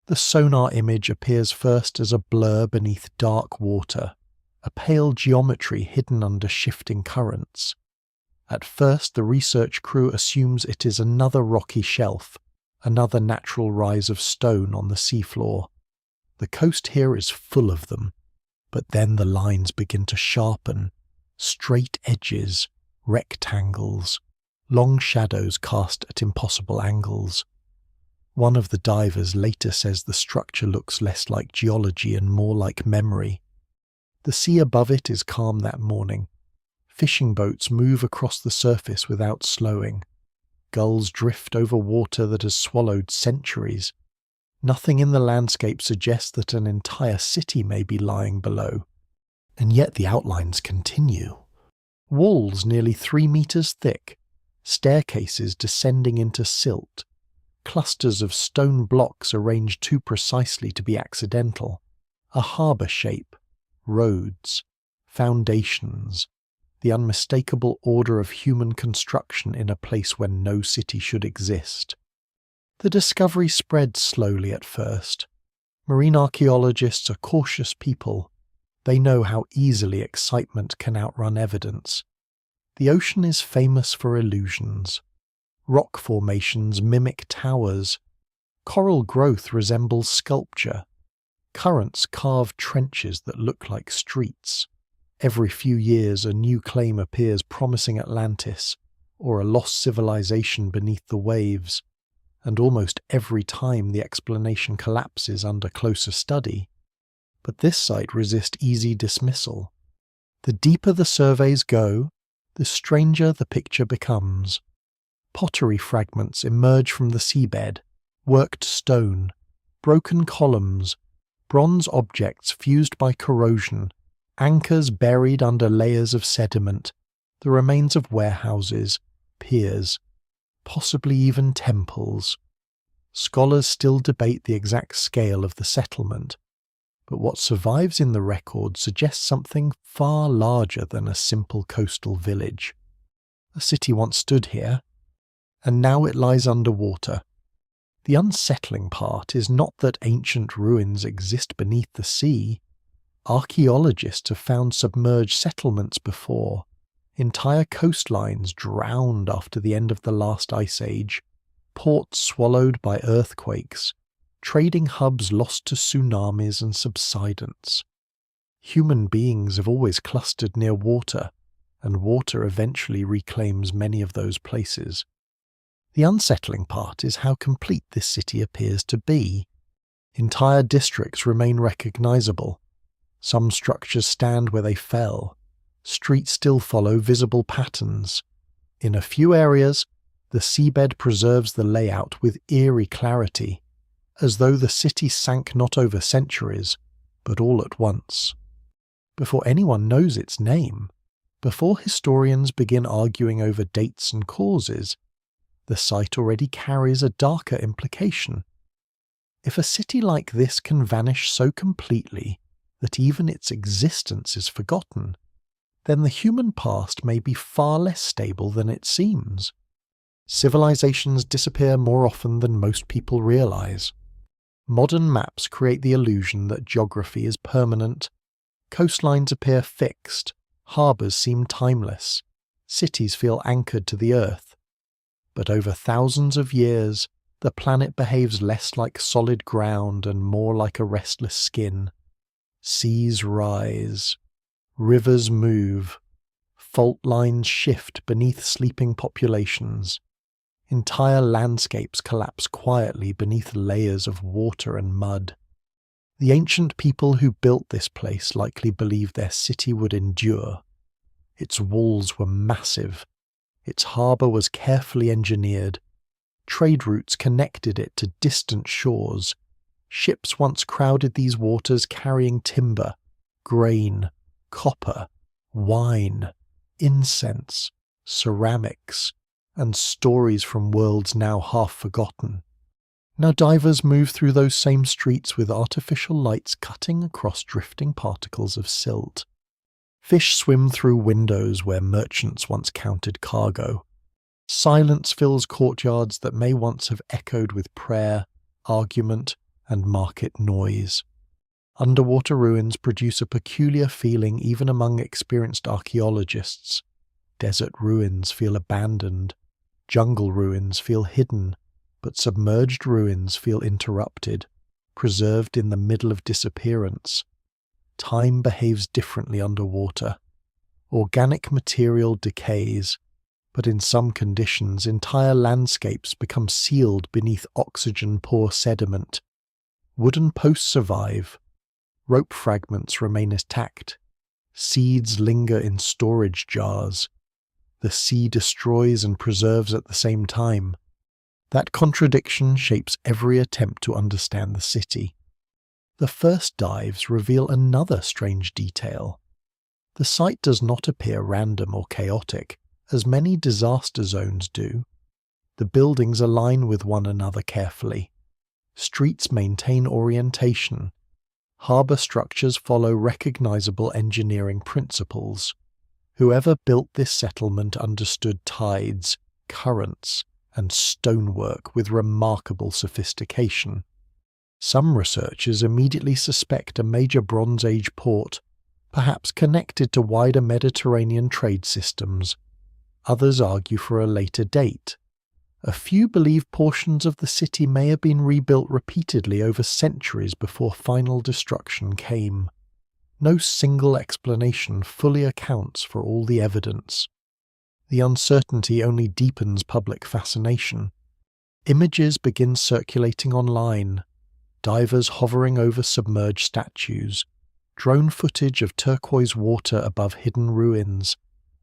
The sonar image appears first as a blur beneath dark water, a pale geometry hidden under shifting currents. At first, the research crew assumes it is another rocky shelf, another natural rise of stone on the seafloor. The coast here is full of them, but then the lines begin to sharpen, straight edges, rectangles, long shadows cast at impossible angles. One of the divers later says the structure looks less like geology and more like memory. The sea above it is calm that morning. Fishing boats move across the surface without slowing. Gulls drift over water that has swallowed centuries. Nothing in the landscape suggests that an entire city may be lying below. And yet the outlines continue. Walls nearly 3 meters thick, staircases descending into silt, clusters of stone blocks arranged too precisely to be accidental, a harbour shape, roads, foundations, the unmistakable order of human construction in a place where no city should exist. The discovery spread slowly at first. Marine archaeologists are cautious people. They know how easily excitement can outrun evidence. The ocean is famous for illusions. Rock formations mimic towers. Coral growth resembles sculpture. Currents carve trenches that look like streets. Every few years a new claim appears promising Atlantis, or a lost civilization beneath the waves, and almost every time the explanation collapses under closer study. But this site resists easy dismissal. The deeper the surveys go, the stranger the picture becomes. Pottery fragments emerge from the seabed, worked stone, broken columns, bronze objects fused by corrosion, anchors buried under layers of sediment, the remains of warehouses, piers, possibly even temples. Scholars still debate the exact scale of the settlement, but what survives in the record suggests something far larger than a simple coastal village. A city once stood here, and now it lies underwater. The unsettling part is not that ancient ruins exist beneath the sea. Archaeologists have found submerged settlements before, entire coastlines drowned after the end of the last ice age, ports swallowed by earthquakes, trading hubs lost to tsunamis and subsidence. Human beings have always clustered near water, and water eventually reclaims many of those places. The unsettling part is how complete this city appears to be. Entire districts remain recognizable. Some structures stand where they fell. Streets still follow visible patterns. In a few areas, the seabed preserves the layout with eerie clarity, as though the city sank not over centuries, but all at once. Before anyone knows its name, before historians begin arguing over dates and causes, the site already carries a darker implication. If a city like this can vanish so completely that even its existence is forgotten, then the human past may be far less stable than it seems. Civilizations disappear more often than most people realize. Modern maps create the illusion that geography is permanent. Coastlines appear fixed, harbors seem timeless, cities feel anchored to the earth. But over thousands of years, the planet behaves less like solid ground and more like a restless skin. Seas rise, rivers move, fault lines shift beneath sleeping populations. Entire landscapes collapse quietly beneath layers of water and mud. The ancient people who built this place likely believed their city would endure. Its walls were massive. Its harbour was carefully engineered. Trade routes connected it to distant shores. Ships once crowded these waters carrying timber, grain, copper, wine, incense, ceramics, and stories from worlds now half forgotten. Now divers move through those same streets with artificial lights cutting across drifting particles of silt. Fish swim through windows where merchants once counted cargo. Silence fills courtyards that may once have echoed with prayer, argument, and market noise. Underwater ruins produce a peculiar feeling even among experienced archaeologists. Desert ruins feel abandoned, jungle ruins feel hidden, but submerged ruins feel interrupted, preserved in the middle of disappearance. Time behaves differently underwater. Organic material decays, but in some conditions entire landscapes become sealed beneath oxygen-poor sediment. Wooden posts survive. Rope fragments remain intact. Seeds linger in storage jars. The sea destroys and preserves at the same time. That contradiction shapes every attempt to understand the city. The first dives reveal another strange detail. The site does not appear random or chaotic, as many disaster zones do. The buildings align with one another carefully. Streets maintain orientation. Harbour structures follow recognizable engineering principles. Whoever built this settlement understood tides, currents, and stonework with remarkable sophistication. Some researchers immediately suspect a major Bronze Age port, perhaps connected to wider Mediterranean trade systems. Others argue for a later date. A few believe portions of the city may have been rebuilt repeatedly over centuries before final destruction came. No single explanation fully accounts for all the evidence. The uncertainty only deepens public fascination. Images begin circulating online. Divers hovering over submerged statues. Drone footage of turquoise water above hidden ruins.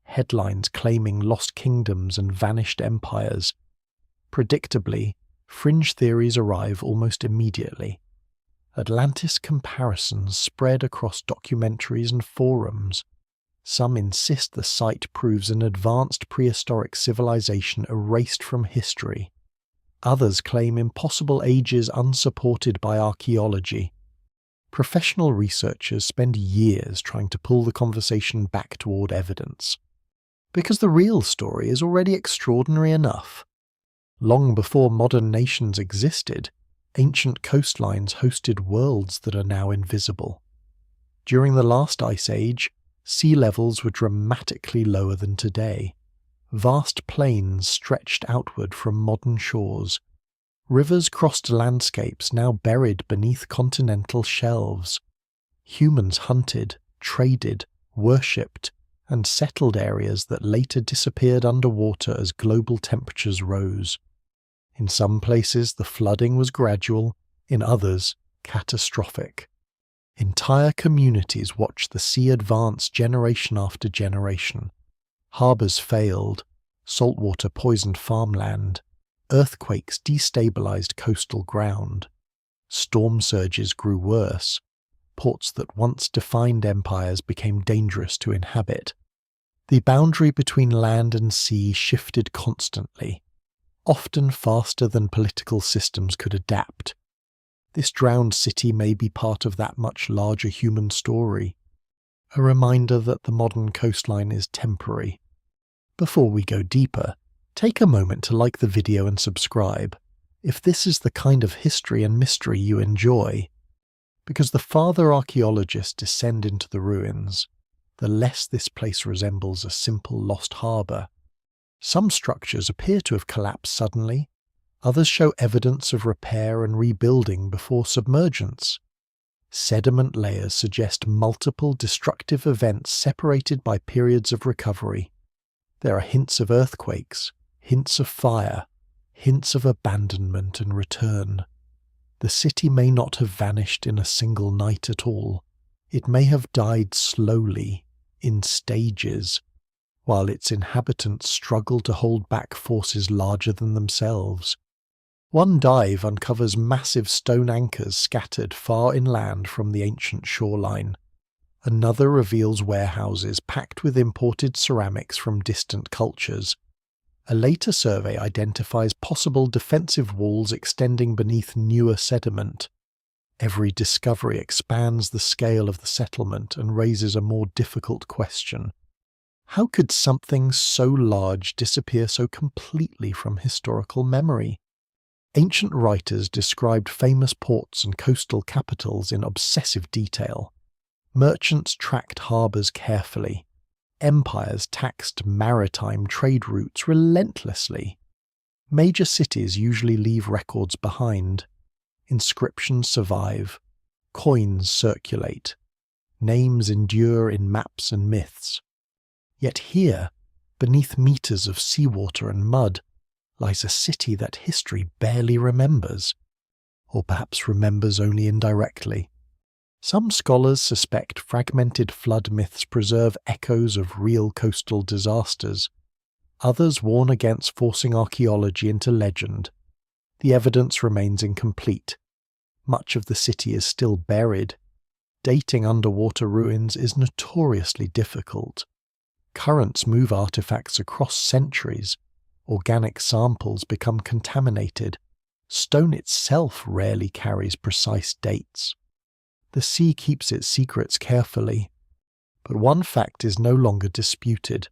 Headlines claiming lost kingdoms and vanished empires. Predictably, fringe theories arrive almost immediately. Atlantis comparisons spread across documentaries and forums. Some insist the site proves an advanced prehistoric civilization erased from history. Others claim impossible ages unsupported by archaeology. Professional researchers spend years trying to pull the conversation back toward evidence. Because the real story is already extraordinary enough. Long before modern nations existed, ancient coastlines hosted worlds that are now invisible. During the last ice age, sea levels were dramatically lower than today. Vast plains stretched outward from modern shores. Rivers crossed landscapes now buried beneath continental shelves. Humans hunted, traded, worshipped, and settled areas that later disappeared underwater as global temperatures rose. In some places the flooding was gradual, in others catastrophic. Entire communities watched the sea advance generation after generation. Harbours failed, saltwater poisoned farmland, earthquakes destabilized coastal ground. Storm surges grew worse. Ports that once defined empires became dangerous to inhabit. The boundary between land and sea shifted constantly, often faster than political systems could adapt. This drowned city may be part of that much larger human story, a reminder that the modern coastline is temporary. Before we go deeper, take a moment to like the video and subscribe, if this is the kind of history and mystery you enjoy. Because the farther archaeologists descend into the ruins, the less this place resembles a simple lost harbour. Some structures appear to have collapsed suddenly, others show evidence of repair and rebuilding before submergence. Sediment layers suggest multiple destructive events separated by periods of recovery. There are hints of earthquakes, hints of fire, hints of abandonment and return. The city may not have vanished in a single night at all. It may have died slowly, in stages, while its inhabitants struggle to hold back forces larger than themselves. One dive uncovers massive stone anchors scattered far inland from the ancient shoreline. Another reveals warehouses packed with imported ceramics from distant cultures. A later survey identifies possible defensive walls extending beneath newer sediment. Every discovery expands the scale of the settlement and raises a more difficult question. How could something so large disappear so completely from historical memory? Ancient writers described famous ports and coastal capitals in obsessive detail. Merchants tracked harbours carefully. Empires taxed maritime trade routes relentlessly. Major cities usually leave records behind. Inscriptions survive. Coins circulate. Names endure in maps and myths. Yet here, beneath meters of seawater and mud, lies a city that history barely remembers, or perhaps remembers only indirectly. Some scholars suspect fragmented flood myths preserve echoes of real coastal disasters. Others warn against forcing archaeology into legend. The evidence remains incomplete. Much of the city is still buried. Dating underwater ruins is notoriously difficult. Currents move artifacts across centuries. Organic samples become contaminated. Stone itself rarely carries precise dates. The sea keeps its secrets carefully. But one fact is no longer disputed.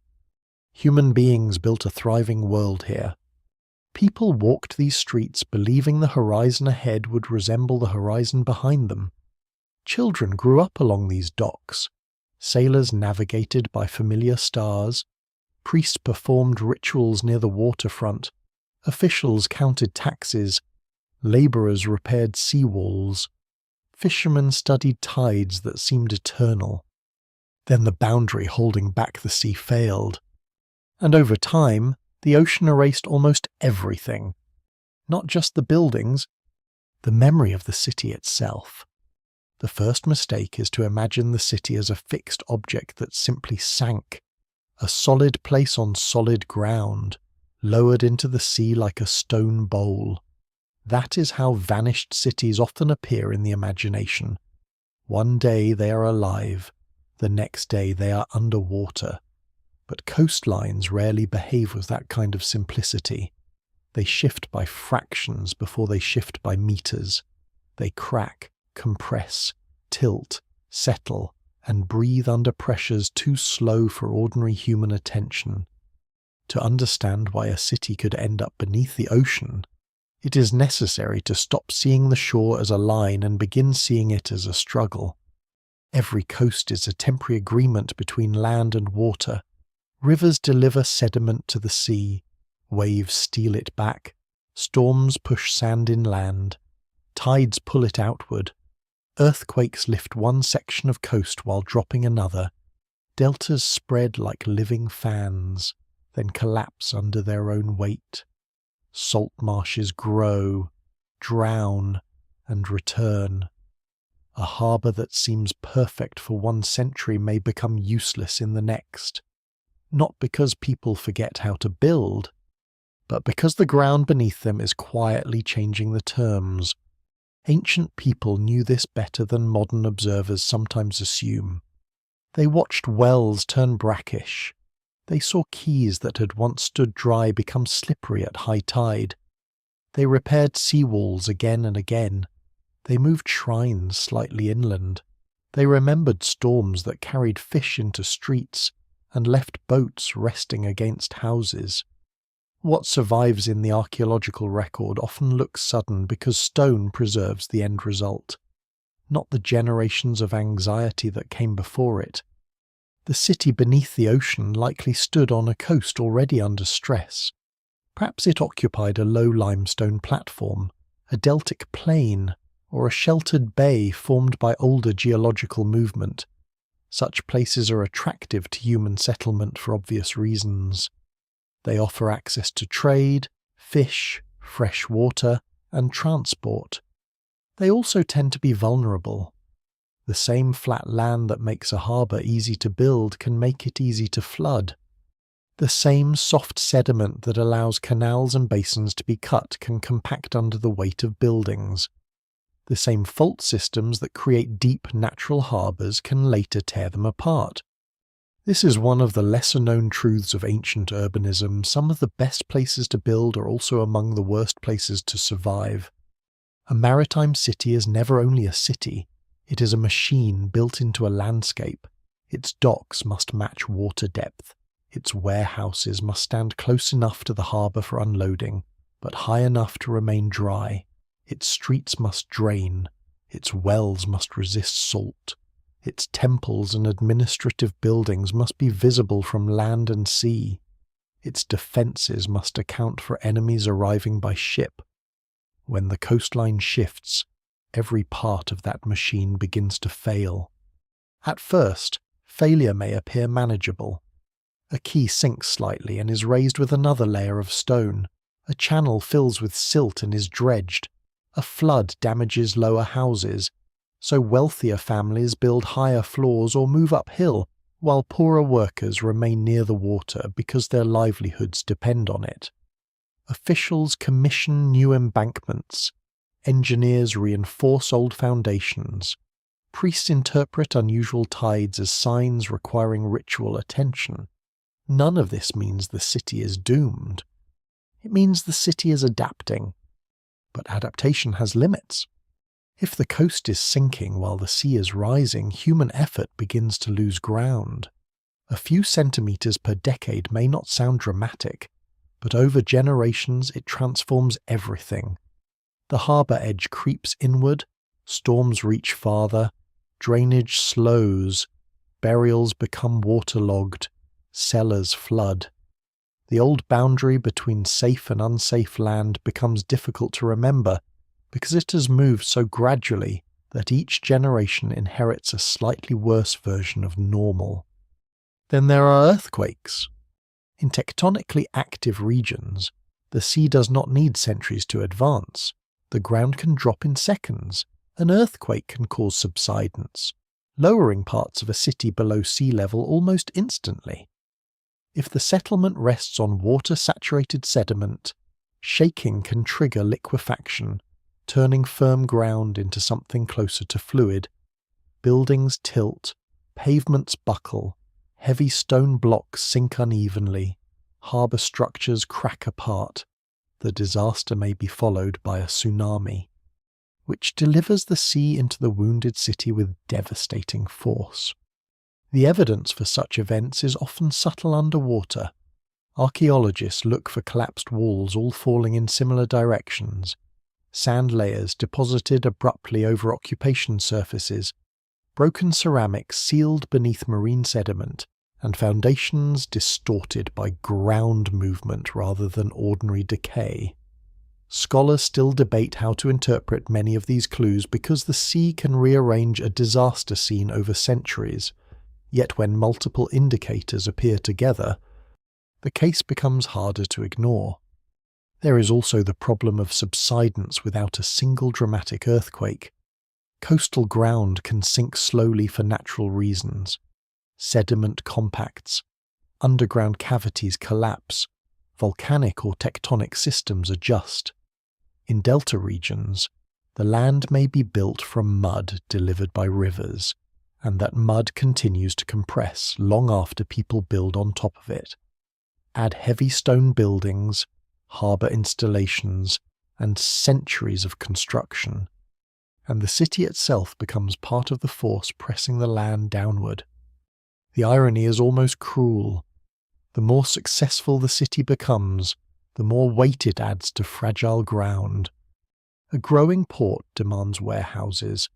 Human beings built a thriving world here. People walked these streets believing the horizon ahead would resemble the horizon behind them. Children grew up along these docks. Sailors navigated by familiar stars. Priests performed rituals near the waterfront. Officials counted taxes. Labourers repaired seawalls. Fishermen studied tides that seemed eternal. Then the boundary holding back the sea failed. And over time, the ocean erased almost everything. Not just the buildings, the memory of the city itself. The first mistake is to imagine the city as a fixed object that simply sank, a solid place on solid ground, lowered into the sea like a stone bowl. That is how vanished cities often appear in the imagination. One day they are alive, the next day they are underwater. But coastlines rarely behave with that kind of simplicity. They shift by fractions before they shift by meters. They crack, compress, tilt, settle, and breathe under pressures too slow for ordinary human attention. To understand why a city could end up beneath the ocean, it is necessary to stop seeing the shore as a line and begin seeing it as a struggle. Every coast is a temporary agreement between land and water. Rivers deliver sediment to the sea. Waves steal it back. Storms push sand inland. Tides pull it outward. Earthquakes lift one section of coast while dropping another. Deltas spread like living fans, then collapse under their own weight. Salt marshes grow, drown, and return. A harbour that seems perfect for one century may become useless in the next, not because people forget how to build, but because the ground beneath them is quietly changing the terms. Ancient people knew this better than modern observers sometimes assume. They watched wells turn brackish. They saw quays that had once stood dry become slippery at high tide. They repaired seawalls again and again. They moved shrines slightly inland. They remembered storms that carried fish into streets and left boats resting against houses. What survives in the archaeological record often looks sudden because stone preserves the end result, not the generations of anxiety that came before it. The city beneath the ocean likely stood on a coast already under stress. Perhaps it occupied a low limestone platform, a deltic plain, or a sheltered bay formed by older geological movement. Such places are attractive to human settlement for obvious reasons. They offer access to trade, fish, fresh water, and transport. They also tend to be vulnerable. The same flat land that makes a harbour easy to build can make it easy to flood. The same soft sediment that allows canals and basins to be cut can compact under the weight of buildings. The same fault systems that create deep natural harbours can later tear them apart. This is one of the lesser-known truths of ancient urbanism. Some of the best places to build are also among the worst places to survive. A maritime city is never only a city. It is a machine built into a landscape. Its docks must match water depth. Its warehouses must stand close enough to the harbour for unloading. but high enough to remain dry. Its streets must drain. Its wells must resist salt. Its temples and administrative buildings must be visible from land and sea. Its defences must account for enemies arriving by ship. When the coastline shifts, every part of that machine begins to fail. At first, failure may appear manageable. A quay sinks slightly and is raised with another layer of stone. A channel fills with silt and is dredged. A flood damages lower houses, so wealthier families build higher floors or move uphill, while poorer workers remain near the water because their livelihoods depend on it. Officials commission new embankments. Engineers reinforce old foundations. Priests interpret unusual tides as signs requiring ritual attention. None of this means the city is doomed. It means the city is adapting. But adaptation has limits. If the coast is sinking while the sea is rising, human effort begins to lose ground. A few centimetres per decade may not sound dramatic, but over generations it transforms everything. The harbour edge creeps inward, storms reach farther, drainage slows, burials become waterlogged, cellars flood. The old boundary between safe and unsafe land becomes difficult to remember because it has moved so gradually that each generation inherits a slightly worse version of normal. Then there are earthquakes. In tectonically active regions, the sea does not need centuries to advance. The ground can drop in seconds. An earthquake can cause subsidence, lowering parts of a city below sea level almost instantly. If the settlement rests on water-saturated sediment, shaking can trigger liquefaction, turning firm ground into something closer to fluid. Buildings tilt, pavements buckle, heavy stone blocks sink unevenly, harbour structures crack apart. The disaster may be followed by a tsunami, which delivers the sea into the wounded city with devastating force. The evidence for such events is often subtle underwater. Archaeologists look for collapsed walls all falling in similar directions, sand layers deposited abruptly over occupation surfaces, broken ceramics sealed beneath marine sediment, and foundations distorted by ground movement rather than ordinary decay. Scholars still debate how to interpret many of these clues because the sea can rearrange a disaster scene over centuries. Yet when multiple indicators appear together, the case becomes harder to ignore. There is also the problem of subsidence without a single dramatic earthquake. Coastal ground can sink slowly for natural reasons. Sediment compacts, underground cavities collapse, volcanic or tectonic systems adjust. In delta regions, the land may be built from mud delivered by rivers, and that mud continues to compress long after people build on top of it. Add heavy stone buildings, harbour installations, and centuries of construction, and the city itself becomes part of the force pressing the land downward. The irony is almost cruel. The more successful the city becomes, the more weight it adds to fragile ground. A growing port demands warehouses,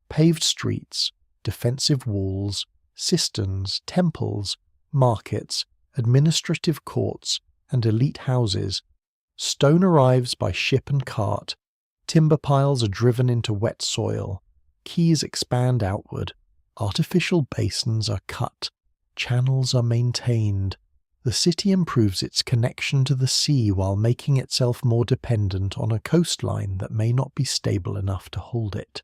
paved streets, defensive walls, cisterns, temples, markets, administrative courts, and elite houses. Stone arrives by ship and cart, timber piles are driven into wet soil, quays expand outward, artificial basins are cut, channels are maintained. The city improves its connection to the sea while making itself more dependent on a coastline that may not be stable enough to hold it.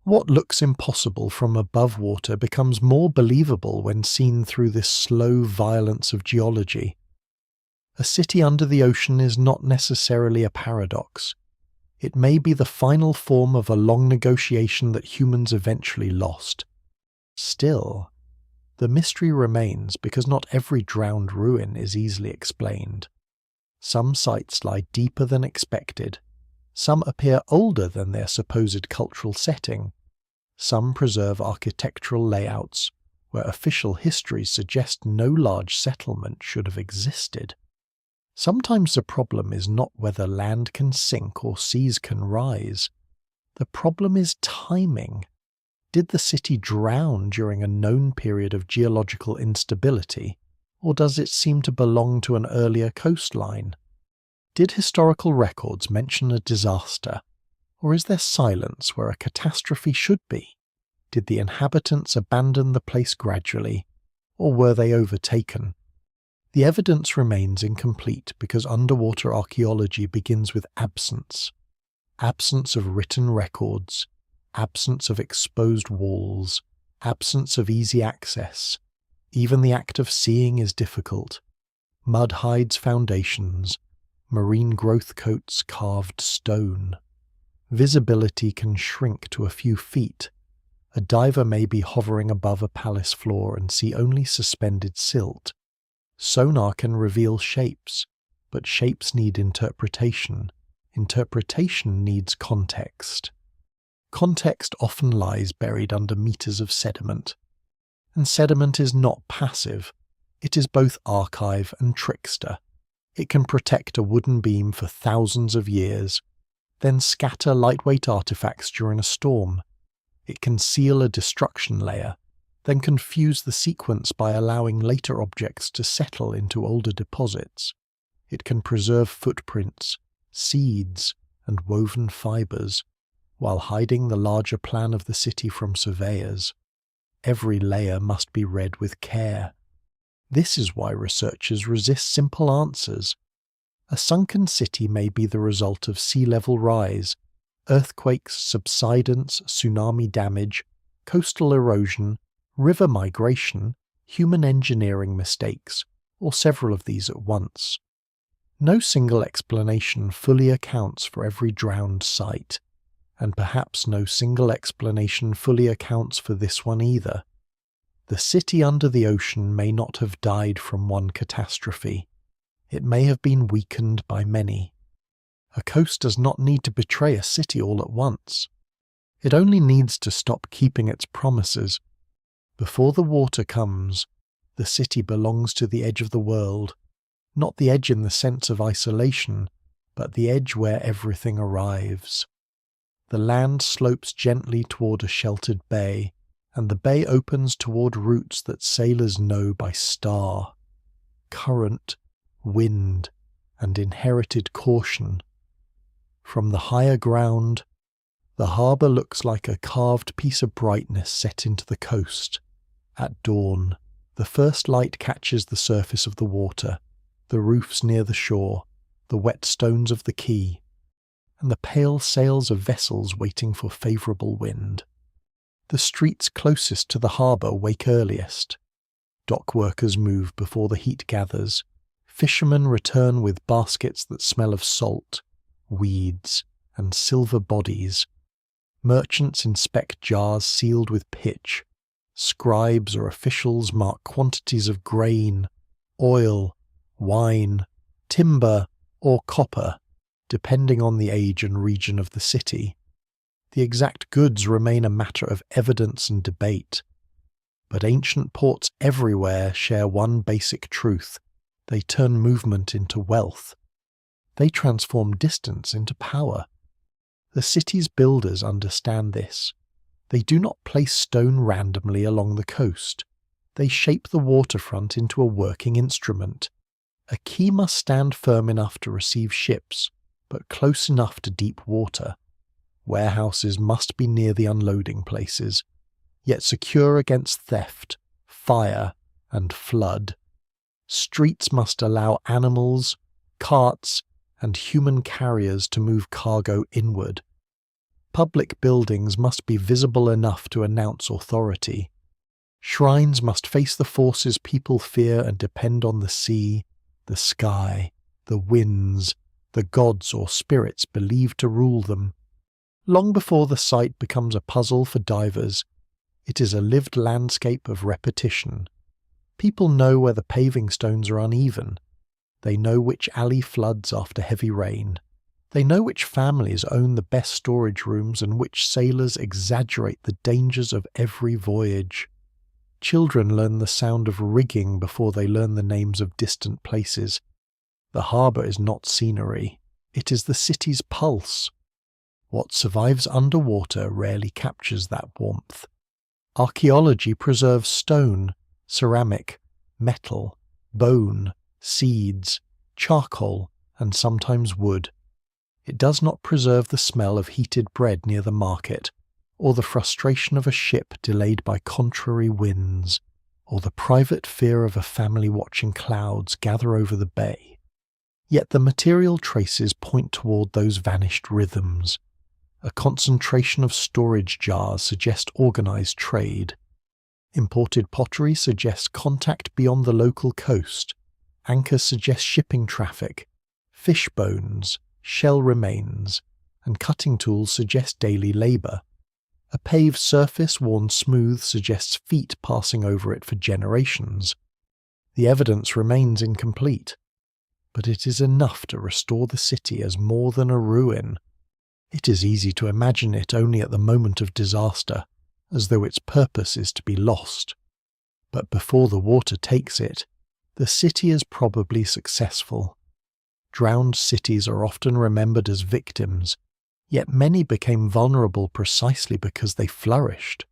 What looks impossible from above water becomes more believable when seen through this slow violence of geology. A city under the ocean is not necessarily a paradox. It may be the final form of a long negotiation that humans eventually lost. Still, the mystery remains because not every drowned ruin is easily explained. Some sites lie deeper than expected. Some appear older than their supposed cultural setting. Some preserve architectural layouts where official histories suggest no large settlement should have existed. Sometimes the problem is not whether land can sink or seas can rise. The problem is timing. Did the city drown during a known period of geological instability, or does it seem to belong to an earlier coastline? Did historical records mention a disaster, or is there silence where a catastrophe should be? Did the inhabitants abandon the place gradually, or were they overtaken? The evidence remains incomplete because underwater archaeology begins with absence. Absence of written records, absence of exposed walls, absence of easy access. Even the act of seeing is difficult. Mud hides foundations, marine growth coats carved stone. Visibility can shrink to a few feet. A diver may be hovering above a palace floor and see only suspended silt. Sonar can reveal shapes, but shapes need interpretation. Interpretation needs context. Context often lies buried under meters of sediment. And sediment is not passive. It is both archive and trickster. It can protect a wooden beam for thousands of years, then scatter lightweight artifacts during a storm. It can seal a destruction layer, then confuse the sequence by allowing later objects to settle into older deposits. It can preserve footprints, seeds, and woven fibers, while hiding the larger plan of the city from surveyors. Every layer must be read with care. This is why researchers resist simple answers. A sunken city may be the result of sea level rise, earthquakes, subsidence, tsunami damage, coastal erosion, river migration, human engineering mistakes, or several of these at once. No single explanation fully accounts for every drowned site, and perhaps no single explanation fully accounts for this one either. The city under the ocean may not have died from one catastrophe. It may have been weakened by many. A coast does not need to betray a city all at once. It only needs to stop keeping its promises. Before the water comes, the city belongs to the edge of the world, not the edge in the sense of isolation, but the edge where everything arrives. The land slopes gently toward a sheltered bay, and the bay opens toward routes that sailors know by star, current, wind, and inherited caution. From the higher ground, the harbour looks like a carved piece of brightness set into the coast. At dawn, the first light catches the surface of the water, the roofs near the shore, the wet stones of the quay, and the pale sails of vessels waiting for favourable wind. The streets closest to the harbour wake earliest. Dock workers move before the heat gathers. Fishermen return with baskets that smell of salt, weeds, and silver bodies. Merchants inspect jars sealed with pitch. Scribes or officials mark quantities of grain, oil, wine, timber, or copper, depending on the age and region of the city. The exact goods remain a matter of evidence and debate. But ancient ports everywhere share one basic truth. They turn movement into wealth. They transform distance into power. The city's builders understand this. They do not place stone randomly along the coast. They shape the waterfront into a working instrument. A quay must stand firm enough to receive ships, but close enough to deep water. Warehouses must be near the unloading places, yet secure against theft, fire, and flood. Streets must allow animals, carts, and human carriers to move cargo inward. Public buildings must be visible enough to announce authority. Shrines must face the forces people fear and depend on the sea, the sky, the winds, the gods or spirits believed to rule them. Long before the site becomes a puzzle for divers, it is a lived landscape of repetition. People know where the paving stones are uneven. They know which alley floods after heavy rain. They know which families own the best storage rooms and which sailors exaggerate the dangers of every voyage. Children learn the sound of rigging before they learn the names of distant places. The harbour is not scenery, it is the city's pulse. What survives underwater rarely captures that warmth. Archaeology preserves stone, ceramic, metal, bone, seeds, charcoal, and sometimes wood. It does not preserve the smell of heated bread near the market, or the frustration of a ship delayed by contrary winds, or the private fear of a family watching clouds gather over the bay. Yet the material traces point toward those vanished rhythms. A concentration of storage jars suggests organized trade. Imported pottery suggests contact beyond the local coast. Anchors suggest shipping traffic. Fish bones, shell remains, and cutting tools suggest daily labor. A paved surface worn smooth suggests feet passing over it for generations. The evidence remains incomplete, but it is enough to restore the city as more than a ruin. It is easy to imagine it only at the moment of disaster, as though its purpose is to be lost. But before the water takes it, the city is probably successful. Drowned cities are often remembered as victims, yet many became vulnerable precisely because they flourished.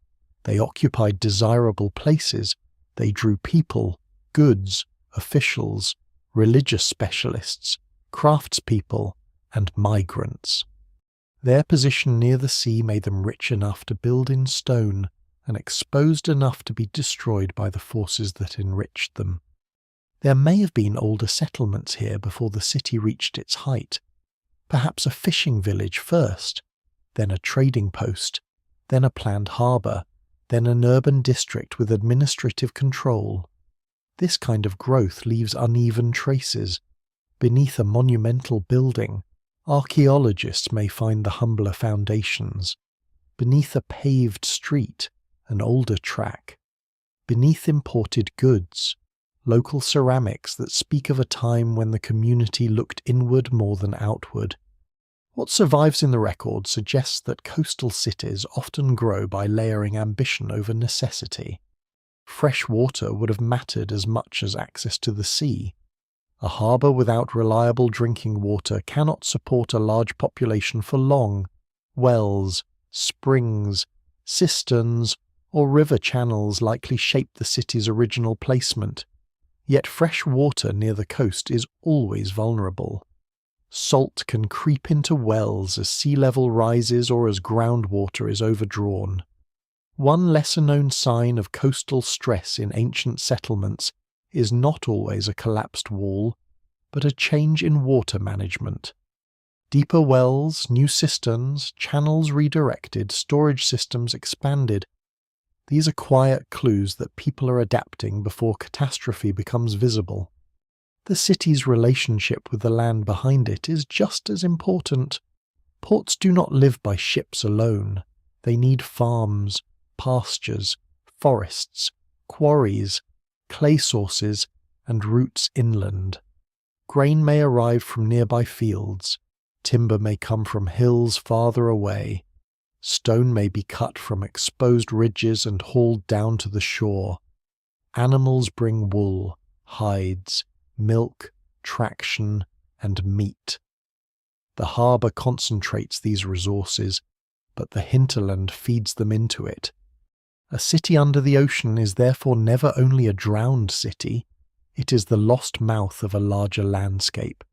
They occupied desirable places, they drew people, goods, officials, religious specialists, craftspeople, and migrants. Their position near the sea made them rich enough to build in stone and exposed enough to be destroyed by the forces that enriched them. There may have been older settlements here before the city reached its height. Perhaps a fishing village first, then a trading post, then a planned harbour, then an urban district with administrative control. This kind of growth leaves uneven traces. Beneath a monumental building, archaeologists may find the humbler foundations. Beneath a paved street, an older track. Beneath imported goods, local ceramics that speak of a time when the community looked inward more than outward. What survives in the record suggests that coastal cities often grow by layering ambition over necessity. Fresh water would have mattered as much as access to the sea. A harbour without reliable drinking water cannot support a large population for long. Wells, springs, cisterns, or river channels likely shaped the city's original placement. Yet fresh water near the coast is always vulnerable. Salt can creep into wells as sea level rises or as groundwater is overdrawn. One lesser-known sign of coastal stress in ancient settlements is not always a collapsed wall, but a change in water management. Deeper wells, new cisterns, channels redirected, storage systems expanded. These are quiet clues that people are adapting before catastrophe becomes visible. The city's relationship with the land behind it is just as important. Ports do not live by ships alone. They need farms, pastures, forests, quarries, clay sources, and routes inland. Grain may arrive from nearby fields. Timber may come from hills farther away. Stone may be cut from exposed ridges and hauled down to the shore. Animals bring wool, hides, milk, traction, and meat. The harbour concentrates these resources, but the hinterland feeds them into it. A city under the ocean is therefore never only a drowned city, it is the lost mouth of a larger landscape.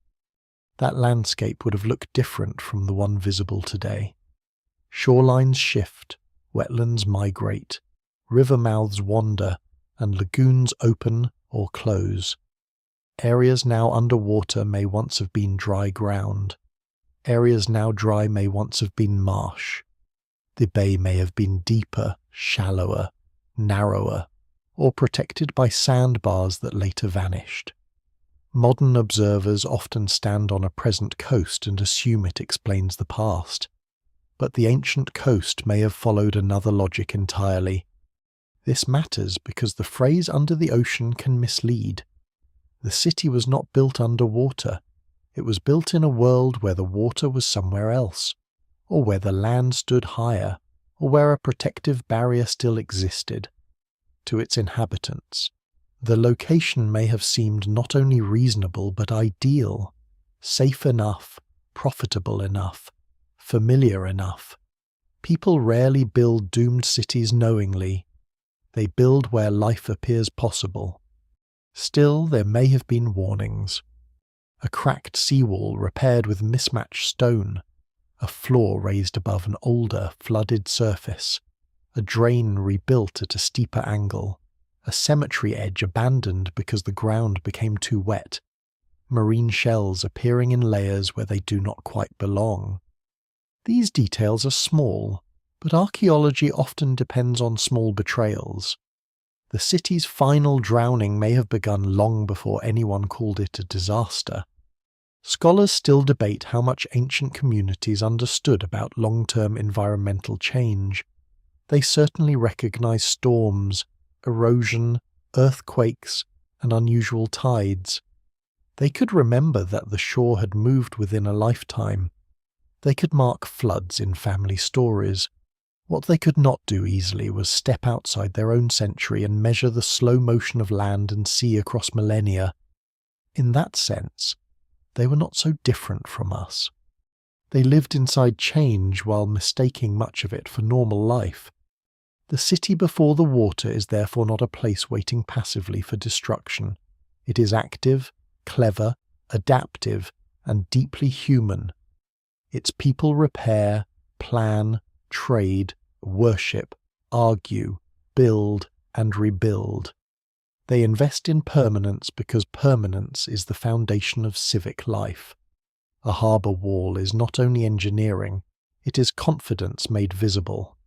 That landscape would have looked different from the one visible today. Shorelines shift, wetlands migrate, river mouths wander, and lagoons open or close. Areas now underwater may once have been dry ground. Areas now dry may once have been marsh. The bay may have been deeper, shallower, narrower, or protected by sandbars that later vanished. Modern observers often stand on a present coast and assume it explains the past. But the ancient coast may have followed another logic entirely. This matters because the phrase under the ocean can mislead. The city was not built underwater. It was built in a world where the water was somewhere else, or where the land stood higher, or where a protective barrier still existed. To its inhabitants, The location may have seemed not only reasonable but ideal, safe enough, profitable enough, familiar enough. People rarely build doomed cities knowingly. They build where life appears possible. Still, there may have been warnings. A cracked seawall repaired with mismatched stone, a floor raised above an older, flooded surface, a drain rebuilt at a steeper angle, a cemetery edge abandoned because the ground became too wet, marine shells appearing in layers where they do not quite belong. These details are small, but archaeology often depends on small betrayals. The city's final drowning may have begun long before anyone called it a disaster. Scholars still debate how much ancient communities understood about long-term environmental change. They certainly recognize storms, erosion, earthquakes, and unusual tides. They could remember that the shore had moved within a lifetime. They could mark floods in family stories. What they could not do easily was step outside their own century and measure the slow motion of land and sea across millennia. In that sense, they were not so different from us. They lived inside change while mistaking much of it for normal life. The city before the water is therefore not a place waiting passively for destruction. It is active, clever, adaptive, and deeply human. Its people repair, plan, trade, worship, argue, build, and rebuild. They invest in permanence because permanence is the foundation of civic life. A harbour wall is not only engineering, it is confidence made visible.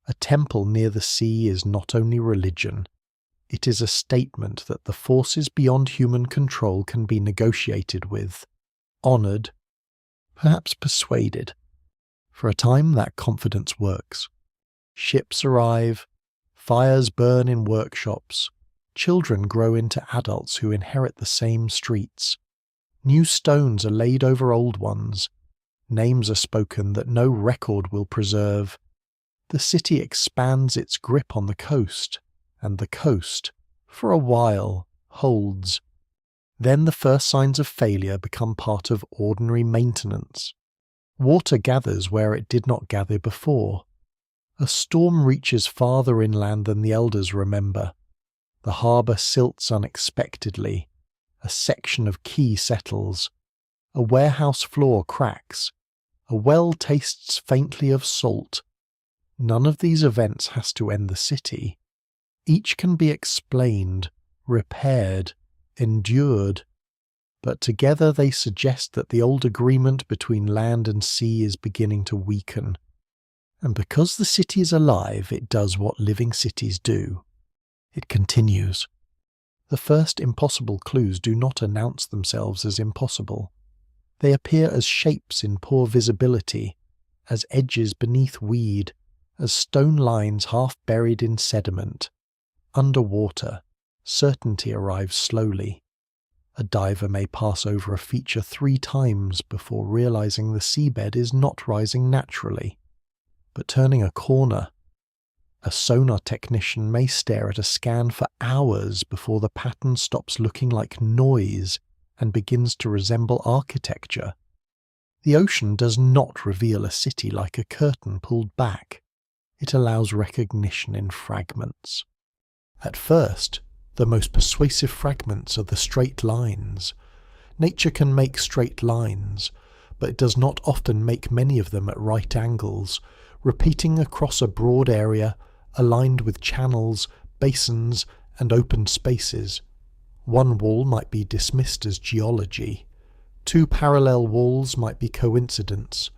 A temple near the sea is not only religion, it is a statement that the forces beyond human control can be negotiated with, honoured, perhaps persuaded. For a time that confidence works. Ships arrive, fires burn in workshops, children grow into adults who inherit the same streets. New stones are laid over old ones, names are spoken that no record will preserve. The city expands its grip on the coast, and the coast, for a while, holds. Then the first signs of failure become part of ordinary maintenance. Water gathers where it did not gather before. A storm reaches farther inland than the elders remember. The harbour silts unexpectedly. A section of quay settles. A warehouse floor cracks. A well tastes faintly of salt. None of these events has to end the city. Each can be explained, repaired, endured. But together they suggest that the old agreement between land and sea is beginning to weaken. And because the city is alive, it does what living cities do. It continues. The first impossible clues do not announce themselves as impossible. They appear as shapes in poor visibility, as edges beneath weed, as stone lines half buried in sediment. Underwater, certainty arrives slowly. A diver may pass over a feature 3 times before realizing the seabed is not rising naturally. But turning a corner, a sonar technician may stare at a scan for hours before the pattern stops looking like noise and begins to resemble architecture. The ocean does not reveal a city like a curtain pulled back. It allows recognition in fragments. At first, the most persuasive fragments are the straight lines. Nature can make straight lines, but it does not often make many of them at right angles, repeating across a broad area, aligned with channels, basins, and open spaces. One wall might be dismissed as geology. 2 parallel walls might be coincidence.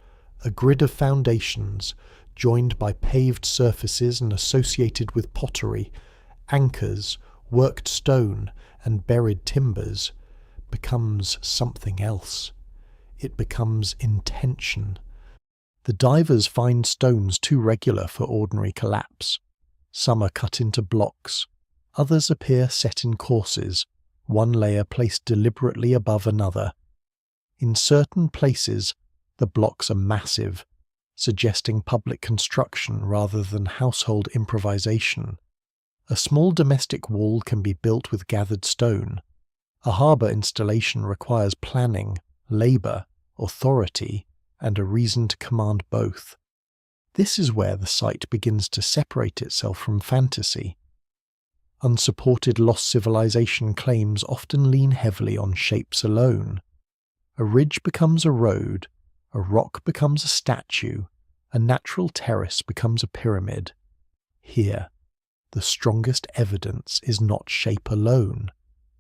A grid of foundations, joined by paved surfaces and associated with pottery, anchors, worked stone, and buried timbers, becomes something else. It becomes intention. The divers find stones too regular for ordinary collapse. Some are cut into blocks. Others appear set in courses, one layer placed deliberately above another. In certain places, the blocks are massive, suggesting public construction rather than household improvisation. A small domestic wall can be built with gathered stone. A harbour installation requires planning, labour, authority, and a reason to command both. This is where the site begins to separate itself from fantasy. Unsupported lost civilization claims often lean heavily on shapes alone. A ridge becomes a road, a rock becomes a statue, a natural terrace becomes a pyramid. Here, the strongest evidence is not shape alone,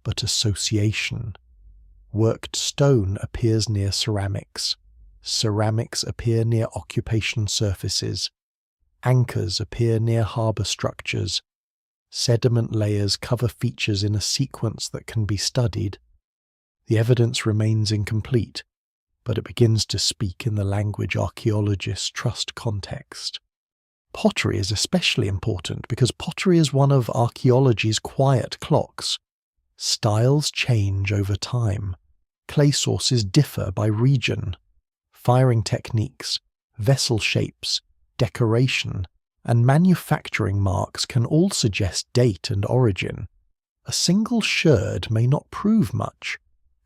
but association. Worked stone appears near ceramics. Ceramics appear near occupation surfaces. Anchors appear near harbour structures. Sediment layers cover features in a sequence that can be studied. The evidence remains incomplete, but it begins to speak in the language archaeologists trust context. Pottery is especially important because pottery is one of archaeology's quiet clocks. Styles change over time. Clay sources differ by region. Firing techniques, vessel shapes, decoration, and manufacturing marks can all suggest date and origin. A single sherd may not prove much,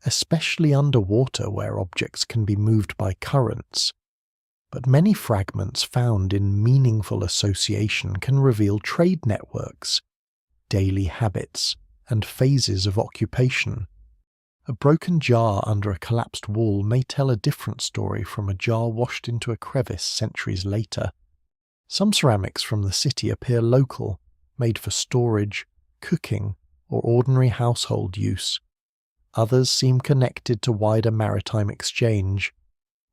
especially underwater where objects can be moved by currents. But many fragments found in meaningful association can reveal trade networks, daily habits, and phases of occupation. A broken jar under a collapsed wall may tell a different story from a jar washed into a crevice centuries later. Some ceramics from the city appear local, made for storage, cooking, or ordinary household use. Others seem connected to wider maritime exchange.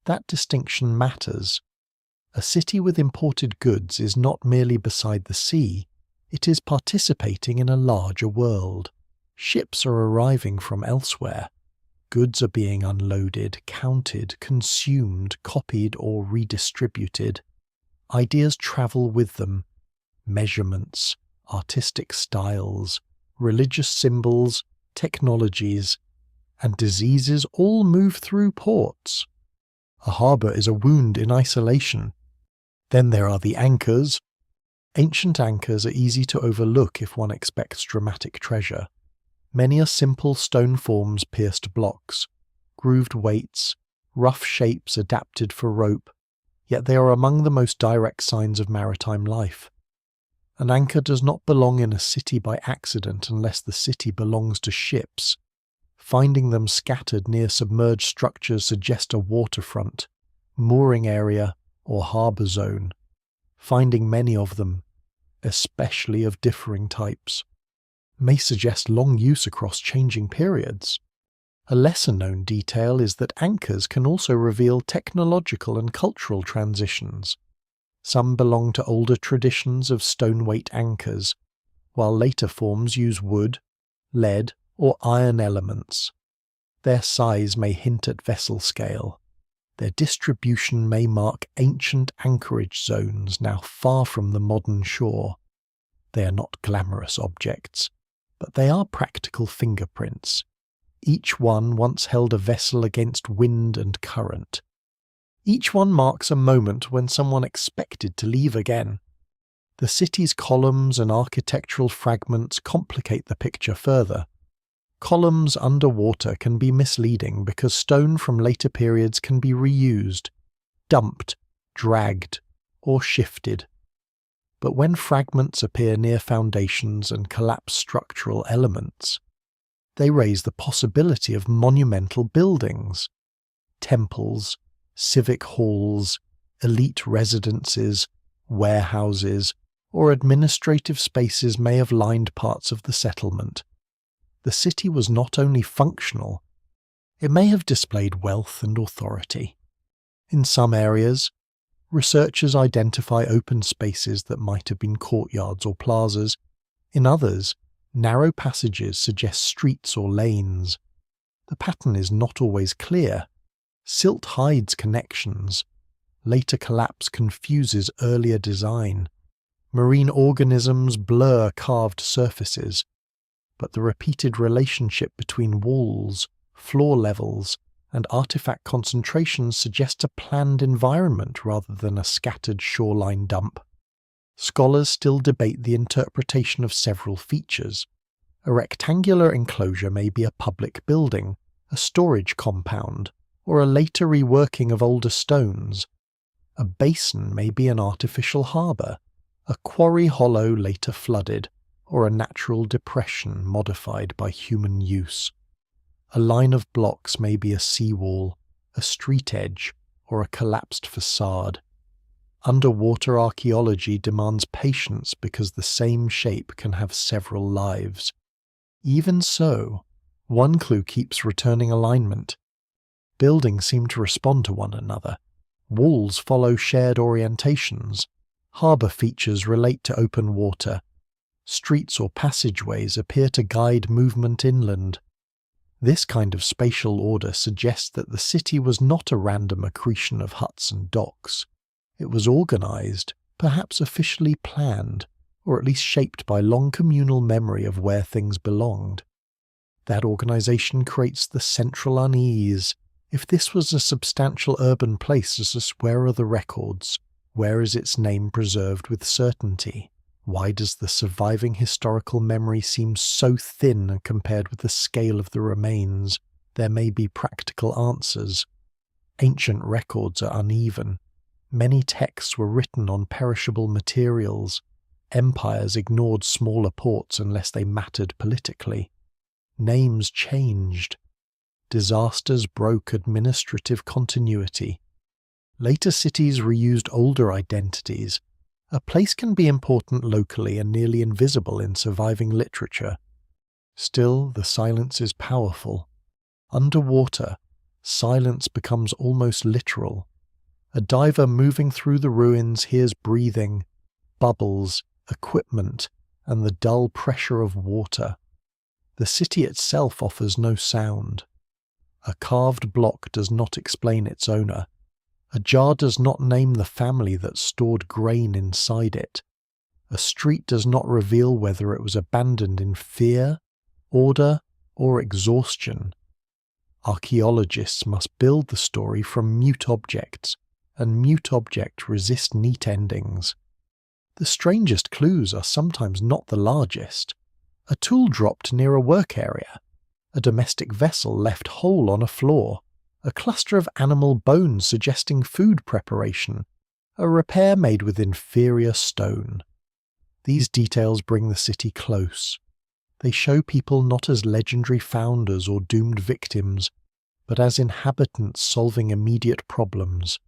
That distinction matters. A city with imported goods is not merely beside the sea, it is participating in a larger world. Ships are arriving from elsewhere. Goods are being unloaded, counted, consumed, copied, or redistributed. Ideas travel with them. Measurements, artistic styles, religious symbols, technologies, and diseases all move through ports. A harbour is a wound in isolation. Then there are the anchors. Ancient anchors are easy to overlook if one expects dramatic treasure. Many are simple stone forms, pierced blocks, grooved weights, rough shapes adapted for rope, yet they are among the most direct signs of maritime life. An anchor does not belong in a city by accident unless the city belongs to ships. Finding them scattered near submerged structures suggests a waterfront, mooring area, or harbour zone. Finding many of them, especially of differing types, may suggest long use across changing periods. A lesser-known detail is that anchors can also reveal technological and cultural transitions. Some belong to older traditions of stone-weight anchors, while later forms use wood, lead, or iron elements. Their size may hint at vessel scale. Their distribution may mark ancient anchorage zones now far from the modern shore. They are not glamorous objects, but they are practical fingerprints. Each one once held a vessel against wind and current. Each one marks a moment when someone expected to leave again. The city's columns and architectural fragments complicate the picture further. Columns underwater can be misleading because stone from later periods can be reused, dumped, dragged, or shifted. But when fragments appear near foundations and collapsed structural elements, they raise the possibility of monumental buildings. Temples, civic halls, elite residences, warehouses, or administrative spaces may have lined parts of the settlement. The city was not only functional, it may have displayed wealth and authority. In some areas, researchers identify open spaces that might have been courtyards or plazas. In others, narrow passages suggest streets or lanes. The pattern is not always clear. Silt hides connections. Later collapse confuses earlier design. Marine organisms blur carved surfaces. But the repeated relationship between walls, floor levels, and artifact concentrations suggests a planned environment rather than a scattered shoreline dump. Scholars still debate the interpretation of several features. A rectangular enclosure may be a public building, a storage compound, or a later reworking of older stones. A basin may be an artificial harbour, a quarry hollow later flooded, or a natural depression modified by human use. A line of blocks may be a seawall, a street edge, or a collapsed facade. Underwater archaeology demands patience because the same shape can have several lives. Even so, one clue keeps returning alignment. Buildings seem to respond to one another. Walls follow shared orientations. Harbour features relate to open water. Streets or passageways appear to guide movement inland. This kind of spatial order suggests that the city was not a random accretion of huts and docks. It was organised, perhaps officially planned, or at least shaped by long communal memory of where things belonged. That organisation creates the central unease. If this was a substantial urban place, where are the records? Where is its name preserved with certainty? Why does the surviving historical memory seem so thin compared with the scale of the remains? There may be practical answers. Ancient records are uneven. Many texts were written on perishable materials. Empires ignored smaller ports unless they mattered politically. Names changed. Disasters broke administrative continuity. Later cities reused older identities. A place can be important locally and nearly invisible in surviving literature. Still, the silence is powerful. Underwater, silence becomes almost literal. A diver moving through the ruins hears breathing, bubbles, equipment, and the dull pressure of water. The city itself offers no sound. A carved block does not explain its owner. A jar does not name the family that stored grain inside it. A street does not reveal whether it was abandoned in fear, order, or exhaustion. Archaeologists must build the story from mute objects, and mute objects resist neat endings. The strangest clues are sometimes not the largest. A tool dropped near a work area. A domestic vessel left whole on a floor. A cluster of animal bones suggesting food preparation. A repair made with inferior stone. These details bring the city close. They show people not as legendary founders or doomed victims, but as inhabitants solving immediate problems.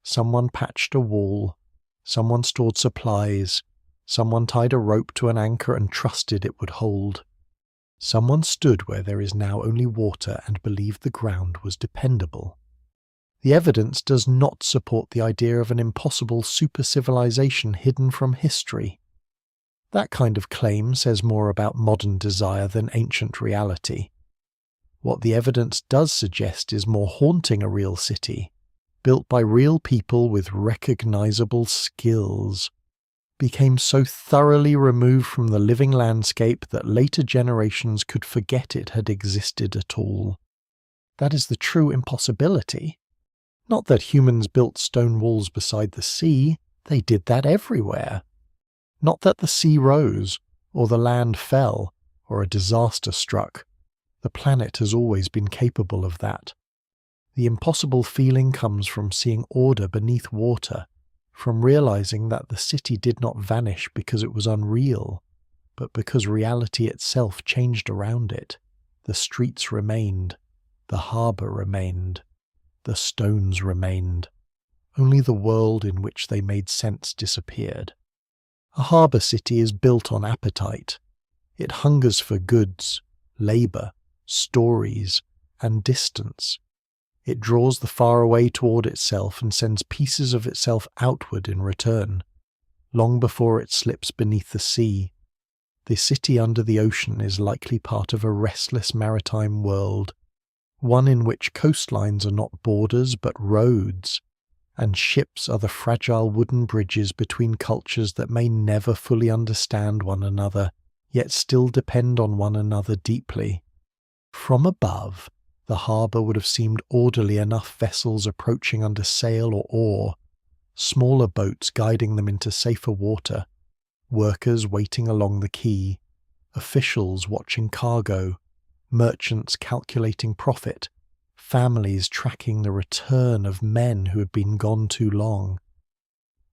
Someone patched a wall. Someone stored supplies. Someone tied a rope to an anchor and trusted it would hold. Someone stood where there is now only water and believed the ground was dependable. The evidence does not support the idea of an impossible super-civilization hidden from history. That kind of claim says more about modern desire than ancient reality. What the evidence does suggest is more haunting a real city, built by real people with recognizable skills, became so thoroughly removed from the living landscape that later generations could forget it had existed at all. That is the true impossibility. Not that humans built stone walls beside the sea, they did that everywhere. Not that the sea rose, or the land fell, or a disaster struck. The planet has always been capable of that. The impossible feeling comes from seeing order beneath water, from realizing that the city did not vanish because it was unreal, but because reality itself changed around it. The streets remained, the harbour remained, the stones remained. Only the world in which they made sense disappeared. A harbour city is built on appetite. It hungers for goods, labour, stories, and distance. It draws the faraway toward itself and sends pieces of itself outward in return, long before it slips beneath the sea. The city under the ocean is likely part of a restless maritime world, one in which coastlines are not borders but roads, and ships are the fragile wooden bridges between cultures that may never fully understand one another, yet still depend on one another deeply. From above, the harbour would have seemed orderly enough, vessels approaching under sail or oar, smaller boats guiding them into safer water, workers waiting along the quay, officials watching cargo, merchants calculating profit, families tracking the return of men who had been gone too long.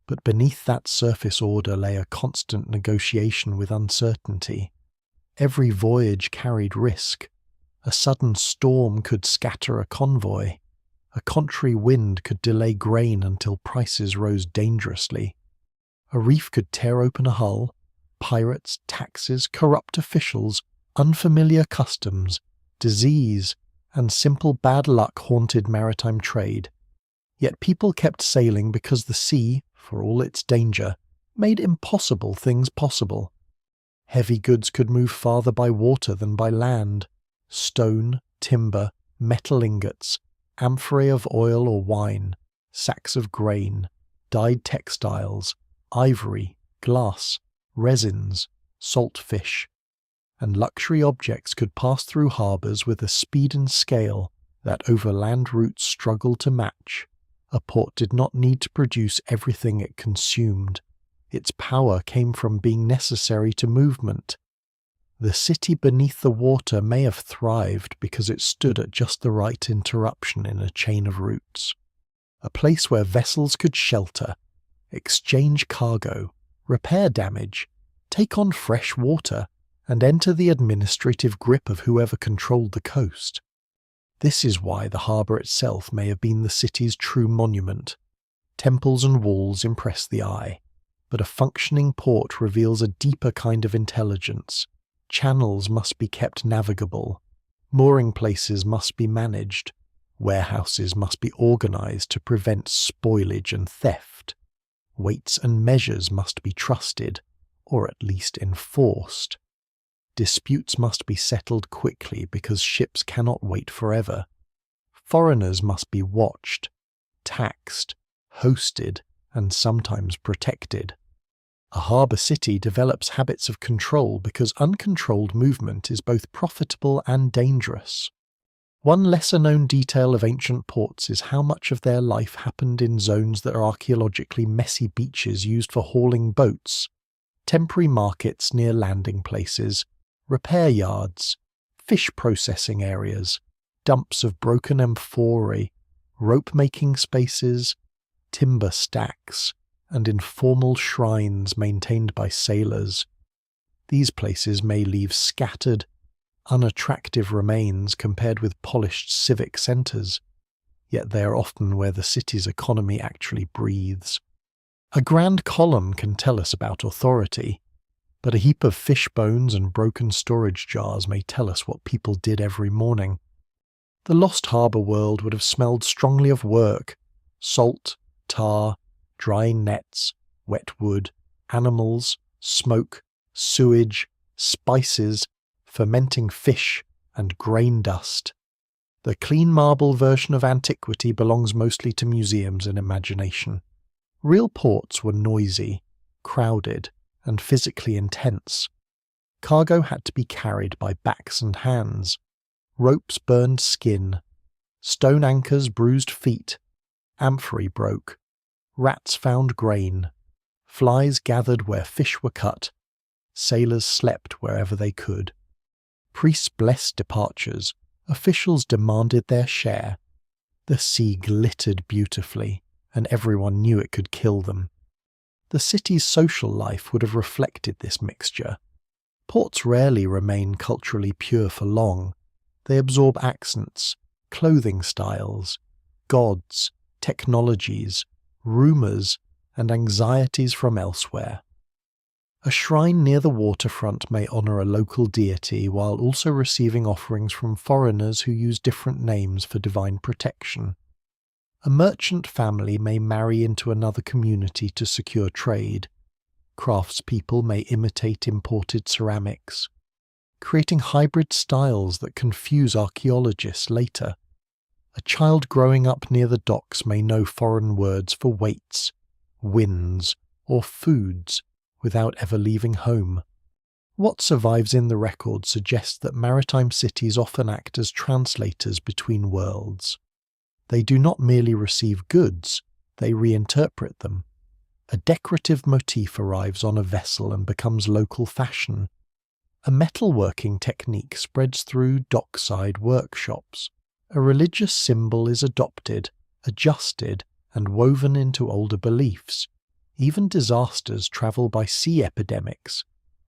But beneath that surface order lay a constant negotiation with uncertainty. Every voyage carried risk. A sudden storm could scatter a convoy. A contrary wind could delay grain until prices rose dangerously. A reef could tear open a hull. Pirates, taxes, corrupt officials, unfamiliar customs, disease, and simple bad luck haunted maritime trade. Yet people kept sailing because the sea, for all its danger, made impossible things possible. Heavy goods could move farther by water than by land. Stone, timber, metal ingots, amphorae of oil or wine, sacks of grain, dyed textiles, ivory, glass, resins, salt fish, and luxury objects could pass through harbours with a speed and scale that overland routes struggled to match. A port did not need to produce everything it consumed. Its power came from being necessary to movement. The city beneath the water may have thrived because it stood at just the right interruption in a chain of routes. A place where vessels could shelter, exchange cargo, repair damage, take on fresh water, and enter the administrative grip of whoever controlled the coast. This is why the harbour itself may have been the city's true monument. Temples and walls impress the eye, but a functioning port reveals a deeper kind of intelligence. Channels must be kept navigable. Mooring places must be managed. Warehouses must be organised to prevent spoilage and theft. Weights and measures must be trusted, or at least enforced. Disputes must be settled quickly because ships cannot wait forever. Foreigners must be watched, taxed, hosted, and sometimes protected. A harbour city develops habits of control because uncontrolled movement is both profitable and dangerous. One lesser-known detail of ancient ports is how much of their life happened in zones that are archaeologically messy beaches used for hauling boats, temporary markets near landing places, repair yards, fish processing areas, dumps of broken amphorae, rope-making spaces, timber stacks, and informal shrines maintained by sailors. These places may leave scattered, unattractive remains compared with polished civic centres, yet they are often where the city's economy actually breathes. A grand column can tell us about authority, but a heap of fish bones and broken storage jars may tell us what people did every morning. The lost harbour world would have smelled strongly of work, salt, tar, drying nets, wet wood, animals, smoke, sewage, spices, fermenting fish, and grain dust. The clean marble version of antiquity belongs mostly to museums and imagination. Real ports were noisy, crowded, and physically intense. Cargo had to be carried by backs and hands. Ropes burned skin. Stone anchors bruised feet. Amphorae broke. Rats found grain. Flies gathered where fish were cut. Sailors slept wherever they could. Priests blessed departures. Officials demanded their share. The sea glittered beautifully, and everyone knew it could kill them. The city's social life would have reflected this mixture. Ports rarely remain culturally pure for long. They absorb accents, clothing styles, gods, technologies, rumours, and anxieties from elsewhere. A shrine near the waterfront may honour a local deity while also receiving offerings from foreigners who use different names for divine protection. A merchant family may marry into another community to secure trade. Craftspeople may imitate imported ceramics, creating hybrid styles that confuse archaeologists later. A child growing up near the docks may know foreign words for weights, winds, or foods without ever leaving home. What survives in the record suggests that maritime cities often act as translators between worlds. They do not merely receive goods, they reinterpret them. A decorative motif arrives on a vessel and becomes local fashion. A metalworking technique spreads through dockside workshops. A religious symbol is adopted, adjusted, and woven into older beliefs. Even disasters travel by sea epidemics,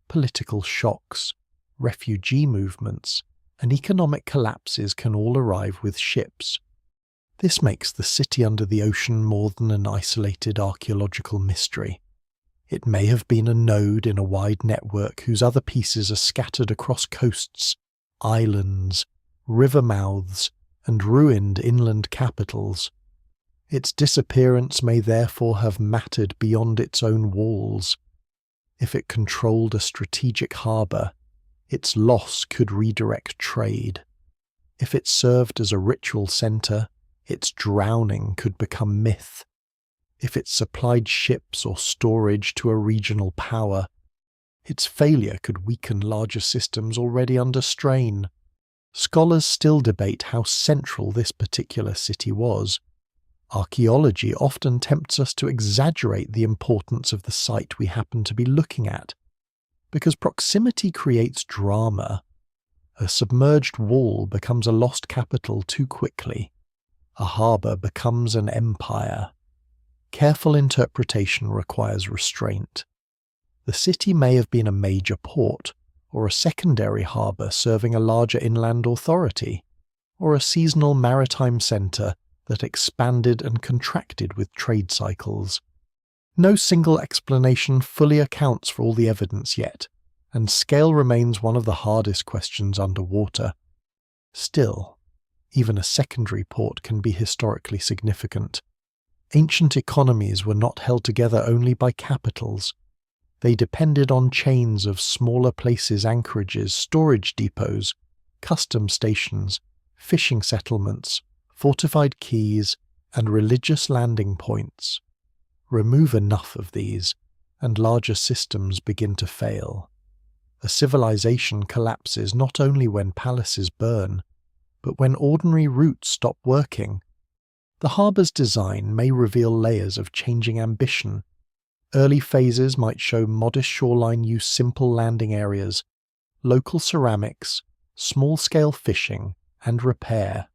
political shocks, refugee movements, and economic collapses can all arrive with ships. This makes the city under the ocean more than an isolated archaeological mystery. It may have been a node in a wide network whose other pieces are scattered across coasts, islands, river mouths, and ruined inland capitals. Its disappearance may therefore have mattered beyond its own walls. If it controlled a strategic harbour, its loss could redirect trade. If it served as a ritual centre, its drowning could become myth. If it supplied ships or storage to a regional power, its failure could weaken larger systems already under strain. Scholars still debate how central this particular city was. Archaeology often tempts us to exaggerate the importance of the site we happen to be looking at, because proximity creates drama. A submerged wall becomes a lost capital too quickly. A harbour becomes an empire. Careful interpretation requires restraint. The city may have been a major port, or a secondary harbour serving a larger inland authority, or a seasonal maritime centre that expanded and contracted with trade cycles. No single explanation fully accounts for all the evidence yet, and scale remains one of the hardest questions underwater. Still, even a secondary port can be historically significant. Ancient economies were not held together only by capitals. They depended on chains of smaller places, anchorages, storage depots, custom stations, fishing settlements, fortified quays, and religious landing points. Remove enough of these, and larger systems begin to fail. A civilization collapses not only when palaces burn, but when ordinary routes stop working. The harbour's design may reveal layers of changing ambition. Early phases might show modest shoreline use, simple landing areas, local ceramics, small-scale fishing, and repair.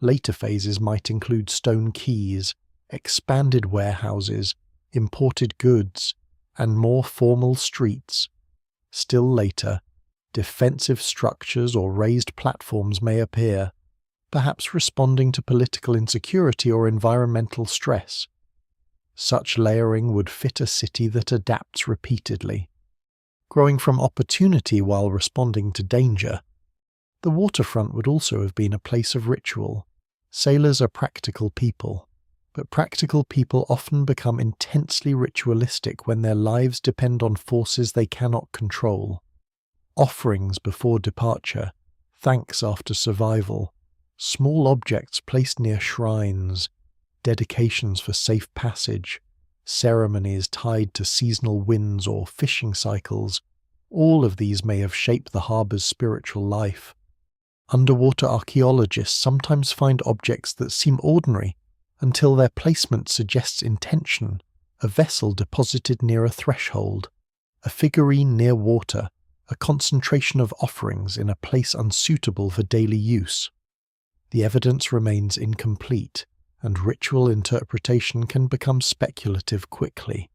Later phases might include stone quays, expanded warehouses, imported goods, and more formal streets. Still later, defensive structures or raised platforms may appear, perhaps responding to political insecurity or environmental stress. Such layering would fit a city that adapts repeatedly, growing from opportunity while responding to danger. The waterfront would also have been a place of ritual. Sailors are practical people, but practical people often become intensely ritualistic when their lives depend on forces they cannot control. Offerings before departure, thanks after survival, small objects placed near shrines, dedications for safe passage, ceremonies tied to seasonal winds or fishing cycles, all of these may have shaped the harbour's spiritual life. Underwater archaeologists sometimes find objects that seem ordinary until their placement suggests intention: a vessel deposited near a threshold, a figurine near water, a concentration of offerings in a place unsuitable for daily use. The evidence remains incomplete, and ritual interpretation can become speculative quickly.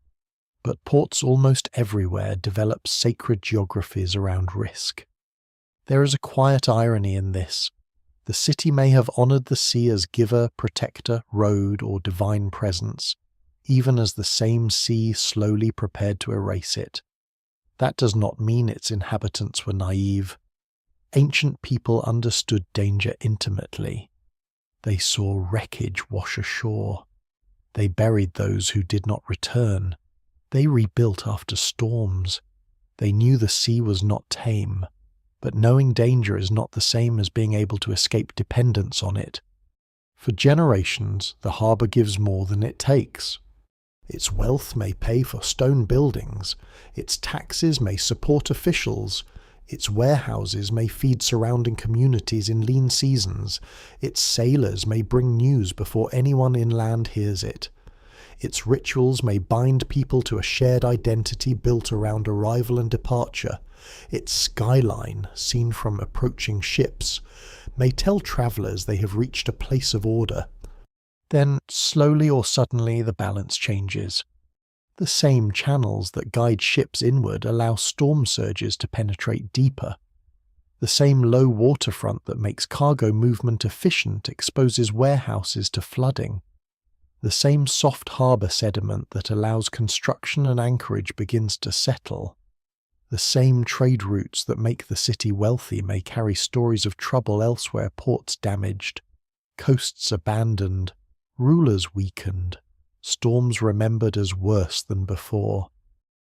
But ports almost everywhere develop sacred geographies around risk. There is a quiet irony in this. The city may have honoured the sea as giver, protector, road, or divine presence, even as the same sea slowly prepared to erase it. That does not mean its inhabitants were naive. Ancient people understood danger intimately. They saw wreckage wash ashore. They buried those who did not return. They rebuilt after storms. They knew the sea was not tame, but knowing danger is not the same as being able to escape dependence on it. For generations, the harbour gives more than it takes. Its wealth may pay for stone buildings, its taxes may support officials, its warehouses may feed surrounding communities in lean seasons, its sailors may bring news before anyone inland hears it. Its rituals may bind people to a shared identity built around arrival and departure. Its skyline, seen from approaching ships, may tell travellers they have reached a place of order. Then, slowly or suddenly, the balance changes. The same channels that guide ships inward allow storm surges to penetrate deeper. The same low waterfront that makes cargo movement efficient exposes warehouses to flooding. The same soft harbour sediment that allows construction and anchorage begins to settle. The same trade routes that make the city wealthy may carry stories of trouble elsewhere, ports damaged, coasts abandoned, rulers weakened, storms remembered as worse than before.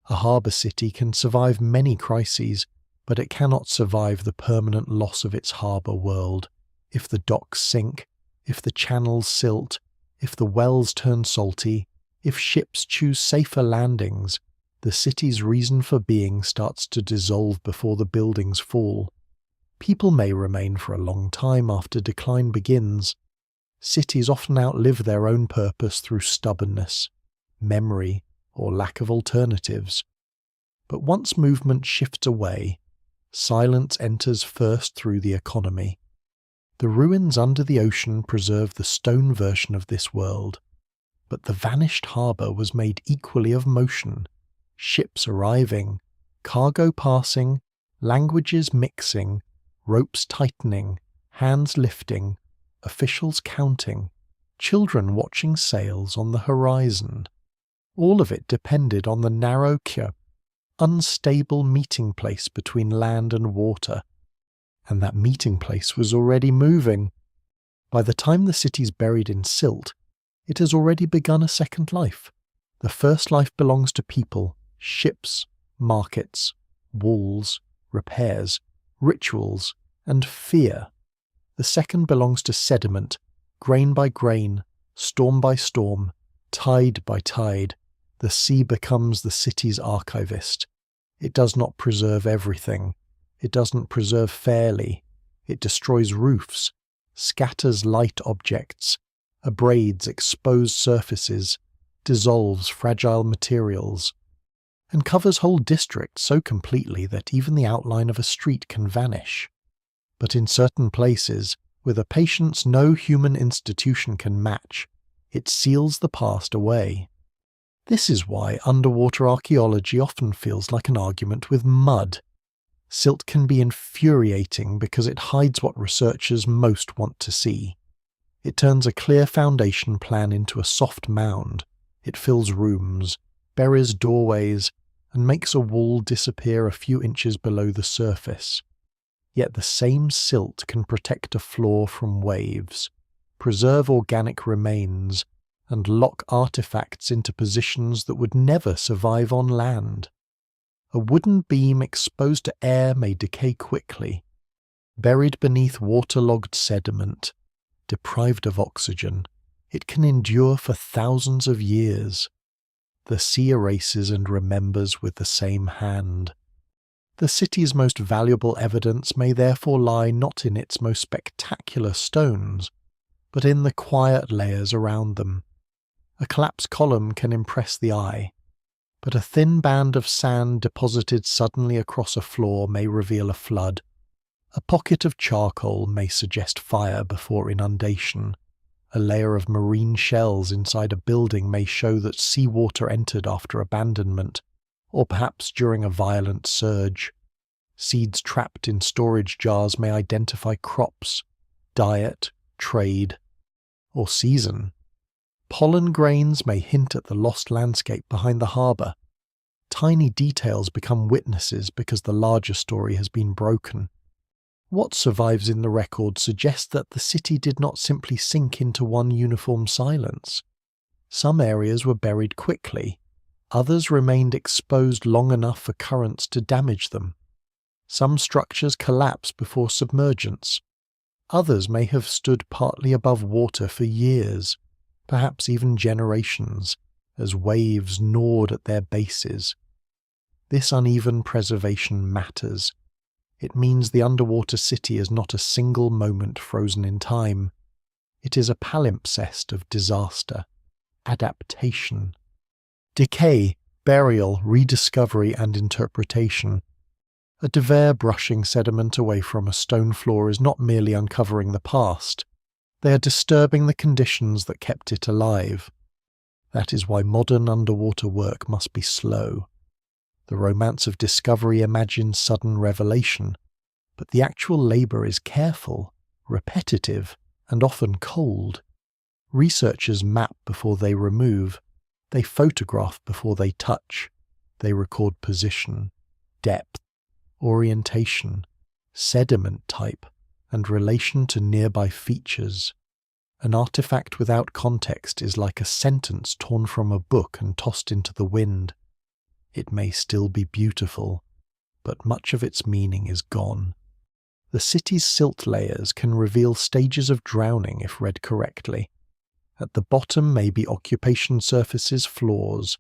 A harbour city can survive many crises, but it cannot survive the permanent loss of its harbour world. If the docks sink, if the channels silt, if the wells turn salty, if ships choose safer landings, the city's reason for being starts to dissolve before the buildings fall. People may remain for a long time after decline begins. Cities often outlive their own purpose through stubbornness, memory, or lack of alternatives. But once movement shifts away, silence enters first through the economy. The ruins under the ocean preserve the stone version of this world, but the vanished harbour was made equally of motion, ships arriving, cargo passing, languages mixing, ropes tightening, hands lifting, officials counting, children watching sails on the horizon. All of it depended on the narrow unstable meeting place between land and water, and that meeting place was already moving. By the time the city's buried in silt, it has already begun a second life. The first life belongs to people, ships, markets, walls, repairs, rituals, and fear. The second belongs to sediment, grain by grain, storm by storm, tide by tide. The sea becomes the city's archivist. It does not preserve everything. It doesn't preserve fairly. It destroys roofs, scatters light objects, abrades exposed surfaces, dissolves fragile materials, and covers whole districts so completely that even the outline of a street can vanish. But in certain places, with a patience no human institution can match, it seals the past away. This is why underwater archaeology often feels like an argument with mud. Silt can be infuriating because it hides what researchers most want to see. It turns a clear foundation plan into a soft mound. It fills rooms, buries doorways, and makes a wall disappear a few inches below the surface. Yet the same silt can protect a floor from waves, preserve organic remains, and lock artifacts into positions that would never survive on land. A wooden beam exposed to air may decay quickly. Buried beneath waterlogged sediment, deprived of oxygen, it can endure for thousands of years. The sea erases and remembers with the same hand. The city's most valuable evidence may therefore lie not in its most spectacular stones, but in the quiet layers around them. A collapsed column can impress the eye, but a thin band of sand deposited suddenly across a floor may reveal a flood. A pocket of charcoal may suggest fire before inundation. A layer of marine shells inside a building may show that seawater entered after abandonment, or perhaps during a violent surge. Seeds trapped in storage jars may identify crops, diet, trade, or season. Pollen grains may hint at the lost landscape behind the harbour. Tiny details become witnesses because the larger story has been broken. What survives in the record suggests that the city did not simply sink into one uniform silence. Some areas were buried quickly, others remained exposed long enough for currents to damage them. Some structures collapsed before submergence. Others may have stood partly above water for years, perhaps even generations, as waves gnawed at their bases. This uneven preservation matters. It means the underwater city is not a single moment frozen in time. It is a palimpsest of disaster, adaptation. Decay, burial, rediscovery, and interpretation. A De Vere brushing sediment away from a stone floor is not merely uncovering the past, they are disturbing the conditions that kept it alive. That is why modern underwater work must be slow. The romance of discovery imagines sudden revelation, but the actual labour is careful, repetitive, and often cold. Researchers map before they remove, they photograph before they touch, they record position, depth, orientation, sediment type, and relation to nearby features. An artifact without context is like a sentence torn from a book and tossed into the wind. It may still be beautiful, but much of its meaning is gone. The city's silt layers can reveal stages of drowning if read correctly. At the bottom may be occupation surfaces, floors,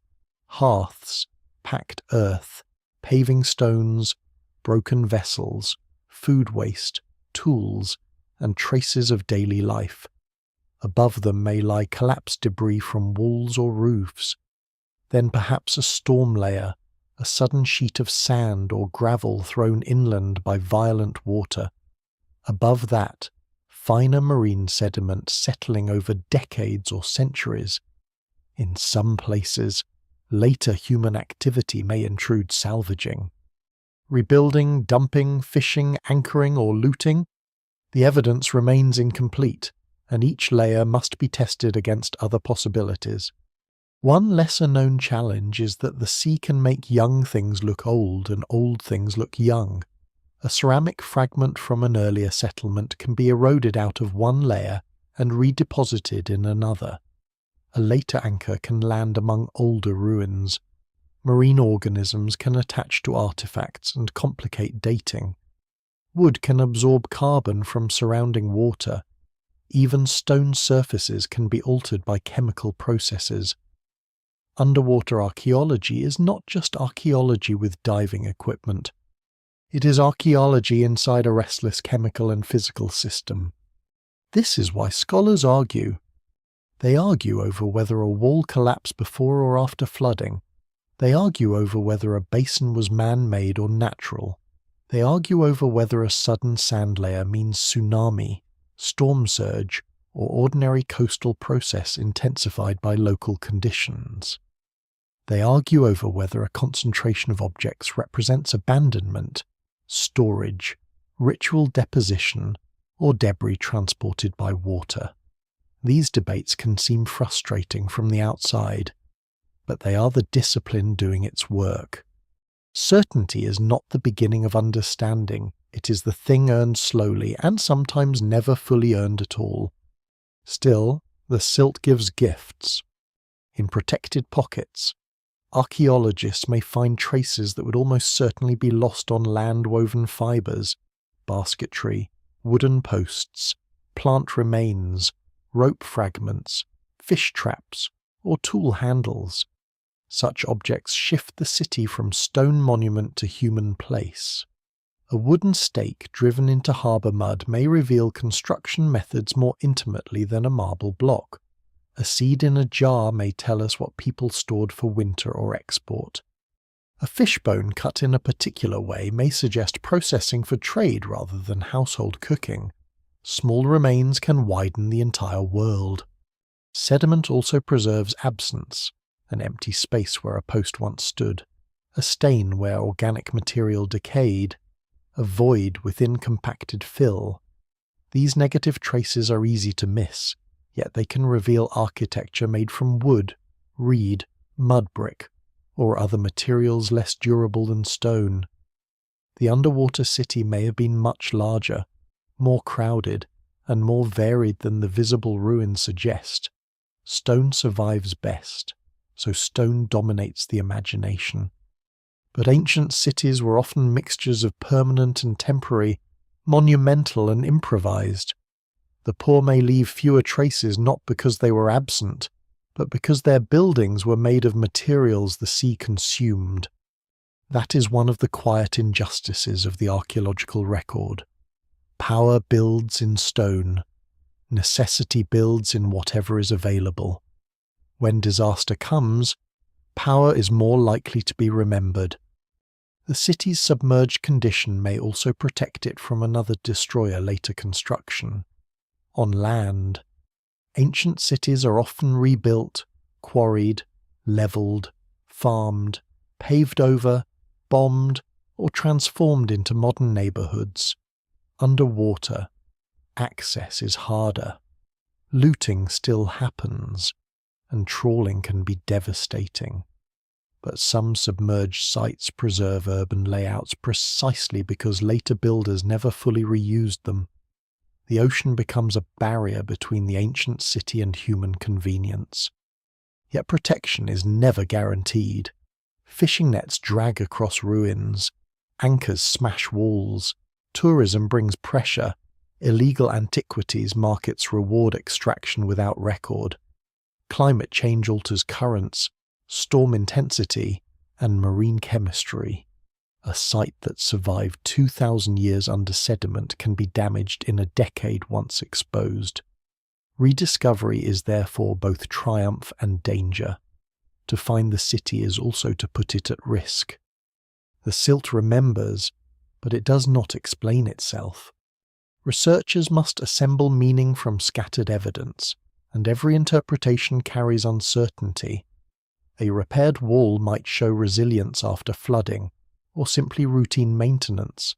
hearths, packed earth, paving stones, broken vessels, food waste, tools, and traces of daily life. Above them may lie collapsed debris from walls or roofs. Then perhaps a storm layer, a sudden sheet of sand or gravel thrown inland by violent water. Above that, finer marine sediment settling over decades or centuries. In some places, later human activity may intrude salvaging. Rebuilding, dumping, fishing, anchoring, or looting? The evidence remains incomplete, and each layer must be tested against other possibilities. One lesser-known challenge is that the sea can make young things look old and old things look young. A ceramic fragment from an earlier settlement can be eroded out of one layer and redeposited in another. A later anchor can land among older ruins. Marine organisms can attach to artifacts and complicate dating. Wood can absorb carbon from surrounding water. Even stone surfaces can be altered by chemical processes. Underwater archaeology is not just archaeology with diving equipment. It is archaeology inside a restless chemical and physical system. This is why scholars argue. They argue over whether a wall collapsed before or after flooding. They argue over whether a basin was man-made or natural. They argue over whether a sudden sand layer means tsunami, storm surge, or ordinary coastal process intensified by local conditions. They argue over whether a concentration of objects represents abandonment, storage, ritual deposition, or debris transported by water. These debates can seem frustrating from the outside, but they are the discipline doing its work. Certainty is not the beginning of understanding, it is the thing earned slowly and sometimes never fully earned at all. Still, the silt gives gifts. In protected pockets, archaeologists may find traces that would almost certainly be lost on land-woven fibres, basketry, wooden posts, plant remains, rope fragments, fish traps, or tool handles. Such objects shift the city from stone monument to human place. A wooden stake driven into harbour mud may reveal construction methods more intimately than a marble block. A seed in a jar may tell us what people stored for winter or export. A fishbone cut in a particular way may suggest processing for trade rather than household cooking. Small remains can widen the entire world. Sediment also preserves absence, an empty space where a post once stood, a stain where organic material decayed, a void within compacted fill. These negative traces are easy to miss, yet they can reveal architecture made from wood, reed, mud brick, or other materials less durable than stone. The underwater city may have been much larger, more crowded, and more varied than the visible ruins suggest. Stone survives best, so stone dominates the imagination. But ancient cities were often mixtures of permanent and temporary, monumental and improvised. The poor may leave fewer traces not because they were absent, but because their buildings were made of materials the sea consumed. That is one of the quiet injustices of the archaeological record. Power builds in stone. Necessity builds in whatever is available. When disaster comes, power is more likely to be remembered. The city's submerged condition may also protect it from another destroyer later construction. On land, ancient cities are often rebuilt, quarried, levelled, farmed, paved over, bombed, or transformed into modern neighbourhoods. Underwater, access is harder. Looting still happens, and trawling can be devastating. But some submerged sites preserve urban layouts precisely because later builders never fully reused them. The ocean becomes a barrier between the ancient city and human convenience. Yet protection is never guaranteed. Fishing nets drag across ruins, anchors smash walls, tourism brings pressure, illegal antiquities markets reward extraction without record. Climate change alters currents, storm intensity, and marine chemistry. A site that survived 2,000 years under sediment can be damaged in a decade once exposed. Rediscovery is therefore both triumph and danger. To find the city is also to put it at risk. The silt remembers, but it does not explain itself. Researchers must assemble meaning from scattered evidence, and every interpretation carries uncertainty. A repaired wall might show resilience after flooding, or simply routine maintenance.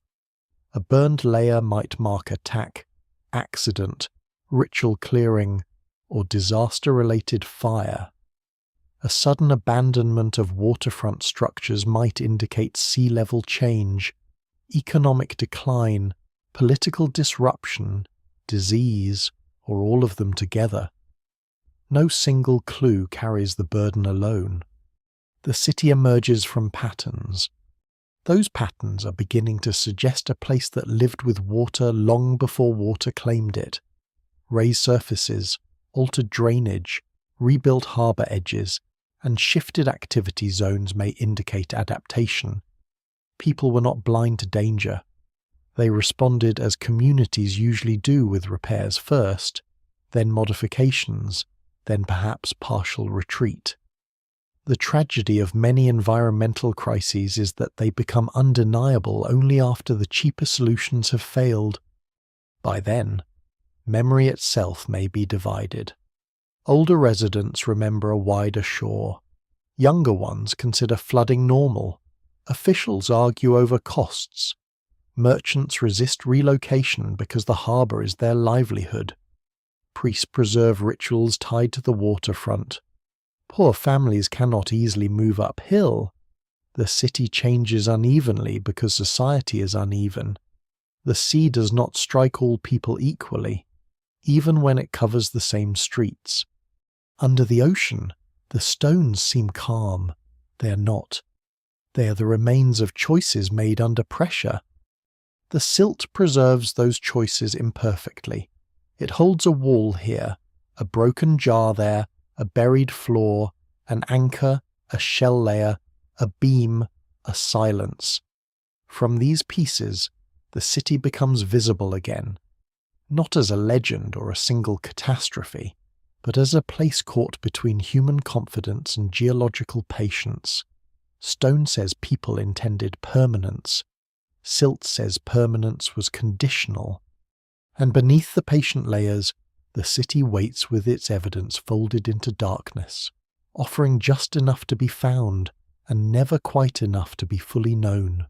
A burned layer might mark attack, accident, ritual clearing, or disaster-related fire. A sudden abandonment of waterfront structures might indicate sea level change, economic decline, political disruption, disease, or all of them together. No single clue carries the burden alone. The city emerges from patterns. Those patterns are beginning to suggest a place that lived with water long before water claimed it. Raised surfaces, altered drainage, rebuilt harbour edges, and shifted activity zones may indicate adaptation. People were not blind to danger. They responded as communities usually do, with repairs first, then modifications, then perhaps partial retreat. The tragedy of many environmental crises is that they become undeniable only after the cheaper solutions have failed. By then, memory itself may be divided. Older residents remember a wider shore. Younger ones consider flooding normal. Officials argue over costs. Merchants resist relocation because the harbour is their livelihood. Priests preserve rituals tied to the waterfront. Poor families cannot easily move uphill. The city changes unevenly because society is uneven. The sea does not strike all people equally, even when it covers the same streets. Under the ocean, the stones seem calm. They are not. They are the remains of choices made under pressure. The silt preserves those choices imperfectly. It holds a wall here, a broken jar there, a buried floor, an anchor, a shell layer, a beam, a silence. From these pieces, the city becomes visible again, not as a legend or a single catastrophe, but as a place caught between human confidence and geological patience. Stone says people intended permanence. Silt says permanence was conditional. And beneath the patient layers, the city waits with its evidence folded into darkness, offering just enough to be found and never quite enough to be fully known.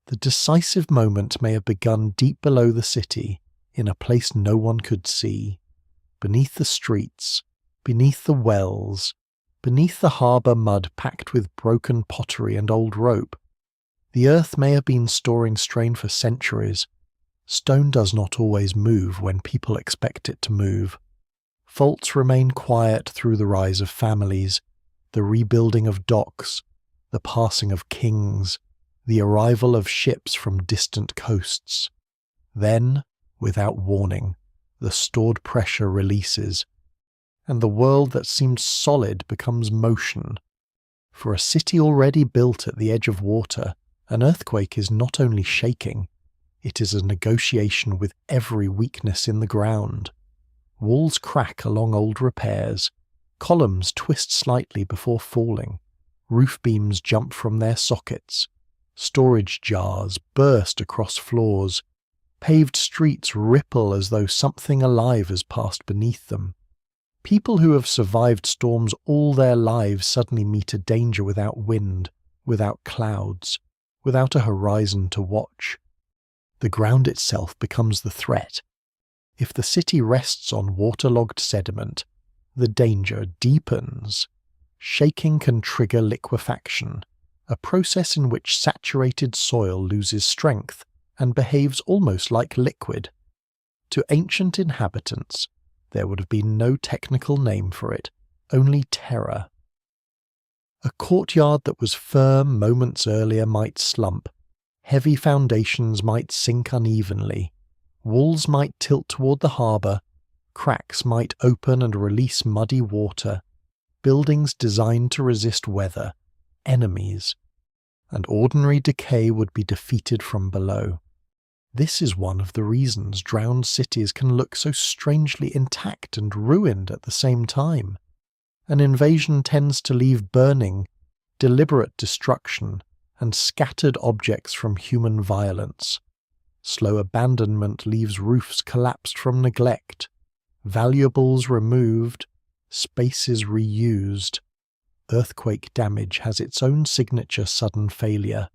The decisive moment may have begun deep below the city, in a place no one could see. Beneath the streets, beneath the wells, beneath the harbour mud packed with broken pottery and old rope. The earth may have been storing strain for centuries. Stone does not always move when people expect it to move. Faults remain quiet through the rise of families, the rebuilding of docks, the passing of kings, the arrival of ships from distant coasts. Then, without warning, the stored pressure releases, and the world that seemed solid becomes motion. For a city already built at the edge of water, an earthquake is not only shaking, it is a negotiation with every weakness in the ground. Walls crack along old repairs, Columns twist slightly before falling. Roof beams jump from their sockets. Storage jars burst across floors. Paved streets ripple as though something alive has passed beneath them. People who have survived storms all their lives suddenly meet a danger without wind, without clouds, without a horizon to watch. The ground itself becomes the threat. If the city rests on waterlogged sediment, the danger deepens. Shaking can trigger liquefaction, a process in which saturated soil loses strength and behaves almost like liquid. To ancient inhabitants, there would have been no technical name for it, only terror. A courtyard that was firm moments earlier might slump. Heavy foundations might sink unevenly. Walls might tilt toward the harbour. Cracks might open and release muddy water. Buildings designed to resist weather. Enemies. And ordinary decay would be defeated from below. This is one of the reasons drowned cities can look so strangely intact and ruined at the same time. An invasion tends to leave burning, deliberate destruction, and scattered objects from human violence. Slow abandonment leaves roofs collapsed from neglect, valuables removed, spaces reused. Earthquake damage has its own signature sudden failure,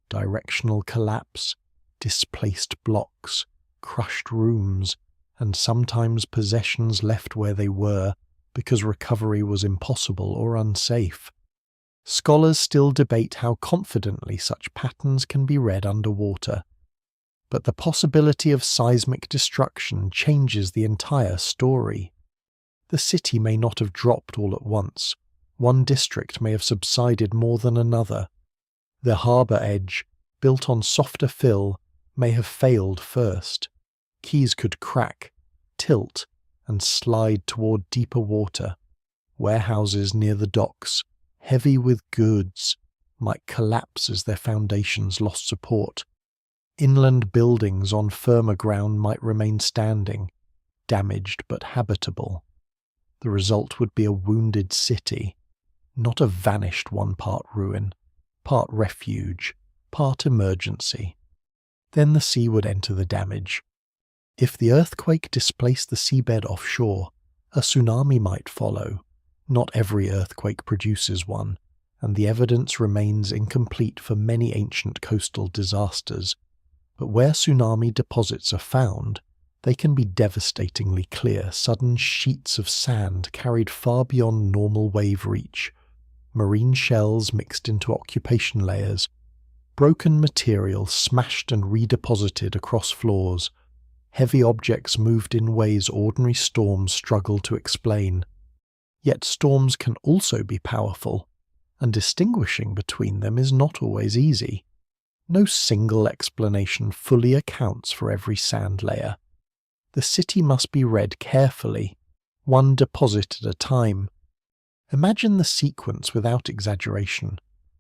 directional collapse, displaced blocks, crushed rooms, and sometimes possessions left where they were because recovery was impossible or unsafe. Scholars still debate how confidently such patterns can be read underwater, but the possibility of seismic destruction changes the entire story. The city may not have dropped all at once. One district may have subsided more than another. The harbour edge, built on softer fill, may have failed first. Quays could crack, tilt, and slide toward deeper water. Warehouses near the docks, heavy with goods, might collapse as their foundations lost support. Inland buildings on firmer ground might remain standing, damaged but habitable. The result would be a wounded city, not a vanished one, part ruin, part refuge, part emergency. Then the sea would enter the damage. If the earthquake displaced the seabed offshore, a tsunami might follow. Not every earthquake produces one, and the evidence remains incomplete for many ancient coastal disasters. But where tsunami deposits are found, they can be devastatingly clear, sudden sheets of sand carried far beyond normal wave reach, marine shells mixed into occupation layers, broken material smashed and redeposited across floors, heavy objects moved in ways ordinary storms struggle to explain. Yet storms can also be powerful, and distinguishing between them is not always easy. No single explanation fully accounts for every sand layer. The city must be read carefully, one deposit at a time. Imagine the sequence without exaggeration.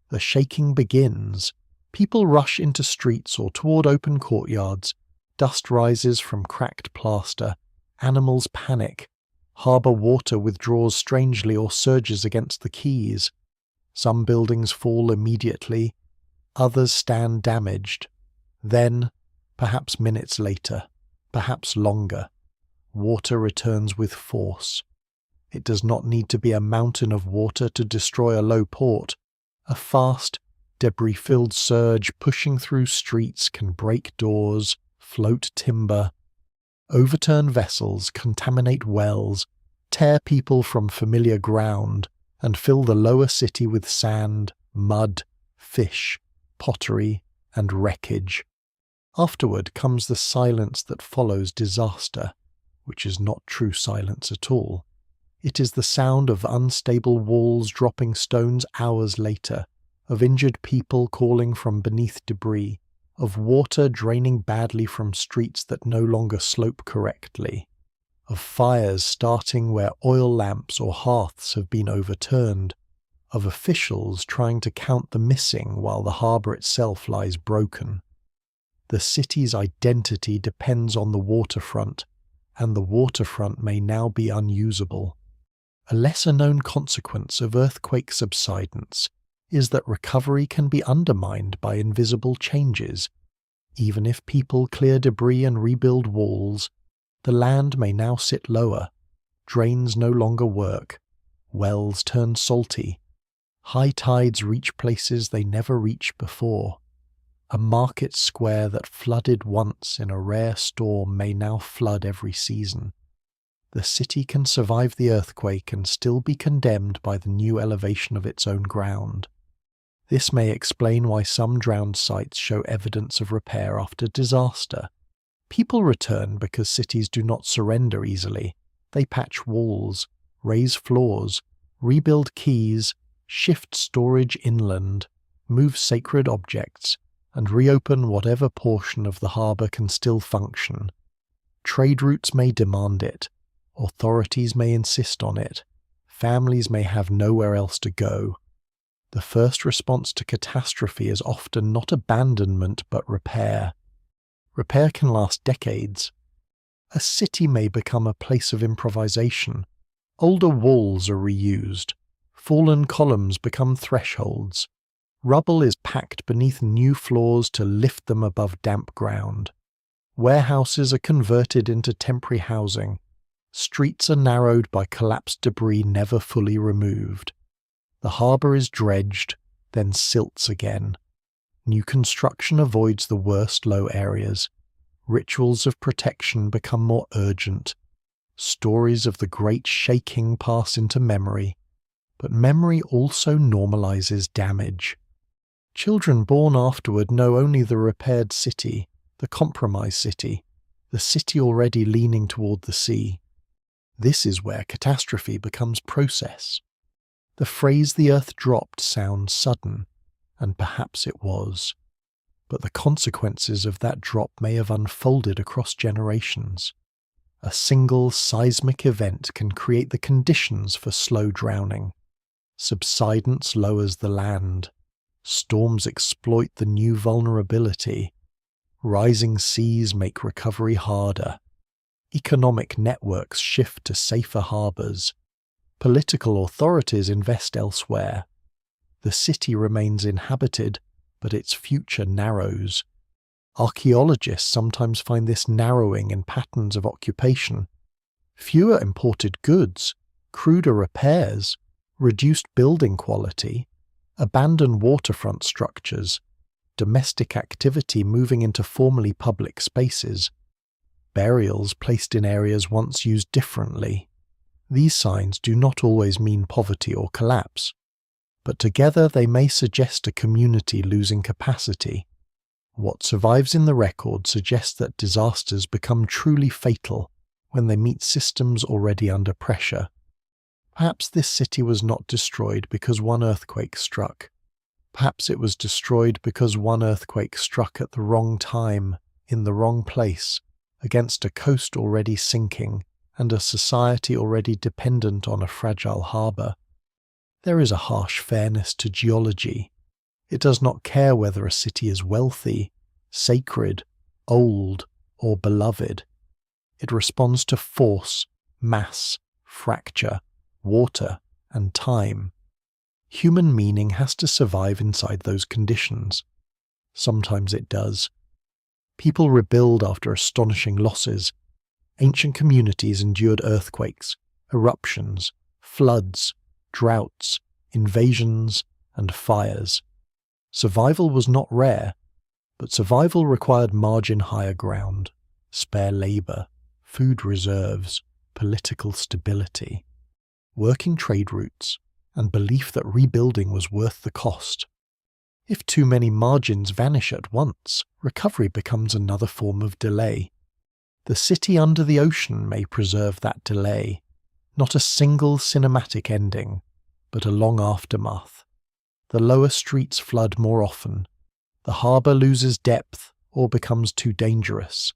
The shaking begins. People rush into streets or toward open courtyards. Dust rises from cracked plaster. Animals panic. Harbour water withdraws strangely or surges against the quays. Some buildings fall immediately. Others stand damaged. Then, perhaps minutes later, perhaps longer, water returns with force. It does not need to be a mountain of water to destroy a low port. A fast, debris-filled surge pushing through streets can break doors, float timber, overturn vessels, contaminate wells, tear people from familiar ground, and fill the lower city with sand, mud, fish, pottery, and wreckage. Afterward comes the silence that follows disaster, which is not true silence at all. It is the sound of unstable walls dropping stones hours later, of injured people calling from beneath debris, of water draining badly from streets that no longer slope correctly, of fires starting where oil lamps or hearths have been overturned, of officials trying to count the missing while the harbour itself lies broken. The city's identity depends on the waterfront, and the waterfront may now be unusable. A lesser-known consequence of earthquake subsidence is that recovery can be undermined by invisible changes. Even if people clear debris and rebuild walls, the land may now sit lower, drains no longer work, wells turn salty, high tides reach places they never reached before. A market square that flooded once in a rare storm may now flood every season. The city can survive the earthquake and still be condemned by the new elevation of its own ground. This may explain why some drowned sites show evidence of repair after disaster. People return because cities do not surrender easily. They patch walls, raise floors, rebuild quays, shift storage inland, move sacred objects, and reopen whatever portion of the harbour can still function. Trade routes may demand it. Authorities may insist on it. Families may have nowhere else to go. The first response to catastrophe is often not abandonment but repair. Repair can last decades. A city may become a place of improvisation. Older walls are reused. Fallen columns become thresholds. Rubble is packed beneath new floors to lift them above damp ground. Warehouses are converted into temporary housing. Streets are narrowed by collapsed debris never fully removed. The harbour is dredged, then silts again. New construction avoids the worst low areas. Rituals of protection become more urgent. Stories of the great shaking pass into memory, but memory also normalizes damage. Children born afterward know only the repaired city, the compromised city, the city already leaning toward the sea. This is where catastrophe becomes process. The phrase "the earth dropped" sounds sudden, and perhaps it was. But the consequences of that drop may have unfolded across generations. A single seismic event can create the conditions for slow drowning. Subsidence lowers the land. Storms exploit the new vulnerability. Rising seas make recovery harder. Economic networks shift to safer harbours. Political authorities invest elsewhere. The city remains inhabited, but its future narrows. Archaeologists sometimes find this narrowing in patterns of occupation. Fewer imported goods, cruder repairs, reduced building quality, abandoned waterfront structures, domestic activity moving into formerly public spaces, burials placed in areas once used differently. These signs do not always mean poverty or collapse, but together they may suggest a community losing capacity. What survives in the record suggests that disasters become truly fatal when they meet systems already under pressure. Perhaps this city was not destroyed because one earthquake struck. Perhaps it was destroyed because one earthquake struck at the wrong time, in the wrong place, against a coast already sinking and a society already dependent on a fragile harbour. There is a harsh fairness to geology. It does not care whether a city is wealthy, sacred, old, or beloved. It responds to force, mass, fracture, water, and time. Human meaning has to survive inside those conditions. Sometimes it does. People rebuild after astonishing losses. Ancient communities endured earthquakes, eruptions, floods, droughts, invasions, and fires. Survival was not rare, but survival required margin higher ground, spare labour, food reserves, political stability, working trade routes, and belief that rebuilding was worth the cost. If too many margins vanish at once, recovery becomes another form of delay. The city under the ocean may preserve that delay, not a single cinematic ending, but a long aftermath. The lower streets flood more often. The harbour loses depth or becomes too dangerous.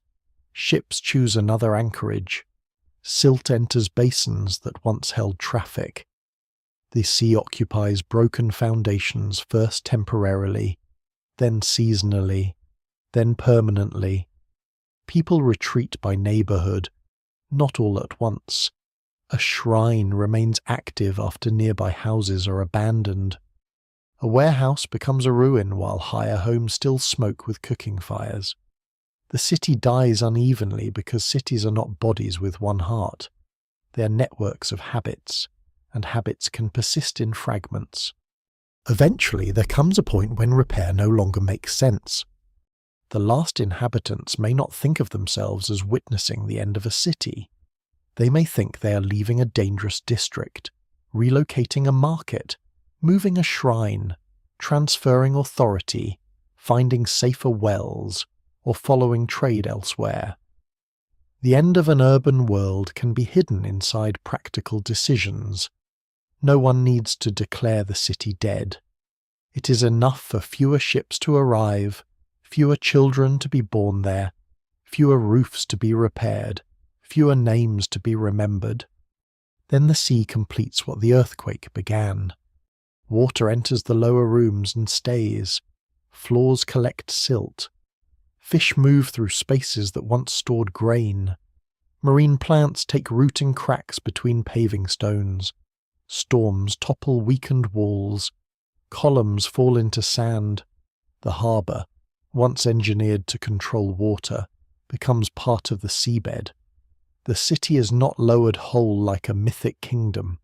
Ships choose another anchorage. Silt enters basins that once held traffic. The sea occupies broken foundations first temporarily, then seasonally, then permanently. People retreat by neighbourhood, not all at once. A shrine remains active after nearby houses are abandoned. A warehouse becomes a ruin while higher homes still smoke with cooking fires. The city dies unevenly because cities are not bodies with one heart. They are networks of habits, and habits can persist in fragments. Eventually, there comes a point when repair no longer makes sense. The last inhabitants may not think of themselves as witnessing the end of a city. They may think they are leaving a dangerous district, relocating a market, moving a shrine, transferring authority, finding safer wells, or following trade elsewhere. The end of an urban world can be hidden inside practical decisions. No one needs to declare the city dead. It is enough for fewer ships to arrive, fewer children to be born there, fewer roofs to be repaired, fewer names to be remembered. Then the sea completes what the earthquake began. Water enters the lower rooms and stays. Floors collect silt. Fish move through spaces that once stored grain. Marine plants take root in cracks between paving stones. Storms topple weakened walls. Columns fall into sand. The harbour, once engineered to control water, becomes part of the seabed. The city is not lowered whole like a mythic kingdom.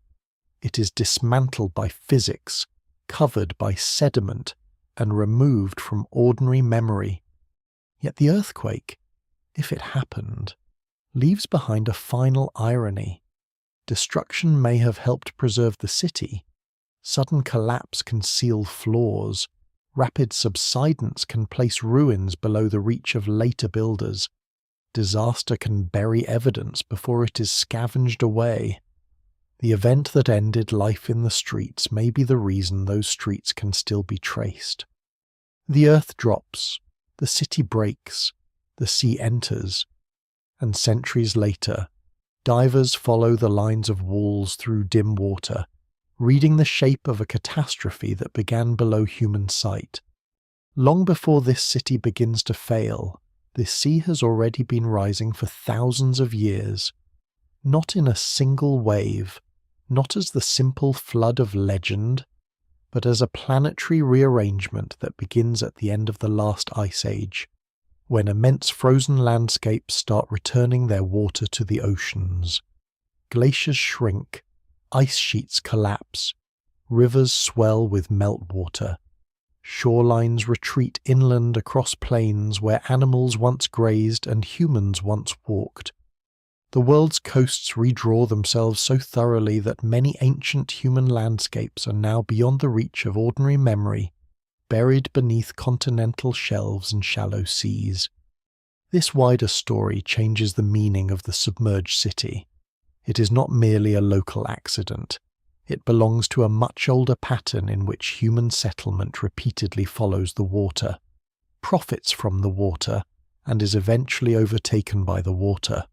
It is dismantled by physics, covered by sediment, and removed from ordinary memory. Yet the earthquake, if it happened, leaves behind a final irony. Destruction may have helped preserve the city. Sudden collapse can seal flaws. Rapid subsidence can place ruins below the reach of later builders. Disaster can bury evidence before it is scavenged away. The event that ended life in the streets may be the reason those streets can still be traced. The earth drops, the city breaks, the sea enters, and centuries later, divers follow the lines of walls through dim water, reading the shape of a catastrophe that began below human sight. Long before this city begins to fail, this sea has already been rising for thousands of years, not in a single wave, not as the simple flood of legend, but as a planetary rearrangement that begins at the end of the last ice age, when immense frozen landscapes start returning their water to the oceans. Glaciers shrink, ice sheets collapse, rivers swell with meltwater, shorelines retreat inland across plains where animals once grazed and humans once walked. The world's coasts redraw themselves so thoroughly that many ancient human landscapes are now beyond the reach of ordinary memory, buried beneath continental shelves and shallow seas. This wider story changes the meaning of the submerged city. It is not merely a local accident. It belongs to a much older pattern in which human settlement repeatedly follows the water, profits from the water, and is eventually overtaken by the water.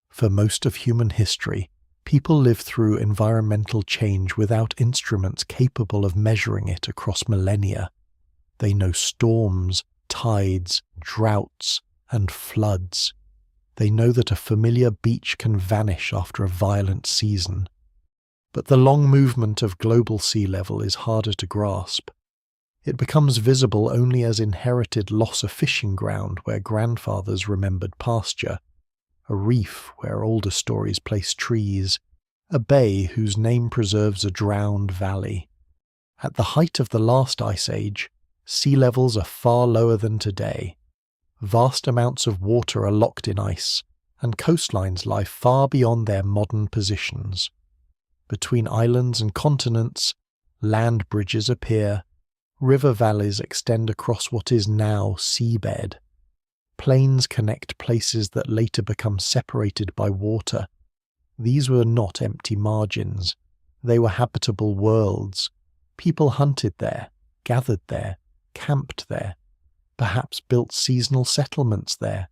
For most of human history, people live through environmental change without instruments capable of measuring it across millennia. They know storms, tides, droughts, and floods. They know that a familiar beach can vanish after a violent season. But the long movement of global sea level is harder to grasp. It becomes visible only as inherited loss of fishing ground where grandfathers remembered pasture, a reef where older stories place trees, a bay whose name preserves a drowned valley. At the height of the last ice age, sea levels are far lower than today. Vast amounts of water are locked in ice, and coastlines lie far beyond their modern positions. Between islands and continents, land bridges appear, river valleys extend across what is now seabed. Plains connect places that later become separated by water. These were not empty margins. They were habitable worlds. People hunted there, gathered there, camped there, perhaps built seasonal settlements there.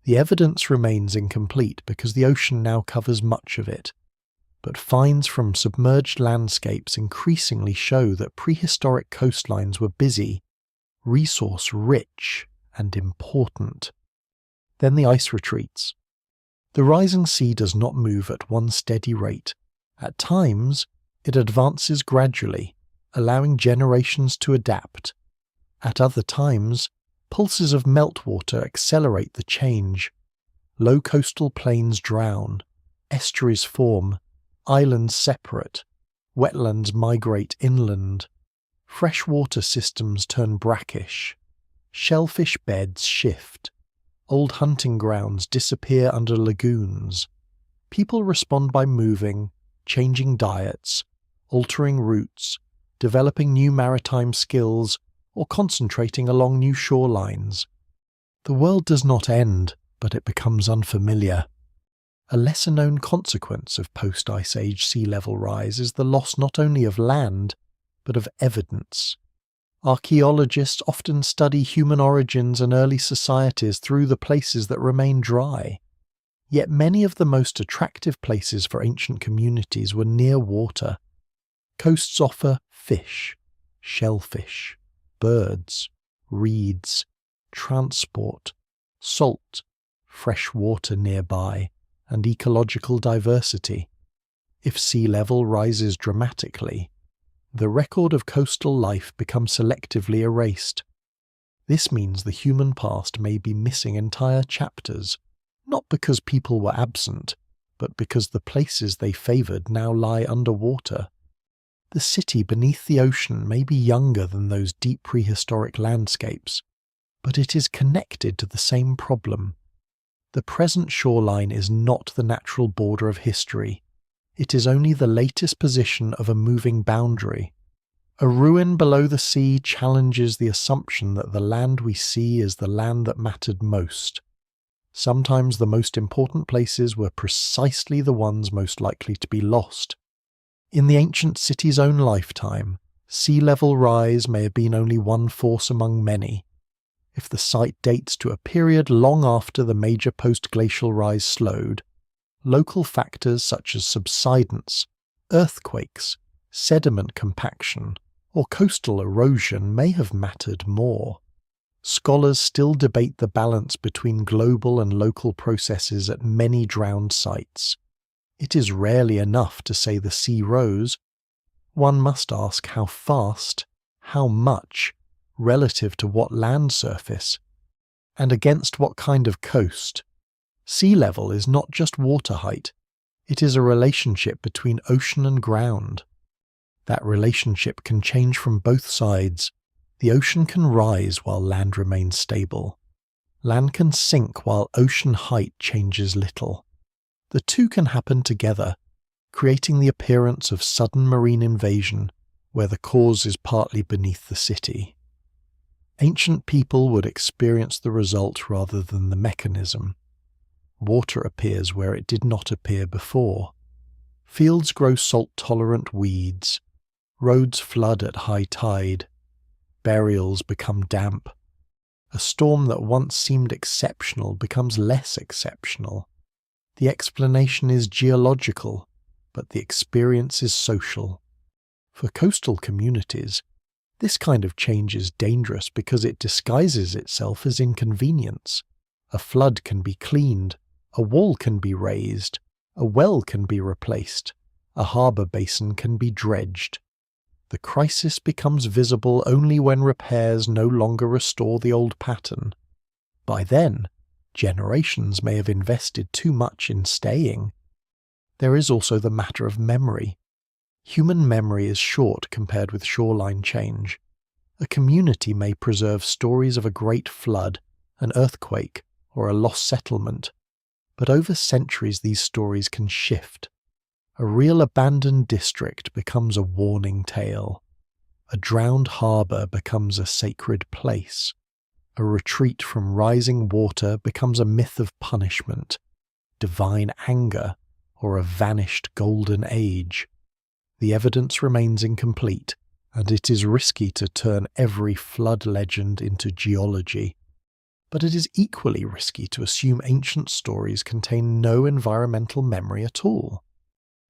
The evidence remains incomplete because the ocean now covers much of it, but finds from submerged landscapes increasingly show that prehistoric coastlines were busy, resource-rich, and important. Then the ice retreats. The rising sea does not move at one steady rate. At times, it advances gradually, allowing generations to adapt. At other times, pulses of meltwater accelerate the change. Low coastal plains drown, estuaries form, islands separate, wetlands migrate inland, freshwater systems turn brackish, shellfish beds shift, old hunting grounds disappear under lagoons. People respond by moving, changing diets, altering routes, developing new maritime skills, or concentrating along new shorelines. The world does not end, but it becomes unfamiliar. A lesser-known consequence of post-Ice Age sea level rise is the loss not only of land, but of evidence. Archaeologists often study human origins and early societies through the places that remain dry. Yet many of the most attractive places for ancient communities were near water. Coasts offer fish, shellfish, birds, reeds, transport, salt, fresh water nearby, and ecological diversity. If sea level rises dramatically, the record of coastal life becomes selectively erased. This means the human past may be missing entire chapters, not because people were absent, but because the places they favoured now lie underwater. The city beneath the ocean may be younger than those deep prehistoric landscapes, but it is connected to the same problem. The present shoreline is not the natural border of history. It is only the latest position of a moving boundary. A ruin below the sea challenges the assumption that the land we see is the land that mattered most. Sometimes the most important places were precisely the ones most likely to be lost. In the ancient city's own lifetime, sea level rise may have been only one force among many. If the site dates to a period long after the major post-glacial rise slowed, local factors such as subsidence, earthquakes, sediment compaction, or coastal erosion may have mattered more. Scholars still debate the balance between global and local processes at many drowned sites. It is rarely enough to say the sea rose. One must ask how fast, how much, relative to what land surface, and against what kind of coast. Sea level is not just water height, it is a relationship between ocean and ground. That relationship can change from both sides. The ocean can rise while land remains stable. Land can sink while ocean height changes little. The two can happen together, creating the appearance of sudden marine invasion, where the cause is partly beneath the city. Ancient people would experience the result rather than the mechanism. Water appears where it did not appear before. Fields grow salt-tolerant weeds. Roads flood at high tide. Burials become damp. A storm that once seemed exceptional becomes less exceptional. The explanation is geological, but the experience is social. For coastal communities, this kind of change is dangerous because it disguises itself as inconvenience. A flood can be cleaned, a wall can be raised, a well can be replaced, a harbour basin can be dredged. The crisis becomes visible only when repairs no longer restore the old pattern. By then, generations may have invested too much in staying. There is also the matter of memory. Human memory is short compared with shoreline change. A community may preserve stories of a great flood, an earthquake, or a lost settlement, but over centuries these stories can shift. A real abandoned district becomes a warning tale. A drowned harbour becomes a sacred place. A retreat from rising water becomes a myth of punishment, divine anger, or a vanished golden age. The evidence remains incomplete, and it is risky to turn every flood legend into geology. But it is equally risky to assume ancient stories contain no environmental memory at all.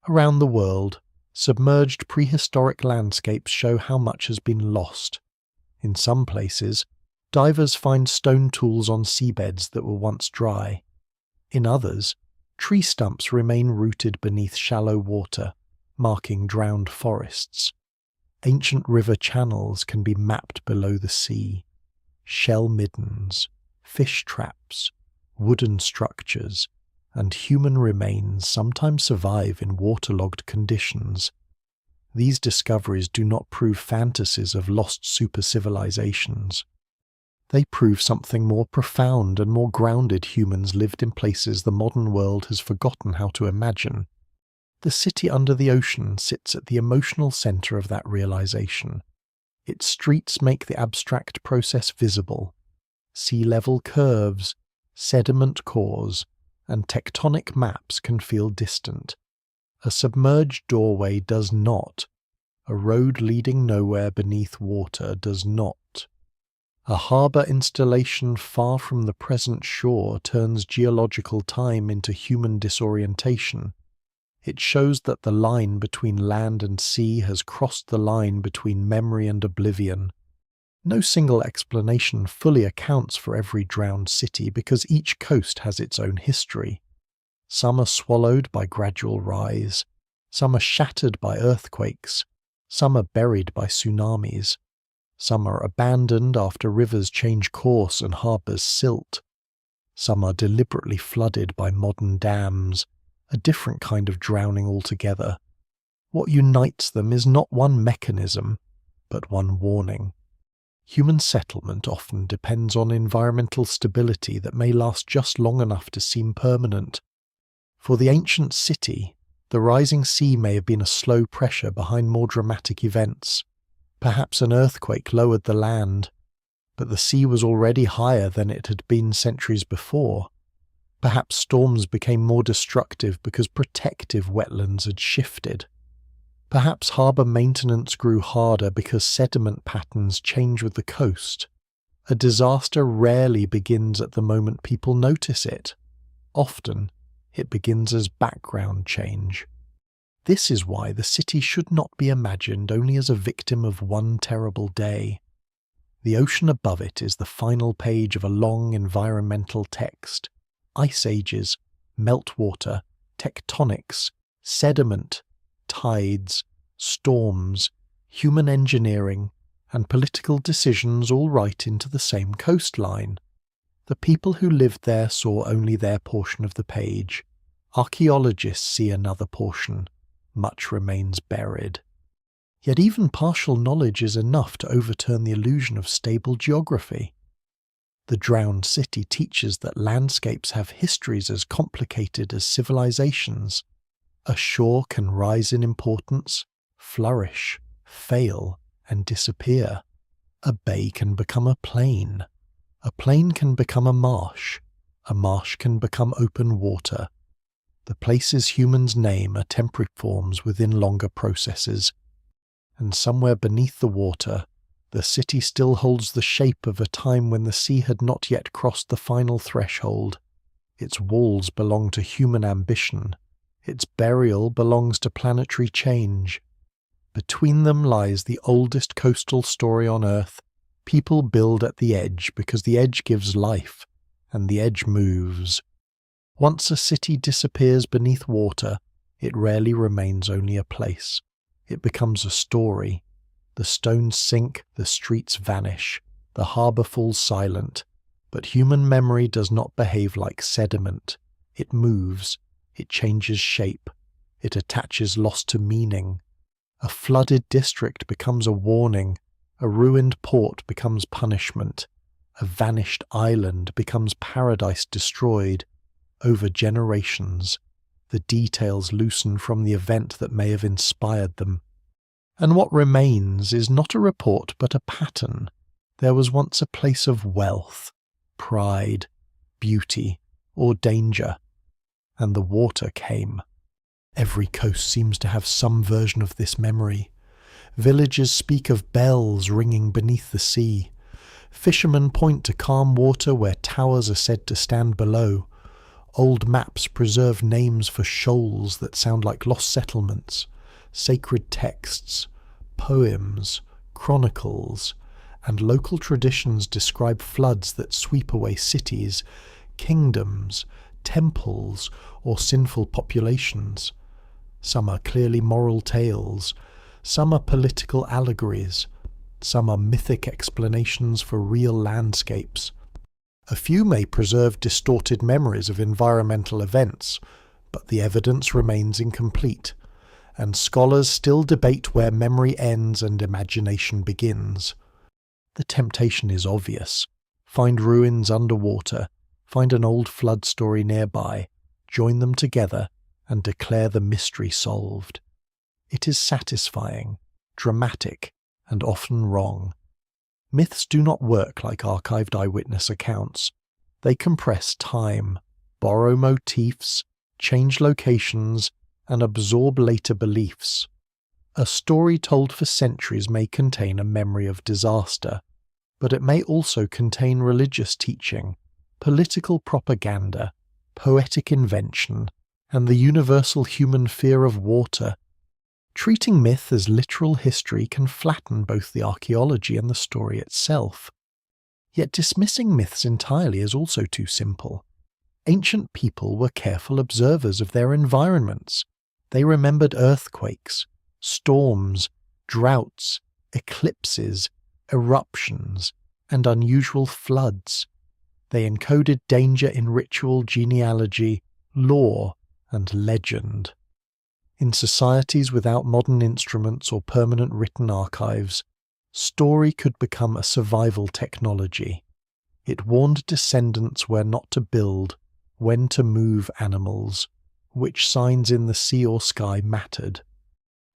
Around the world, submerged prehistoric landscapes show how much has been lost. In some places, divers find stone tools on seabeds that were once dry. In others, Tree stumps remain rooted beneath shallow water, marking drowned forests. Ancient river channels can be mapped below the sea. Shell middens, fish traps, wooden structures, and human remains sometimes survive in waterlogged conditions. These discoveries do not prove fantasies of lost supercivilizations. They prove something more profound and more grounded. Humans lived in places the modern world has forgotten how to imagine. The city under the ocean sits at the emotional center of that realization. Its streets make the abstract process visible. Sea level curves, sediment cores, and tectonic maps can feel distant. A submerged doorway does not. A road leading nowhere beneath water does not. A harbour installation far from the present shore turns geological time into human disorientation. It shows that the line between land and sea has crossed the line between memory and oblivion. No single explanation fully accounts for every drowned city because each coast has its own history. Some are swallowed by gradual rise, some are shattered by earthquakes, some are buried by tsunamis, some are abandoned after rivers change course and harbours silt, some are deliberately flooded by modern dams, a different kind of drowning altogether. What unites them is not one mechanism, but one warning. Human settlement often depends on environmental stability that may last just long enough to seem permanent. For the ancient city, the rising sea may have been a slow pressure behind more dramatic events. Perhaps an earthquake lowered the land, but the sea was already higher than it had been centuries before. Perhaps storms became more destructive because protective wetlands had shifted. Perhaps harbour maintenance grew harder because sediment patterns change with the coast. A disaster rarely begins at the moment people notice it. Often, it begins as background change. This is why the city should not be imagined only as a victim of one terrible day. The ocean above it is the final page of a long environmental text. Ice ages, meltwater, tectonics, sediment, tides, storms, human engineering, and political decisions all write into the same coastline. The people who lived there saw only their portion of the page. Archaeologists see another portion. Much remains buried. Yet even partial knowledge is enough to overturn the illusion of stable geography. The drowned city teaches that landscapes have histories as complicated as civilizations. A shore can rise in importance, flourish, fail, and disappear. A bay can become a plain. A plain can become a marsh can become open water. The places humans name are temporary forms within longer processes, and somewhere beneath the water, the city still holds the shape of a time when the sea had not yet crossed the final threshold. Its walls belong to human ambition. Its burial belongs to planetary change. Between them lies the oldest coastal story on Earth. People build at the edge because the edge gives life, and the edge moves. Once a city disappears beneath water, it rarely remains only a place. It becomes a story. The stones sink, the streets vanish, the harbour falls silent. But human memory does not behave like sediment. It moves, it changes shape, it attaches loss to meaning. A flooded district becomes a warning, a ruined port becomes punishment, a vanished island becomes paradise destroyed. Over generations, the details loosen from the event that may have inspired them. And what remains is not a report but a pattern. There was once a place of wealth, pride, beauty, or danger, and the water came. Every coast seems to have some version of this memory. Villages speak of bells ringing beneath the sea. Fishermen point to calm water where towers are said to stand below. Old maps preserve names for shoals that sound like lost settlements, sacred texts, poems, chronicles, and local traditions describe floods that sweep away cities, kingdoms, temples or sinful populations. Some are clearly moral tales, some are political allegories, some are mythic explanations for real landscapes. A few may preserve distorted memories of environmental events, but the evidence remains incomplete, and scholars still debate where memory ends and imagination begins. The temptation is obvious. Find ruins underwater, find an old flood story nearby, join them together, and declare the mystery solved. It is satisfying, dramatic, and often wrong. Myths do not work like archived eyewitness accounts. They compress time, borrow motifs, change locations, and absorb later beliefs. A story told for centuries may contain a memory of disaster, but it may also contain religious teaching, political propaganda, poetic invention, and the universal human fear of water. Treating myth as literal history can flatten both the archaeology and the story itself. Yet dismissing myths entirely is also too simple. Ancient people were careful observers of their environments. They remembered earthquakes, storms, droughts, eclipses, eruptions, and unusual floods. They encoded danger in ritual, genealogy, lore, and legend. In societies without modern instruments or permanent written archives, story could become a survival technology. It warned descendants where not to build, when to move animals, which signs in the sea or sky mattered,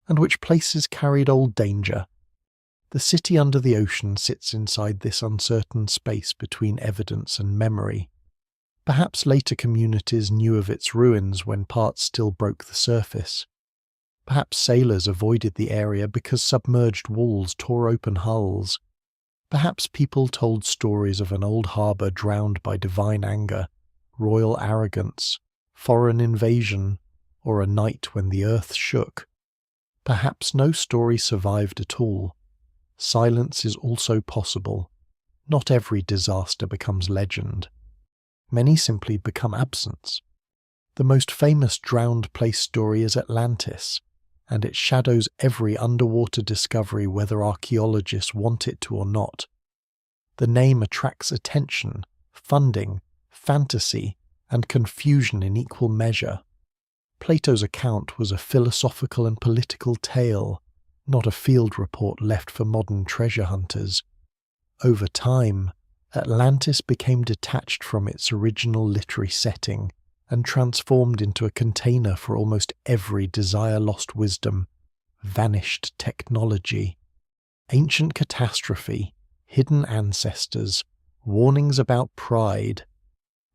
and which places carried old danger. The city under the ocean sits inside this uncertain space between evidence and memory. Perhaps later communities knew of its ruins when parts still broke the surface. Perhaps sailors avoided the area because submerged walls tore open hulls. Perhaps people told stories of an old harbour drowned by divine anger, royal arrogance, foreign invasion, or a night when the earth shook. Perhaps no story survived at all. Silence is also possible. Not every disaster becomes legend. Many simply become absence. The most famous drowned place story is Atlantis, and it shadows every underwater discovery whether archaeologists want it to or not. The name attracts attention, funding, fantasy, and confusion in equal measure. Plato's account was a philosophical and political tale, not a field report left for modern treasure hunters. Over time, Atlantis became detached from its original literary setting and transformed into a container for almost every desire-lost wisdom, vanished technology, ancient catastrophe, hidden ancestors, warnings about pride.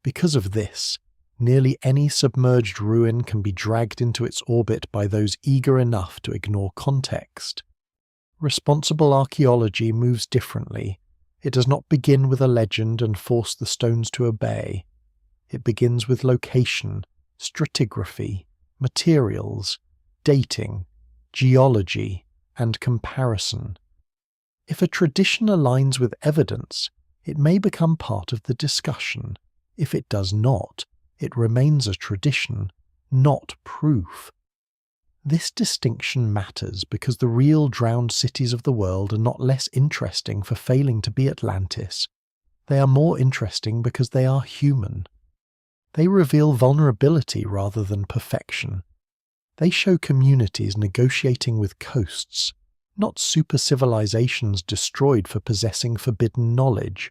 Because of this, nearly any submerged ruin can be dragged into its orbit by those eager enough to ignore context. Responsible archaeology moves differently. It does not begin with a legend and force the stones to obey. It begins with location, stratigraphy, materials, dating, geology, and comparison. If a tradition aligns with evidence, it may become part of the discussion. If it does not, it remains a tradition, not proof. This distinction matters because the real drowned cities of the world are not less interesting for failing to be Atlantis. They are more interesting because they are human. They reveal vulnerability rather than perfection. They show communities negotiating with coasts, not super civilizations destroyed for possessing forbidden knowledge.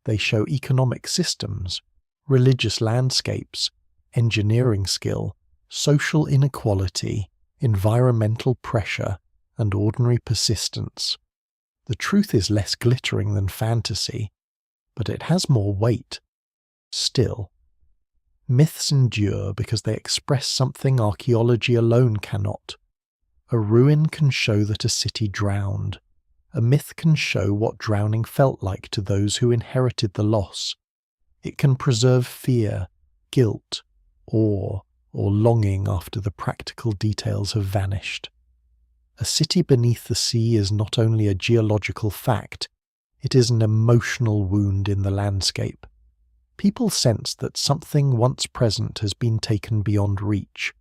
They show economic systems, religious landscapes, engineering skill, social inequality, environmental pressure, and ordinary persistence. The truth is less glittering than fantasy, but it has more weight. Still, myths endure because they express something archaeology alone cannot. A ruin can show that a city drowned. A myth can show what drowning felt like to those who inherited the loss. It can preserve fear, guilt, awe, or longing after the practical details have vanished. A city beneath the sea is not only a geological fact, it is an emotional wound in the landscape. People sense that something once present has been taken beyond reach.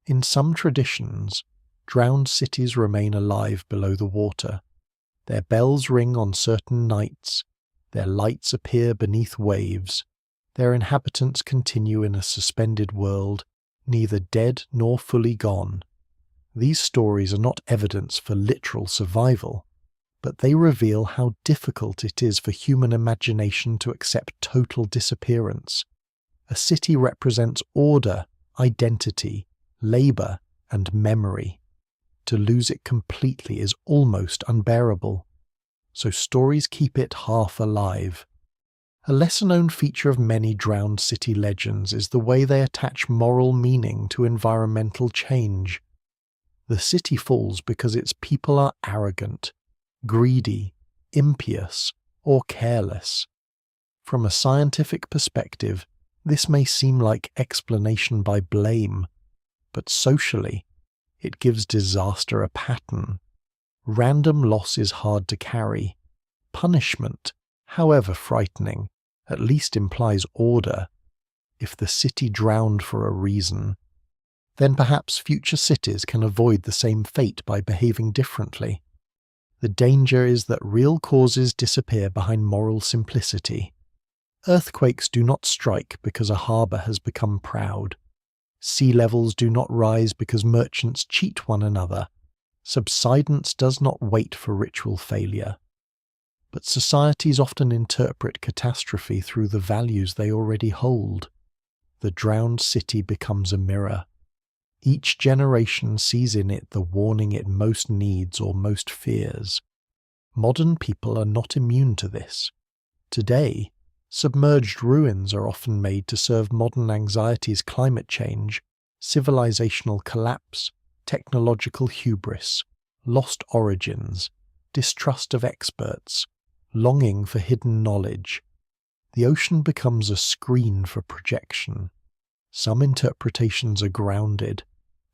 In some traditions, drowned cities remain alive below the water. Their bells ring on certain nights, their lights appear beneath waves, their inhabitants continue in a suspended world, neither dead nor fully gone. These stories are not evidence for literal survival, but they reveal how difficult it is for human imagination to accept total disappearance. A city represents order, identity, labour, and memory. To lose it completely is almost unbearable. So stories keep it half alive. A lesser-known feature of many drowned city legends is the way they attach moral meaning to environmental change. The city falls because its people are arrogant, greedy, impious, or careless. From a scientific perspective, this may seem like explanation by blame, but socially, it gives disaster a pattern. Random loss is hard to carry. Punishment, however frightening, at least implies order. If the city drowned for a reason, then perhaps future cities can avoid the same fate by behaving differently. The danger is that real causes disappear behind moral simplicity. Earthquakes do not strike because a harbour has become proud. Sea levels do not rise because merchants cheat one another. Subsidence does not wait for ritual failure. But societies often interpret catastrophe through the values they already hold. The drowned city becomes a mirror. Each generation sees in it the warning it most needs or most fears. Modern people are not immune to this. Today, submerged ruins are often made to serve modern anxieties: climate change, civilizational collapse, technological hubris, lost origins, distrust of experts, longing for hidden knowledge. The ocean becomes a screen for projection. Some interpretations are grounded,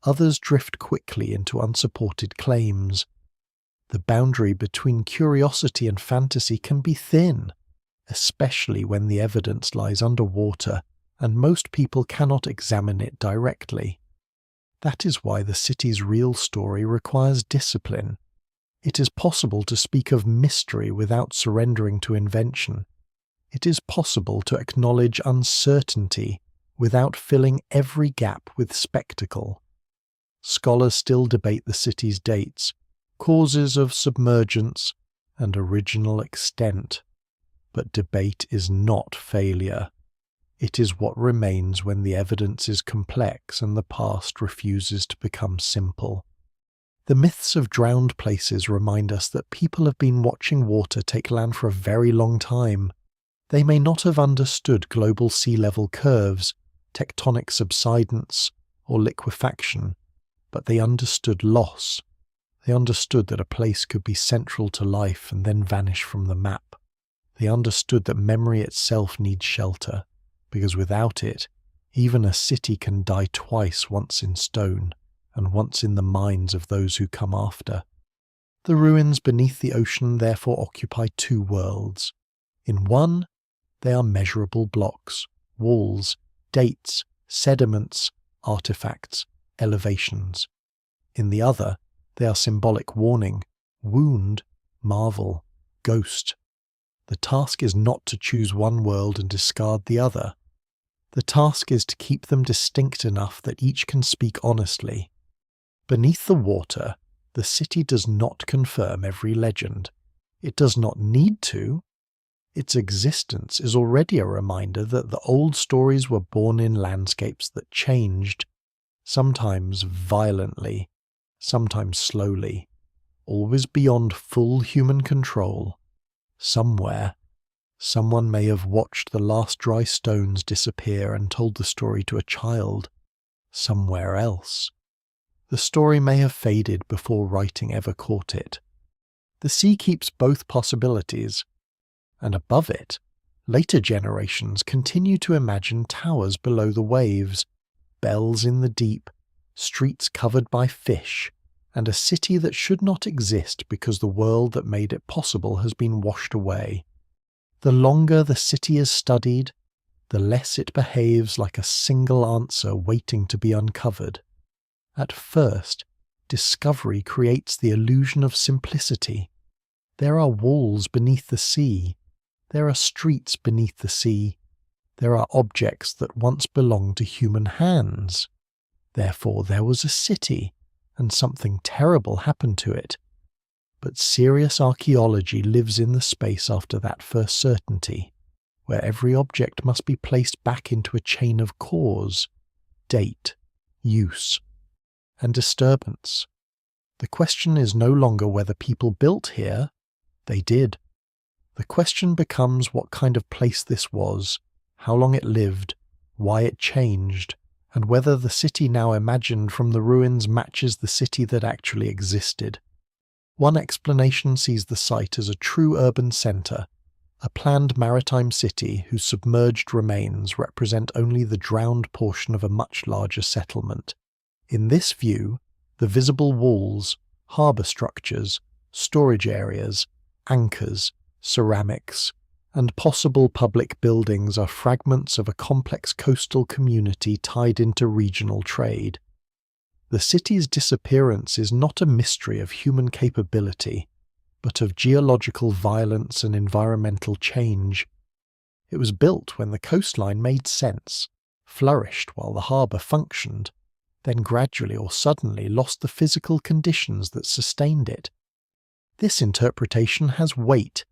others drift quickly into unsupported claims. The boundary between curiosity and fantasy can be thin, especially when the evidence lies underwater and most people cannot examine it directly. That is why the city's real story requires discipline. It is possible to speak of mystery without surrendering to invention. It is possible to acknowledge uncertainty without filling every gap with spectacle. Scholars still debate the city's dates, causes of submergence, and original extent. But debate is not failure. It is what remains when the evidence is complex and the past refuses to become simple. The myths of drowned places remind us that people have been watching water take land for a very long time. They may not have understood global sea level curves, tectonic subsidence, or liquefaction, but they understood loss. They understood that a place could be central to life and then vanish from the map. They understood that memory itself needs shelter, because without it, even a city can die twice, once in stone, and once in the minds of those who come after. The ruins beneath the ocean therefore occupy two worlds. In one, they are measurable blocks, walls, dates, sediments, artifacts, elevations. In the other, they are symbolic warning, wound, marvel, ghost. The task is not to choose one world and discard the other. The task is to keep them distinct enough that each can speak honestly. Beneath the water, the city does not confirm every legend. It does not need to. Its existence is already a reminder that the old stories were born in landscapes that changed, sometimes violently, sometimes slowly, always beyond full human control. Somewhere, someone may have watched the last dry stones disappear and told the story to a child. Somewhere else, the story may have faded before writing ever caught it. The sea keeps both possibilities, and above it, later generations continue to imagine towers below the waves, bells in the deep, streets covered by fish, and a city that should not exist because the world that made it possible has been washed away. The longer the city is studied, the less it behaves like a single answer waiting to be uncovered. At first, discovery creates the illusion of simplicity. There are walls beneath the sea. There are streets beneath the sea. There are objects that once belonged to human hands. Therefore, there was a city, and something terrible happened to it. But serious archaeology lives in the space after that first certainty, where every object must be placed back into a chain of cause, date, use, and disturbance. The question is no longer whether people built here. They did. The question becomes what kind of place this was, how long it lived, why it changed, and whether the city now imagined from the ruins matches the city that actually existed. One explanation sees the site as a true urban centre, a planned maritime city whose submerged remains represent only the drowned portion of a much larger settlement. In this view, the visible walls, harbour structures, storage areas, anchors, ceramics, and possible public buildings are fragments of a complex coastal community tied into regional trade. The city's disappearance is not a mystery of human capability, but of geological violence and environmental change. It was built when the coastline made sense, flourished while the harbour functioned, then gradually or suddenly lost the physical conditions that sustained it. This interpretation has weight,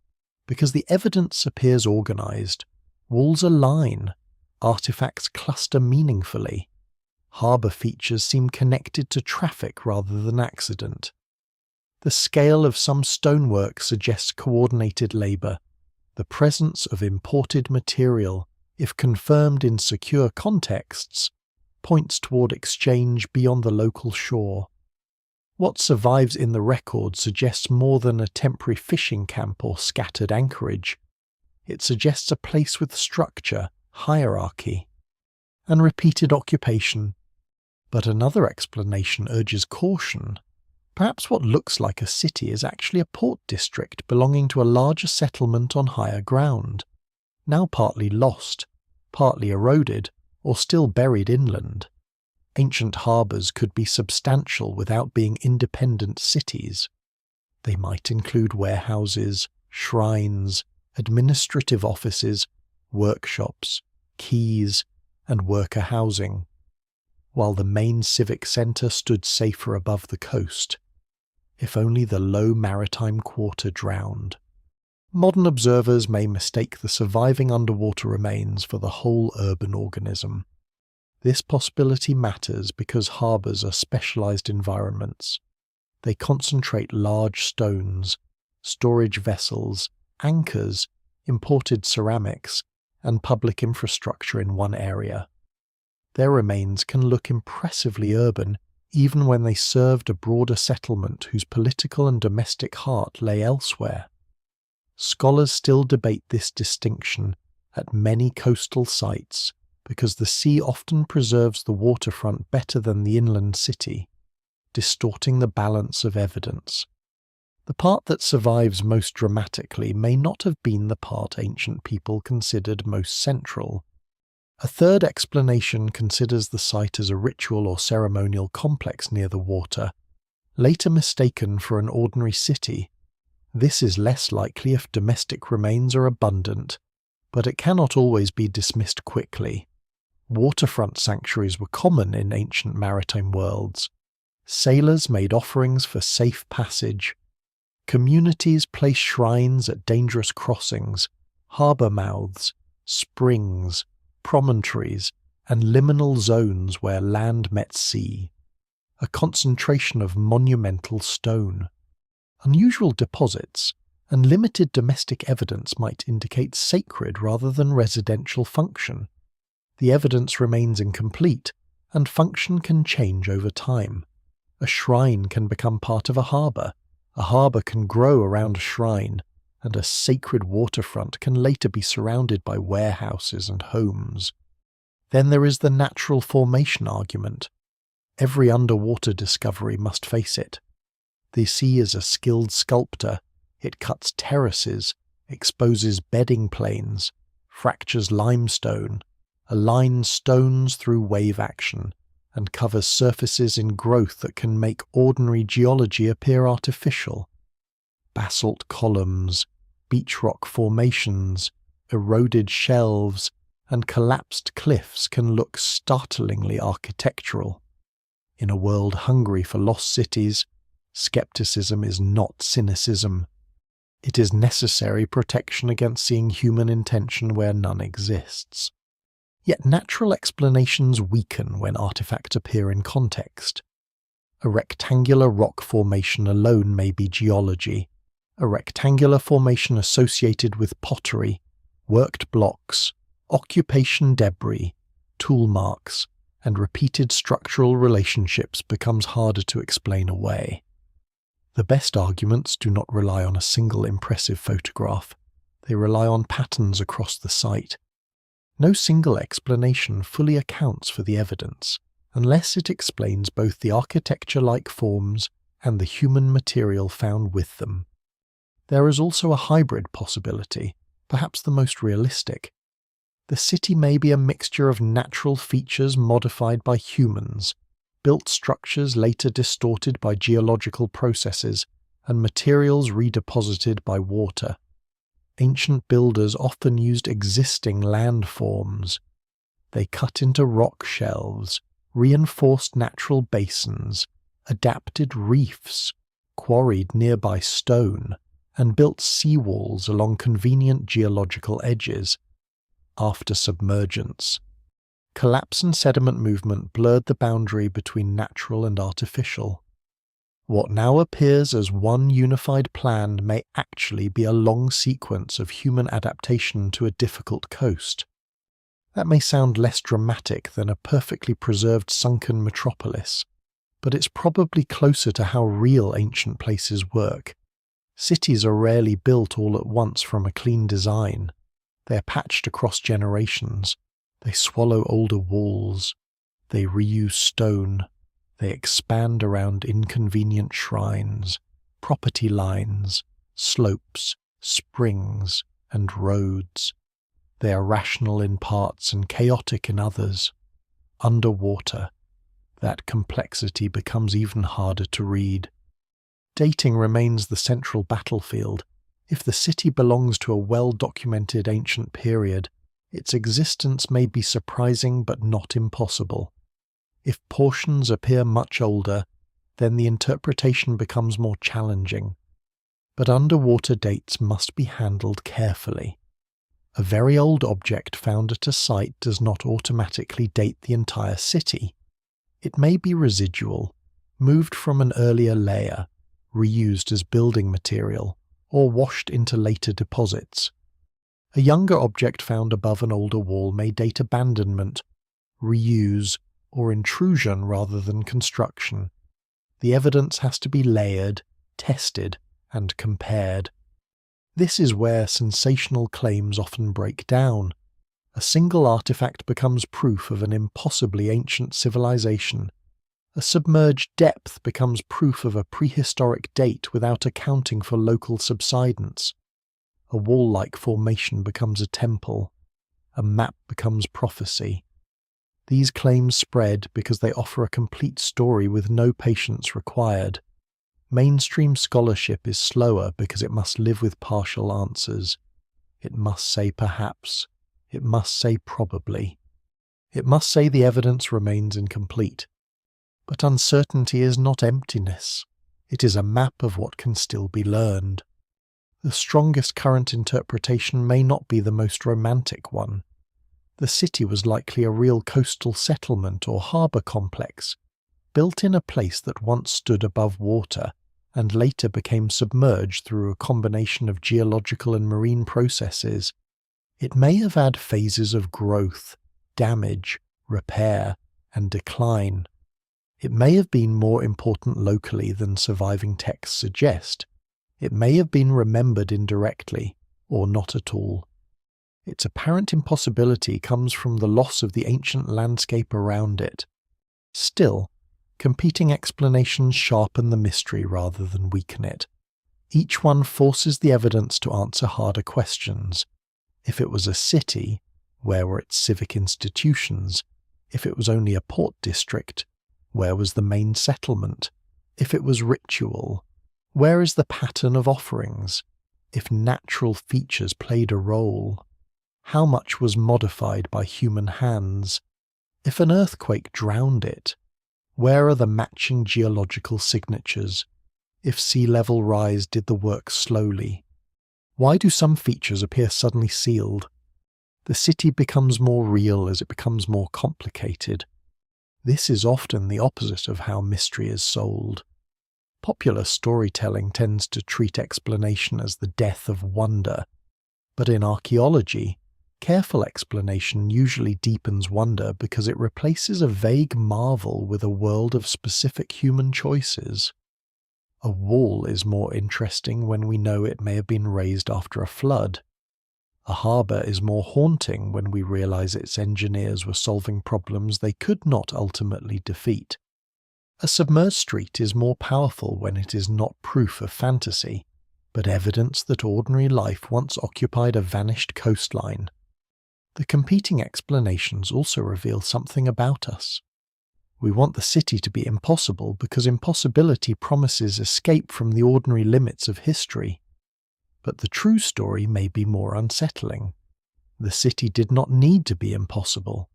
because the evidence appears organised, walls align, artefacts cluster meaningfully, harbour features seem connected to traffic rather than accident. The scale of some stonework suggests coordinated labour. The presence of imported material, if confirmed in secure contexts, points toward exchange beyond the local shore. What survives in the record suggests more than a temporary fishing camp or scattered anchorage. It suggests a place with structure, hierarchy, and repeated occupation. But another explanation urges caution. Perhaps what looks like a city is actually a port district belonging to a larger settlement on higher ground, now partly lost, partly eroded, or still buried inland. Ancient harbours could be substantial without being independent cities. They might include warehouses, shrines, administrative offices, workshops, quays, and worker housing, while the main civic centre stood safer above the coast, if only the low maritime quarter drowned. Modern observers may mistake the surviving underwater remains for the whole urban organism. This possibility matters because harbours are specialised environments. They concentrate large stones, storage vessels, anchors, imported ceramics, and public infrastructure in one area. Their remains can look impressively urban even when they served a broader settlement whose political and domestic heart lay elsewhere. Scholars still debate this distinction at many coastal sites because the sea often preserves the waterfront better than the inland city, distorting the balance of evidence. The part that survives most dramatically may not have been the part ancient people considered most central. A third explanation considers the site as a ritual or ceremonial complex near the water, later mistaken for an ordinary city. This is less likely if domestic remains are abundant, but it cannot always be dismissed quickly. Waterfront sanctuaries were common in ancient maritime worlds. Sailors made offerings for safe passage. Communities placed shrines at dangerous crossings, harbour mouths, springs, promontories, and liminal zones where land met sea. A concentration of monumental stone. Unusual deposits and limited domestic evidence might indicate sacred rather than residential function. The evidence remains incomplete, and function can change over time. A shrine can become part of a harbour can grow around a shrine, and a sacred waterfront can later be surrounded by warehouses and homes. Then there is the natural formation argument. Every underwater discovery must face it. The sea is a skilled sculptor. It cuts terraces, exposes bedding planes, fractures limestone, aligns stones through wave action, and covers surfaces in growth that can make ordinary geology appear artificial. Basalt columns, beach rock formations, eroded shelves, and collapsed cliffs can look startlingly architectural. In a world hungry for lost cities, skepticism is not cynicism. It is necessary protection against seeing human intention where none exists. Yet natural explanations weaken when artifacts appear in context. A rectangular rock formation alone may be geology. A rectangular formation associated with pottery, worked blocks, occupation debris, tool marks, and repeated structural relationships becomes harder to explain away. The best arguments do not rely on a single impressive photograph. They rely on patterns across the site. No single explanation fully accounts for the evidence, unless it explains both the architecture-like forms and the human material found with them. There is also a hybrid possibility, perhaps the most realistic. The city may be a mixture of natural features modified by humans, built structures later distorted by geological processes, and materials redeposited by water. Ancient builders often used existing landforms. They cut into rock shelves, reinforced natural basins, adapted reefs, quarried nearby stone, and built seawalls along convenient geological edges. After submergence, collapse and sediment movement blurred the boundary between natural and artificial. What now appears as one unified plan may actually be a long sequence of human adaptation to a difficult coast. That may sound less dramatic than a perfectly preserved sunken metropolis, but it's probably closer to how real ancient places work. Cities are rarely built all at once from a clean design. They are patched across generations. They swallow older walls. They reuse stone. They expand around inconvenient shrines, property lines, slopes, springs, and roads. They are rational in parts and chaotic in others. Underwater, that complexity becomes even harder to read. Dating remains the central battlefield. If the city belongs to a well-documented ancient period, its existence may be surprising but not impossible. If portions appear much older, then the interpretation becomes more challenging. But underwater dates must be handled carefully. A very old object found at a site does not automatically date the entire city. It may be residual, moved from an earlier layer, reused as building material, or washed into later deposits. A younger object found above an older wall may date abandonment, reuse, or intrusion rather than construction. The evidence has to be layered, tested, and compared. This is where sensational claims often break down. A single artifact becomes proof of an impossibly ancient civilization. A submerged depth becomes proof of a prehistoric date without accounting for local subsidence. A wall-like formation becomes a temple. A map becomes prophecy. These claims spread because they offer a complete story with no patience required. Mainstream scholarship is slower because it must live with partial answers. It must say perhaps. It must say probably. It must say the evidence remains incomplete. But uncertainty is not emptiness. It is a map of what can still be learned. The strongest current interpretation may not be the most romantic one. The city was likely a real coastal settlement or harbour complex, built in a place that once stood above water and later became submerged through a combination of geological and marine processes. It may have had phases of growth, damage, repair, and decline. It may have been more important locally than surviving texts suggest. It may have been remembered indirectly, or not at all. Its apparent impossibility comes from the loss of the ancient landscape around it. Still, competing explanations sharpen the mystery rather than weaken it. Each one forces the evidence to answer harder questions. If it was a city, Where were its civic institutions? If it was only a port district, where was the main settlement? If it was ritual, where is the pattern of offerings? If natural features played a role, how much was modified by human hands? If an earthquake drowned it, where are the matching geological signatures? If sea level rise did the work slowly, why do some features appear suddenly sealed? The city becomes more real as it becomes more complicated. This is often the opposite of how mystery is sold. Popular storytelling tends to treat explanation as the death of wonder, but in archaeology, careful explanation usually deepens wonder because it replaces a vague marvel with a world of specific human choices. A wall is more interesting when we know it may have been raised after a flood. A harbour is more haunting when we realise its engineers were solving problems they could not ultimately defeat. A submerged street is more powerful when it is not proof of fantasy, but evidence that ordinary life once occupied a vanished coastline. The competing explanations also reveal something about us. We want the city to be impossible because impossibility promises escape from the ordinary limits of history. But the true story may be more unsettling. The city did not need to be impossible.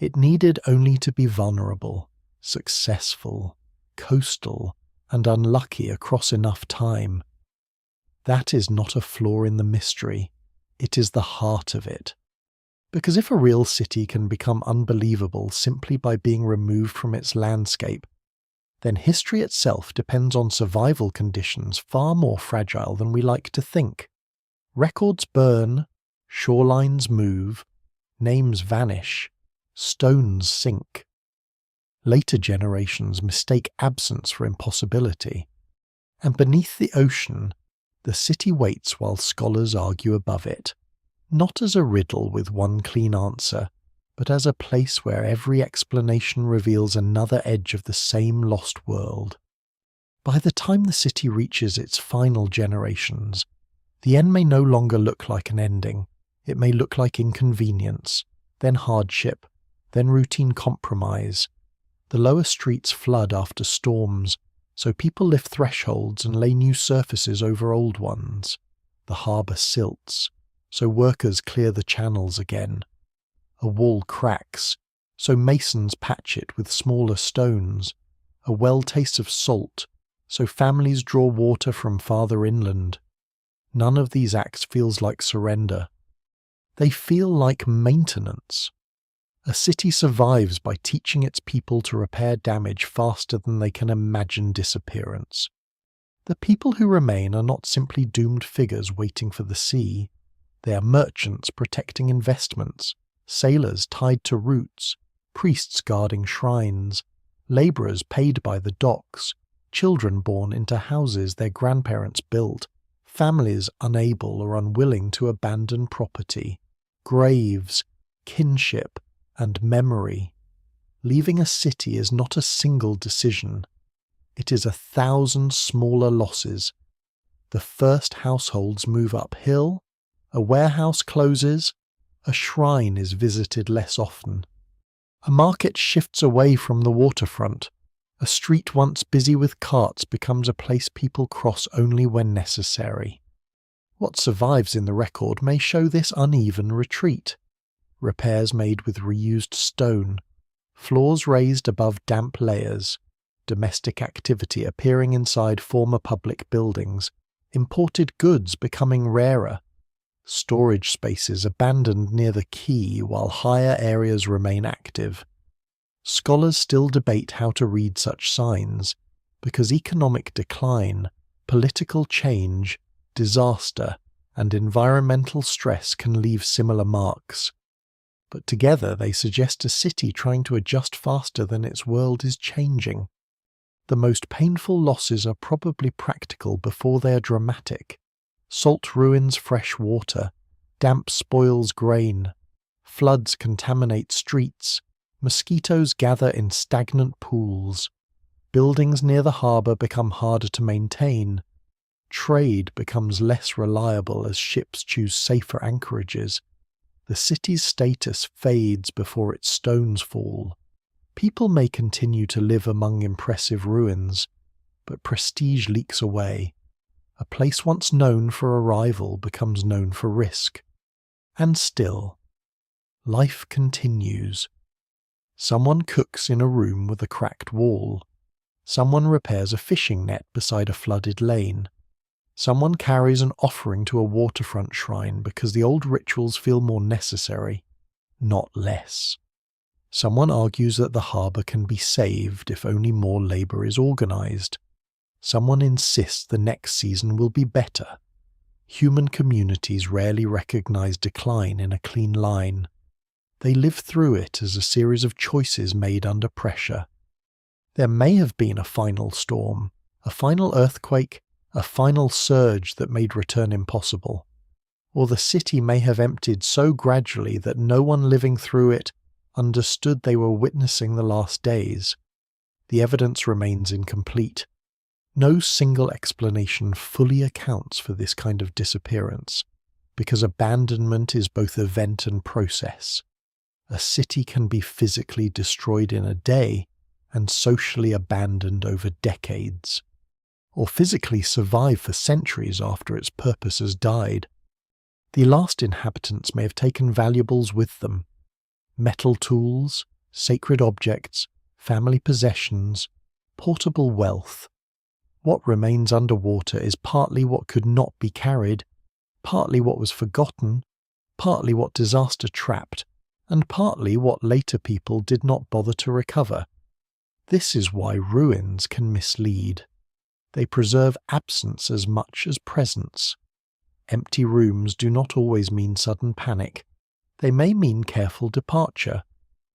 It needed only to be vulnerable, successful, coastal, and unlucky across enough time. That is not a flaw in the mystery. It is the heart of it. Because if a real city can become unbelievable simply by being removed from its landscape, then history itself depends on survival conditions far more fragile than we like to think. Records burn, shorelines move, names vanish, stones sink. Later generations mistake absence for impossibility, and beneath the ocean, the city waits while scholars argue above it, not as a riddle with one clean answer, but as a place where every explanation reveals another edge of the same lost world. By the time the city reaches its final generations, the end may no longer look like an ending. It may look like inconvenience, then hardship, then routine compromise. The lower streets flood after storms, so people lift thresholds and lay new surfaces over old ones. The harbour silts, so workers clear the channels again. A wall cracks, so masons patch it with smaller stones. A well tastes of salt, so families draw water from farther inland. None of these acts feels like surrender. They feel like maintenance. A city survives by teaching its people to repair damage faster than they can imagine disappearance. The people who remain are not simply doomed figures waiting for the sea. They are merchants protecting investments, sailors tied to routes, priests guarding shrines, labourers paid by the docks, children born into houses their grandparents built, families unable or unwilling to abandon property, graves, kinship, and memory. Leaving a city is not a single decision. It is 1,000 smaller losses. The first households move uphill, a warehouse closes, a shrine is visited less often. A market shifts away from the waterfront. A street once busy with carts becomes a place people cross only when necessary. What survives in the record may show this uneven retreat. Repairs made with reused stone, floors raised above damp layers, domestic activity appearing inside former public buildings, imported goods becoming rarer, storage spaces abandoned near the quay while higher areas remain active. Scholars still debate how to read such signs, because economic decline, political change, disaster, and environmental stress can leave similar marks. But together they suggest a city trying to adjust faster than its world is changing. The most painful losses are probably practical before they are dramatic. Salt ruins fresh water, damp spoils grain, floods contaminate streets, mosquitoes gather in stagnant pools, buildings near the harbour become harder to maintain, trade becomes less reliable as ships choose safer anchorages, The city's status fades before its stones fall. People may continue to live among impressive ruins, but prestige leaks away. A place once known for arrival becomes known for risk. And still, life continues. Someone cooks in a room with a cracked wall. Someone repairs a fishing net beside a flooded lane. Someone carries an offering to a waterfront shrine because the old rituals feel more necessary, not less. Someone argues that the harbour can be saved if only more labour is organised. Someone insists the next season will be better. Human communities rarely recognise decline in a clean line. They live through it as a series of choices made under pressure. There may have been a final storm, a final earthquake, a final surge that made return impossible. Or the city may have emptied so gradually that no one living through it understood they were witnessing the last days. The evidence remains incomplete. No single explanation fully accounts for this kind of disappearance, because abandonment is both event and process. A city can be physically destroyed in a day and socially abandoned over decades, or physically survive for centuries after its purpose has died. The last inhabitants may have taken valuables with them: metal tools, sacred objects, family possessions, portable wealth. What remains underwater is partly what could not be carried, partly what was forgotten, partly what disaster trapped, and partly what later people did not bother to recover. This is why ruins can mislead. They preserve absence as much as presence. Empty rooms do not always mean sudden panic. They may mean careful departure.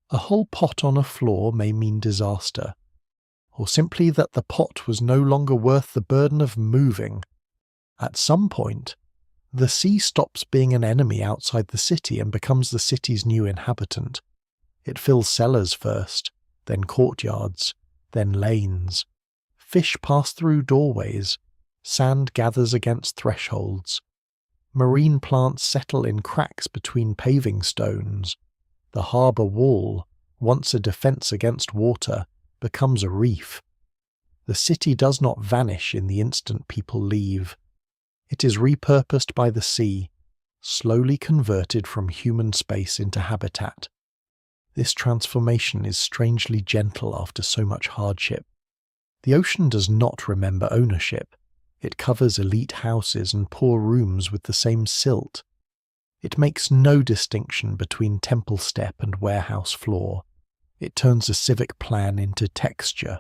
A whole pot on a floor may mean disaster. Or simply that the pot was no longer worth the burden of moving. At some point, the sea stops being an enemy outside the city and becomes the city's new inhabitant. It fills cellars first, then courtyards, then lanes. Fish pass through doorways. Sand gathers against thresholds. Marine plants settle in cracks between paving stones. The harbour wall, once a defence against water, becomes a reef. The city does not vanish in the instant people leave. It is repurposed by the sea, slowly converted from human space into habitat. This transformation is strangely gentle after so much hardship. The ocean does not remember ownership. It covers elite houses and poor rooms with the same silt. It makes no distinction between temple step and warehouse floor. It turns a civic plan into texture.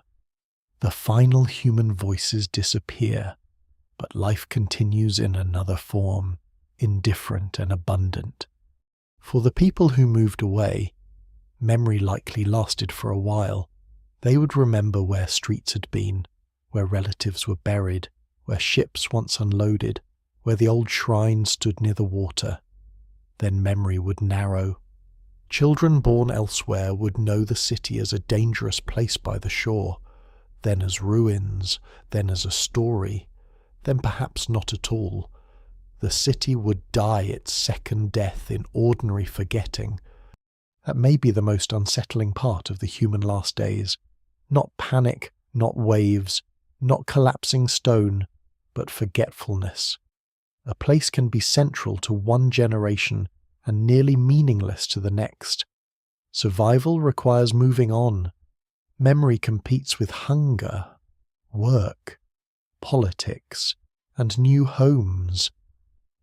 The final human voices disappear, but life continues in another form, indifferent and abundant. For the people who moved away, memory likely lasted for a while. They would remember where streets had been, where relatives were buried, where ships once unloaded, where the old shrine stood near the water. Then memory would narrow. Children born elsewhere would know the city as a dangerous place by the shore, then as ruins, then as a story, then perhaps not at all. The city would die its second death in ordinary forgetting. That may be the most unsettling part of the human last days. Not panic, not waves, not collapsing stone, but forgetfulness. A place can be central to one generation and nearly meaningless to the next. Survival requires moving on. Memory competes with hunger, work, politics, and new homes.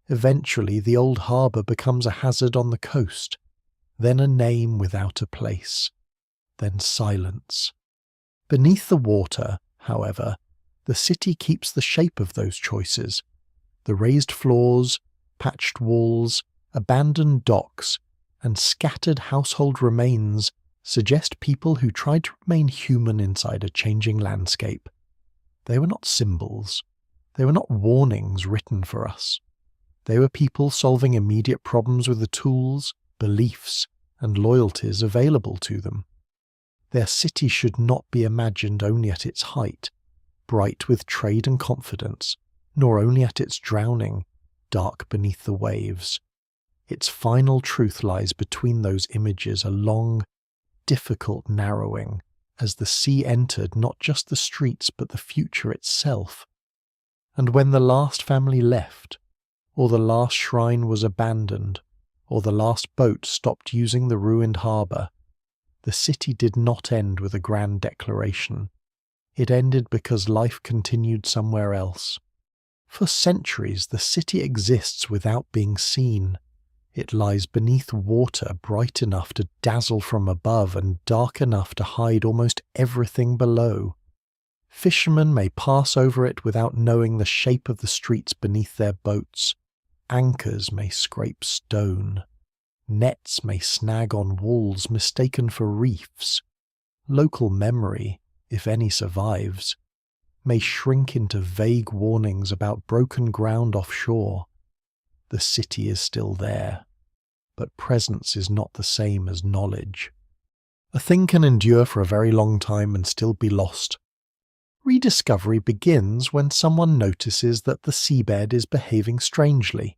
Eventually, the old harbour becomes a hazard on the coast, then a name without a place, then silence. Beneath the water, however, the city keeps the shape of those choices. The raised floors, patched walls, abandoned docks, and scattered household remains suggest people who tried to remain human inside a changing landscape. They were not symbols. They were not warnings written for us. They were people solving immediate problems with the tools, beliefs, and loyalties available to them. Their city should not be imagined only at its height, bright with trade and confidence, nor only at its drowning, dark beneath the waves. Its final truth lies between those images, a long, difficult narrowing, as the sea entered not just the streets but the future itself. And when the last family left, or the last shrine was abandoned, or the last boat stopped using the ruined harbour, the city did not end with a grand declaration. It ended because life continued somewhere else. For centuries, the city exists without being seen. It lies beneath water bright enough to dazzle from above and dark enough to hide almost everything below. Fishermen may pass over it without knowing the shape of the streets beneath their boats. Anchors may scrape stone. Nets may snag on walls mistaken for reefs. Local memory, if any survives, may shrink into vague warnings about broken ground offshore. The city is still there, but presence is not the same as knowledge. A thing can endure for a very long time and still be lost. Rediscovery begins when someone notices that the seabed is behaving strangely.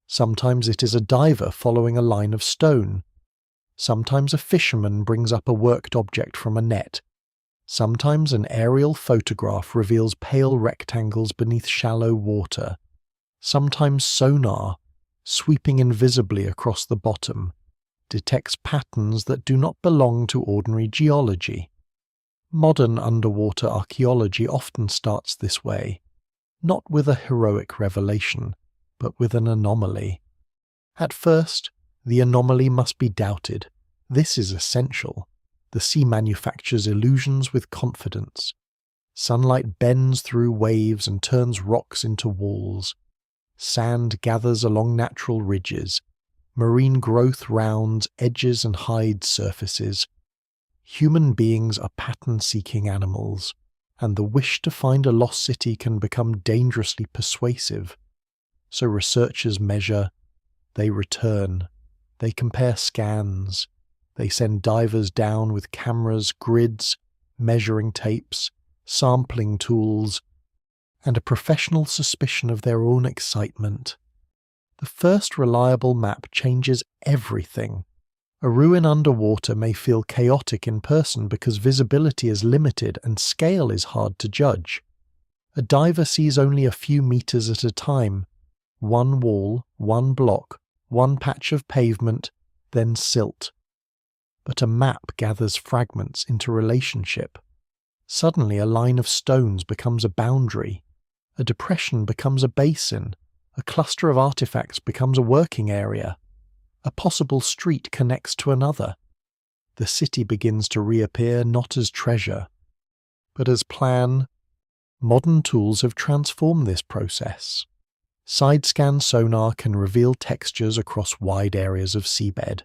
Sometimes it is a diver following a line of stone. Sometimes a fisherman brings up a worked object from a net. Sometimes an aerial photograph reveals pale rectangles beneath shallow water. Sometimes sonar, sweeping invisibly across the bottom, detects patterns that do not belong to ordinary geology. Modern underwater archaeology often starts this way, not with a heroic revelation, but with an anomaly. At first, the anomaly must be doubted. This is essential. The sea manufactures illusions with confidence. Sunlight bends through waves and turns rocks into walls. Sand gathers along natural ridges. Marine growth rounds edges and hides surfaces. Human beings are pattern-seeking animals, and the wish to find a lost city can become dangerously persuasive. So researchers measure, they return, they compare scans, they send divers down with cameras, grids, measuring tapes, sampling tools, and a professional suspicion of their own excitement. The first reliable map changes everything. A ruin underwater may feel chaotic in person because visibility is limited and scale is hard to judge. A diver sees only a few meters at a time. One wall, one block, one patch of pavement, then silt. But a map gathers fragments into relationship. Suddenly a line of stones becomes a boundary. A depression becomes a basin. A cluster of artifacts becomes a working area. A possible street connects to another. The city begins to reappear not as treasure, but as plan. Modern tools have transformed this process. Side-scan sonar can reveal textures across wide areas of seabed.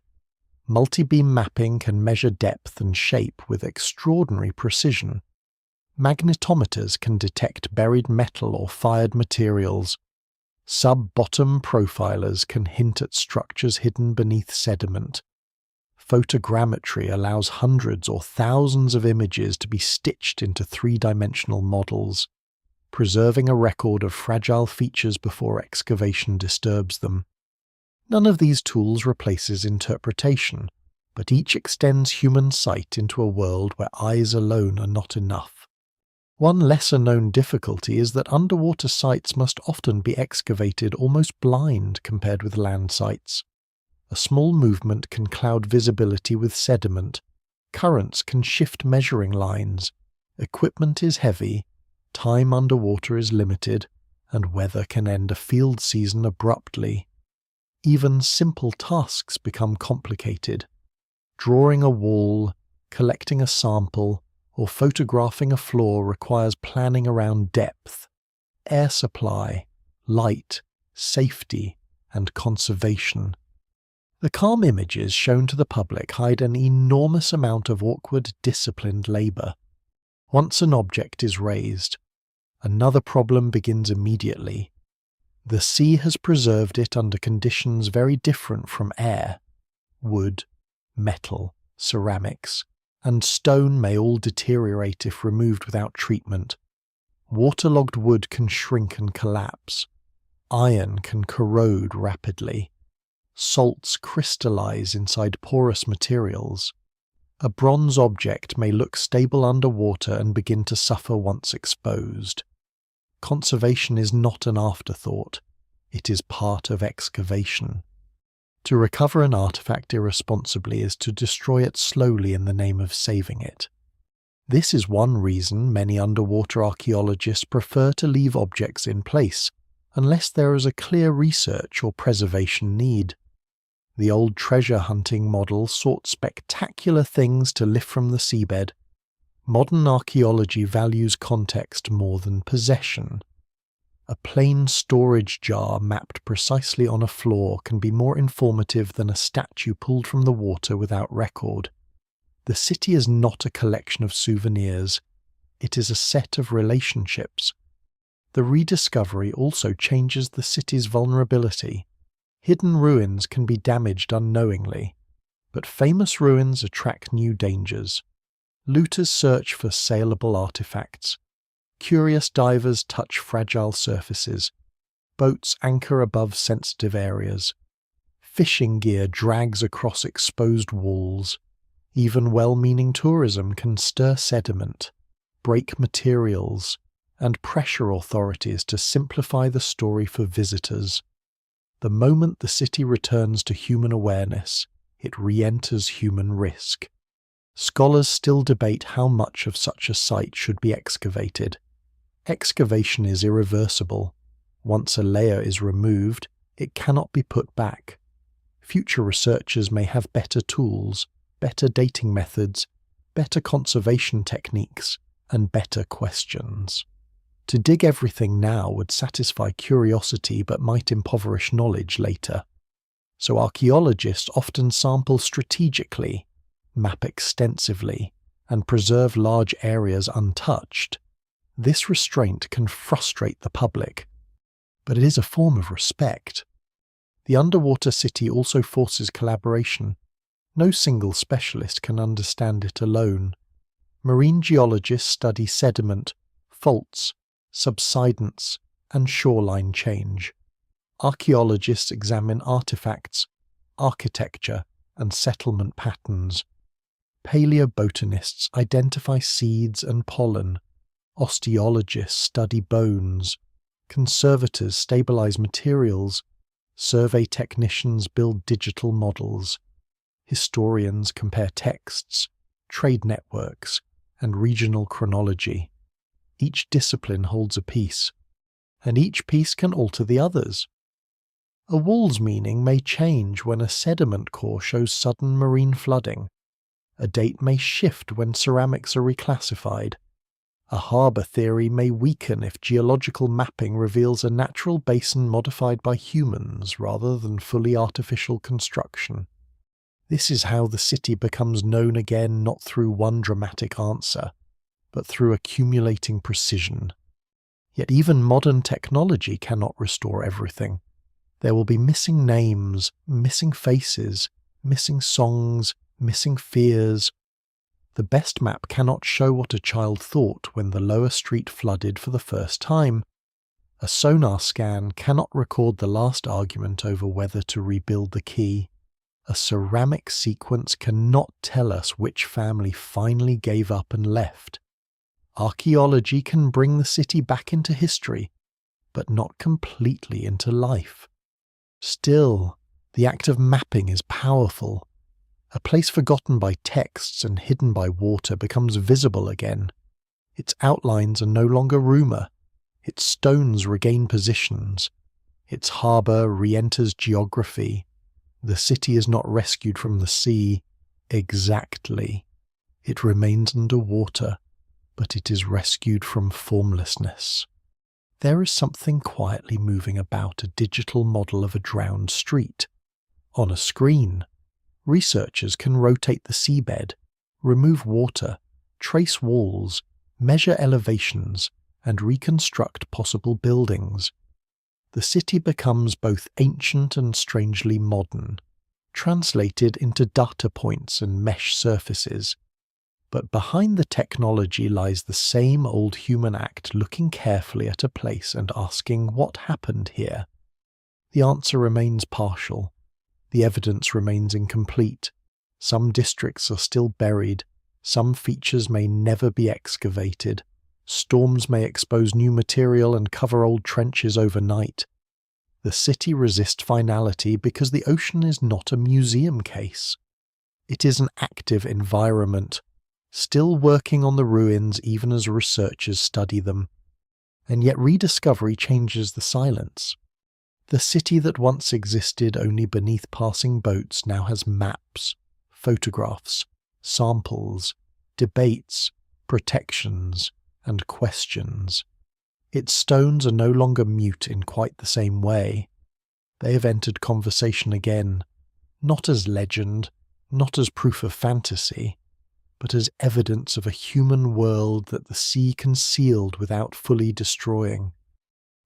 Multi-beam mapping can measure depth and shape with extraordinary precision. Magnetometers can detect buried metal or fired materials. Sub-bottom profilers can hint at structures hidden beneath sediment. Photogrammetry allows hundreds or thousands of images to be stitched into three-dimensional models, preserving a record of fragile features before excavation disturbs them. None of these tools replaces interpretation, but each extends human sight into a world where eyes alone are not enough. One lesser-known difficulty is that underwater sites must often be excavated almost blind compared with land sites. A small movement can cloud visibility with sediment. Currents can shift measuring lines. Equipment is heavy. Time underwater is limited, and weather can end a field season abruptly. Even simple tasks become complicated. Drawing a wall, collecting a sample, or photographing a floor requires planning around depth, air supply, light, safety, and conservation. The calm images shown to the public hide an enormous amount of awkward, disciplined labour. Once an object is raised, another problem begins immediately. The sea has preserved it under conditions very different from air. Wood, metal, ceramics, and stone may all deteriorate if removed without treatment. Waterlogged wood can shrink and collapse. Iron can corrode rapidly. Salts crystallize inside porous materials. A bronze object may look stable underwater and begin to suffer once exposed. Conservation is not an afterthought. It is part of excavation. To recover an artifact irresponsibly is to destroy it slowly in the name of saving it. This is one reason many underwater archaeologists prefer to leave objects in place, unless there is a clear research or preservation need. The old treasure hunting model sought spectacular things to lift from the seabed. Modern archaeology values context more than possession. A plain storage jar mapped precisely on a floor can be more informative than a statue pulled from the water without record. The city is not a collection of souvenirs. It is a set of relationships. The rediscovery also changes the city's vulnerability. Hidden ruins can be damaged unknowingly, but famous ruins attract new dangers. Looters search for saleable artifacts. Curious divers touch fragile surfaces. Boats anchor above sensitive areas. Fishing gear drags across exposed walls. Even well-meaning tourism can stir sediment, break materials, and pressure authorities to simplify the story for visitors. The moment the city returns to human awareness, it re-enters human risk. Scholars still debate how much of such a site should be excavated. Excavation is irreversible. Once a layer is removed, it cannot be put back. Future researchers may have better tools, better dating methods, better conservation techniques, and better questions. To dig everything now would satisfy curiosity but might impoverish knowledge later. So archaeologists often sample strategically, map extensively, and preserve large areas untouched. This restraint can frustrate the public, but it is a form of respect. The underwater city also forces collaboration. No single specialist can understand it alone. Marine geologists study sediment, faults, subsidence, and shoreline change. Archaeologists examine artifacts, architecture, and settlement patterns. Paleobotanists identify seeds and pollen. Osteologists study bones. Conservators stabilize materials. Survey technicians build digital models. Historians compare texts, trade networks, and regional chronology. Each discipline holds a piece, and each piece can alter the others. A wall's meaning may change when a sediment core shows sudden marine flooding. A date may shift when ceramics are reclassified. A harbour theory may weaken if geological mapping reveals a natural basin modified by humans rather than fully artificial construction. This is how the city becomes known again, not through one dramatic answer, but through accumulating precision. Yet even modern technology cannot restore everything. There will be missing names, missing faces, missing songs, missing fears. The best map cannot show what a child thought when the lower street flooded for the first time. A sonar scan cannot record the last argument over whether to rebuild the quay. A ceramic sequence cannot tell us which family finally gave up and left. Archaeology can bring the city back into history, but not completely into life. Still, the act of mapping is powerful. A place forgotten by texts and hidden by water becomes visible again. Its outlines are no longer rumour. Its stones regain positions. Its harbour re-enters geography. The city is not rescued from the sea. Exactly. It remains underwater, but it is rescued from formlessness. There is something quietly moving about a digital model of a drowned street. On a screen, researchers can rotate the seabed, remove water, trace walls, measure elevations, and reconstruct possible buildings. The city becomes both ancient and strangely modern, translated into data points and mesh surfaces. But behind the technology lies the same old human act looking carefully at a place and asking what happened here. The answer remains partial. The evidence remains incomplete. Some districts are still buried. Some features may never be excavated. Storms may expose new material and cover old trenches overnight. The city resists finality because the ocean is not a museum case. It is an active environment, still working on the ruins even as researchers study them. And yet rediscovery changes the silence. The city that once existed only beneath passing boats now has maps, photographs, samples, debates, protections, and questions. Its stones are no longer mute in quite the same way. They have entered conversation again, not as legend, not as proof of fantasy, but as evidence of a human world that the sea concealed without fully destroying.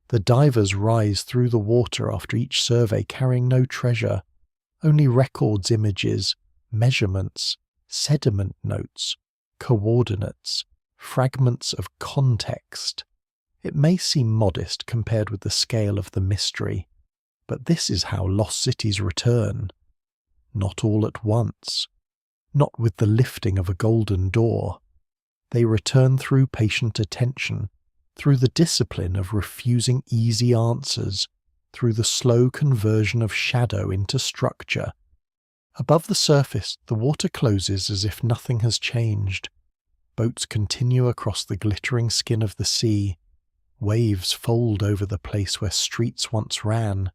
The divers rise through the water after each survey carrying no treasure, only records, images, measurements, sediment notes, coordinates, fragments of context. It may seem modest compared with the scale of the mystery, but this is how lost cities return. Not all at once, not with the lifting of a golden door. They return through patient attention, through the discipline of refusing easy answers, through the slow conversion of shadow into structure. Above the surface, the water closes as if nothing has changed. Boats continue across the glittering skin of the sea. Waves fold over the place where streets once ran.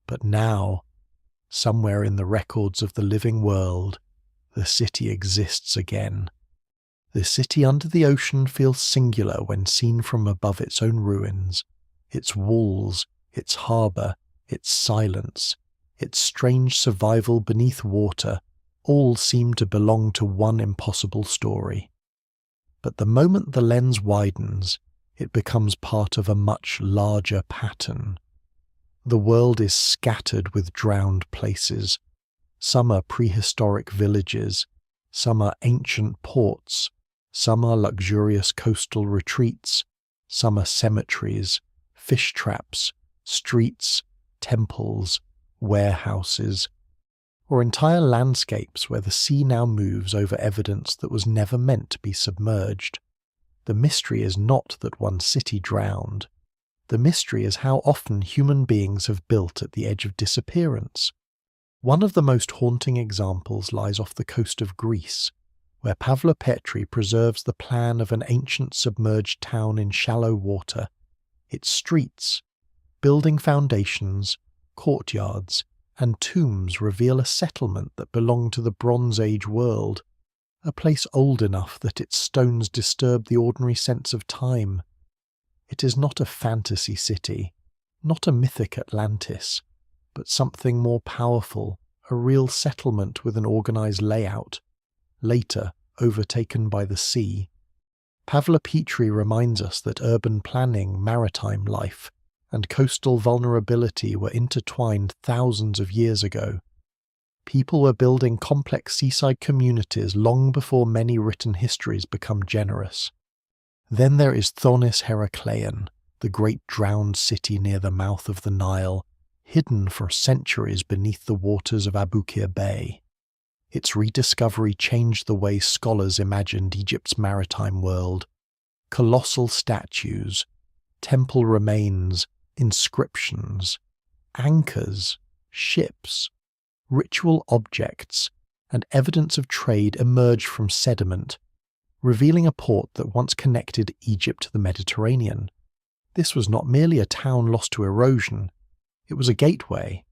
But now, somewhere in the records of the living world, the city exists again. The city under the ocean feels singular when seen from above its own ruins. Its walls, its harbour, its silence, its strange survival beneath water, all seem to belong to one impossible story. But the moment the lens widens, it becomes part of a much larger pattern. The world is scattered with drowned places. Some are prehistoric villages, some are ancient ports, some are luxurious coastal retreats, some are cemeteries, fish traps, streets, temples, warehouses, or entire landscapes where the sea now moves over evidence that was never meant to be submerged. The mystery is not that one city drowned. The mystery is how often human beings have built at the edge of disappearance. One of the most haunting examples lies off the coast of Greece, where Pavlo Petri preserves the plan of an ancient submerged town in shallow water. Its streets, building foundations, courtyards, and tombs reveal a settlement that belonged to the Bronze Age world, a place old enough that its stones disturb the ordinary sense of time. It is not a fantasy city, not a mythic Atlantis, but something more powerful, a real settlement with an organized layout, later overtaken by the sea. Pavlo Petri reminds us that urban planning, maritime life, and coastal vulnerability were intertwined thousands of years ago. People were building complex seaside communities long before many written histories become generous. Then there is Thonis Herakleion, the great drowned city near the mouth of the Nile, hidden for centuries beneath the waters of Abukir Bay. Its rediscovery changed the way scholars imagined Egypt's maritime world. Colossal statues, temple remains, inscriptions, anchors, ships, ritual objects, and evidence of trade emerged from sediment, revealing a port that once connected Egypt to the Mediterranean. This was not merely a town lost to erosion, it was a gateway,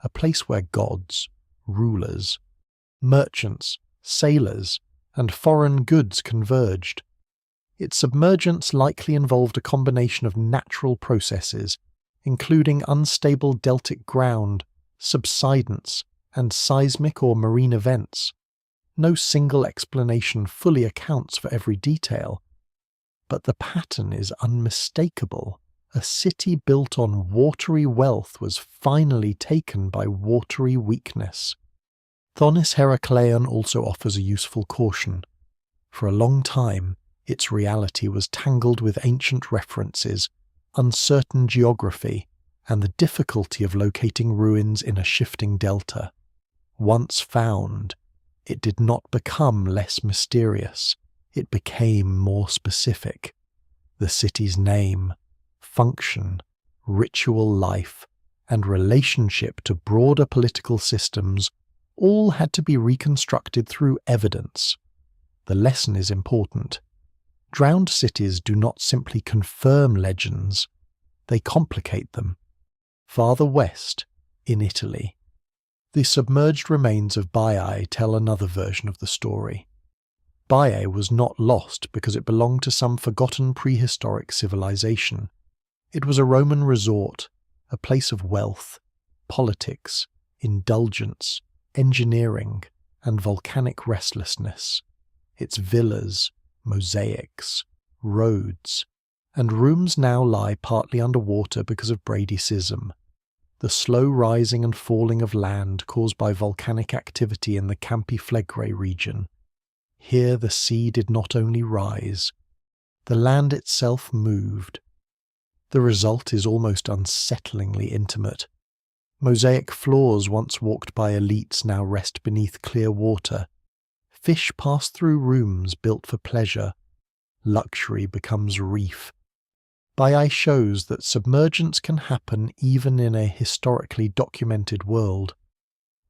a place where gods, rulers, merchants, sailors, and foreign goods converged. Its submergence likely involved a combination of natural processes, including unstable deltic ground, subsidence, and seismic or marine events. No single explanation fully accounts for every detail, but the pattern is unmistakable. A city built on watery wealth was finally taken by watery weakness. Thonis Herakleion also offers a useful caution. For a long time, its reality was tangled with ancient references, uncertain geography, and the difficulty of locating ruins in a shifting delta. Once found, it did not become less mysterious, it became more specific. The city's name, function, ritual life, and relationship to broader political systems all had to be reconstructed through evidence. The lesson is important. Drowned cities do not simply confirm legends, they complicate them. Farther west, in Italy, the submerged remains of Baiae tell another version of the story. Baiae was not lost because it belonged to some forgotten prehistoric civilization. It was a Roman resort, a place of wealth, politics, indulgence, engineering, and volcanic restlessness. Its villas, mosaics, roads, and rooms now lie partly underwater because of bradycism, the slow rising and falling of land caused by volcanic activity in the Campi Flegrei region. Here the sea did not only rise, the land itself moved. The result is almost unsettlingly intimate. Mosaic floors once walked by elites now rest beneath clear water. Fish pass through rooms built for pleasure. Luxury becomes reef. Baiae shows that submergence can happen even in a historically documented world.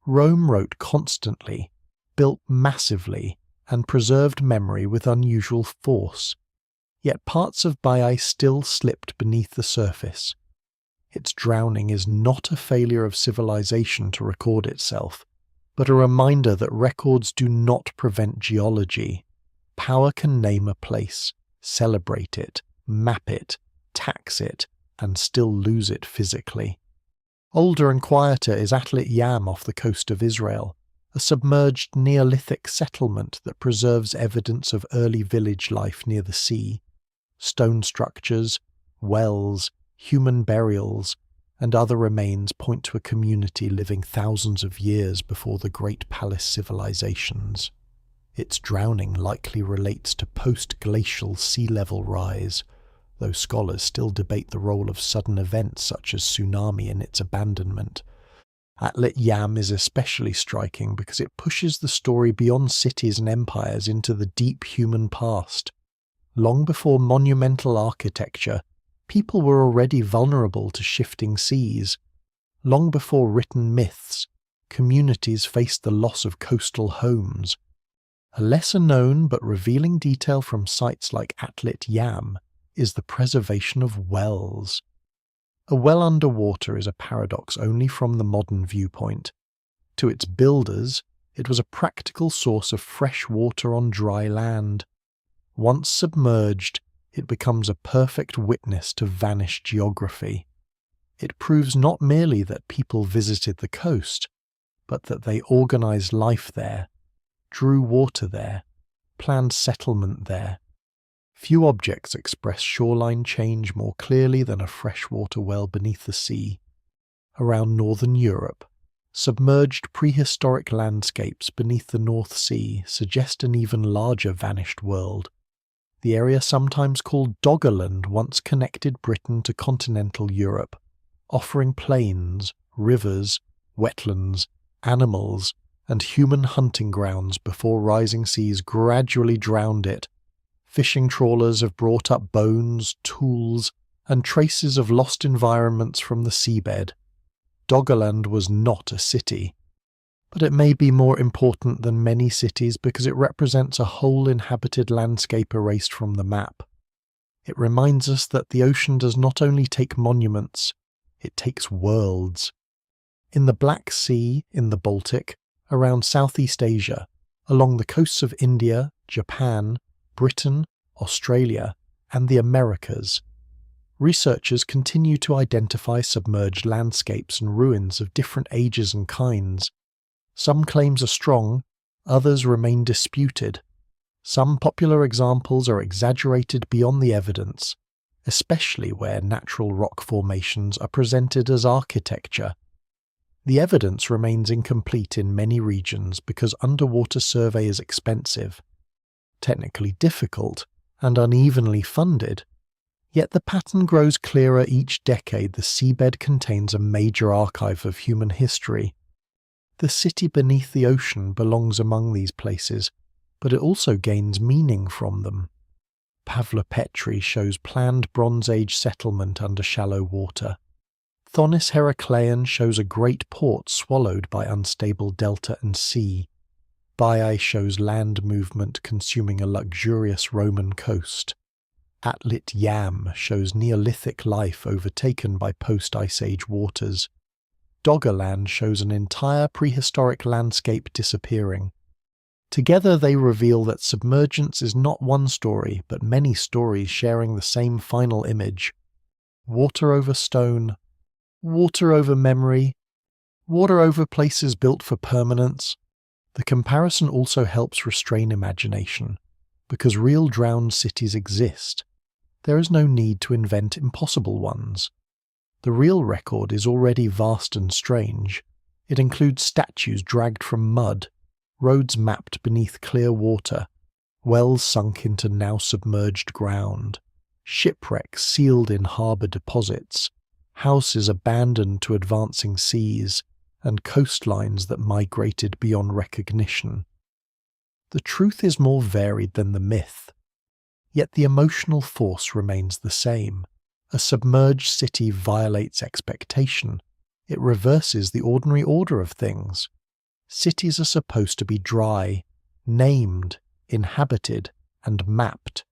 Rome wrote constantly, built massively, and preserved memory with unusual force. Yet parts of Baiae still slipped beneath the surface. Its drowning is not a failure of civilization to record itself, but a reminder that records do not prevent geology. Power can name a place, celebrate it, map it, tax it, and still lose it physically. Older and quieter is Atlit Yam off the coast of Israel, a submerged Neolithic settlement that preserves evidence of early village life near the sea. Stone structures, wells, human burials, and other remains point to a community living thousands of years before the Great Palace civilizations. Its drowning likely relates to post-glacial sea level rise, though scholars still debate the role of sudden events such as tsunami in its abandonment. Atlit Yam is especially striking because it pushes the story beyond cities and empires into the deep human past. Long before monumental architecture, people were already vulnerable to shifting seas. Long before written myths, communities faced the loss of coastal homes. A lesser-known but revealing detail from sites like Atlit Yam is the preservation of wells. A well underwater is a paradox only from the modern viewpoint. To its builders, it was a practical source of fresh water on dry land. Once submerged, it becomes a perfect witness to vanished geography. It proves not merely that people visited the coast, but that they organized life there, drew water there, planned settlement there. Few objects express shoreline change more clearly than a freshwater well beneath the sea. Around northern Europe, submerged prehistoric landscapes beneath the North Sea suggest an even larger vanished world. The area sometimes called Doggerland once connected Britain to continental Europe, offering plains, rivers, wetlands, animals, and human hunting grounds before rising seas gradually drowned it. Fishing trawlers have brought up bones, tools, and traces of lost environments from the seabed. Doggerland was not a city, but it may be more important than many cities because it represents a whole inhabited landscape erased from the map. It reminds us that the ocean does not only take monuments, it takes worlds. In the Black Sea, in the Baltic, around Southeast Asia, along the coasts of India, Japan, Britain, Australia, and the Americas, researchers continue to identify submerged landscapes and ruins of different ages and kinds. Some claims are strong, others remain disputed. Some popular examples are exaggerated beyond the evidence, especially where natural rock formations are presented as architecture. The evidence remains incomplete in many regions because underwater survey is expensive, technically difficult, and unevenly funded. Yet the pattern grows clearer each decade. The seabed contains a major archive of human history. The city beneath the ocean belongs among these places, but it also gains meaning from them. Pavlopetri shows planned Bronze Age settlement under shallow water. Thonis Heracleion shows a great port swallowed by unstable delta and sea. Baiae shows land movement consuming a luxurious Roman coast. Atlit Yam shows Neolithic life overtaken by post-Ice Age waters. Doggerland shows an entire prehistoric landscape disappearing. Together they reveal that submergence is not one story, but many stories sharing the same final image. Water over stone, water over memory, water over places built for permanence. The comparison also helps restrain imagination, because real drowned cities exist. There is no need to invent impossible ones. The real record is already vast and strange. It includes statues dragged from mud, roads mapped beneath clear water, wells sunk into now submerged ground, shipwrecks sealed in harbour deposits, houses abandoned to advancing seas, and coastlines that migrated beyond recognition. The truth is more varied than the myth, yet the emotional force remains the same. A submerged city violates expectation. It reverses the ordinary order of things. Cities are supposed to be dry, named, inhabited, and mapped.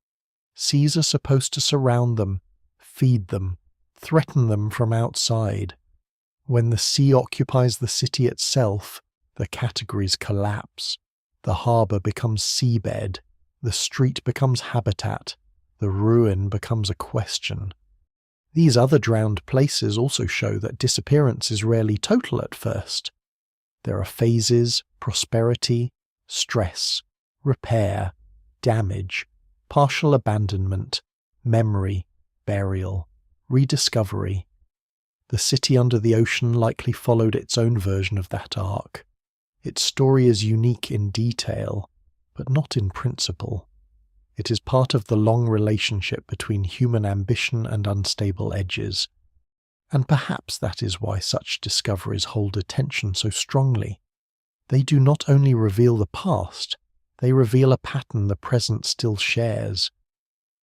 Seas are supposed to surround them, feed them, threaten them from outside. When the sea occupies the city itself, the categories collapse. The harbour becomes seabed, the street becomes habitat, the ruin becomes a question. These other drowned places also show that disappearance is rarely total at first. There are phases: prosperity, stress, repair, damage, partial abandonment, memory, burial, rediscovery. The city under the ocean likely followed its own version of that arc. Its story is unique in detail, but not in principle. It is part of the long relationship between human ambition and unstable edges. And perhaps that is why such discoveries hold attention so strongly. They do not only reveal the past, they reveal a pattern the present still shares.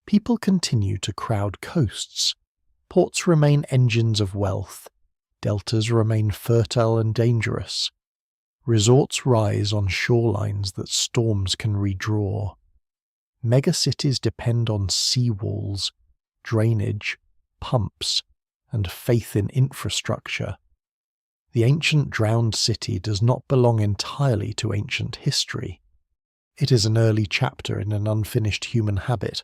People continue to crowd coasts. Ports remain engines of wealth. Deltas remain fertile and dangerous. Resorts rise on shorelines that storms can redraw. Megacities depend on seawalls, drainage, pumps, and faith in infrastructure. The ancient drowned city does not belong entirely to ancient history. It is an early chapter in an unfinished human habit.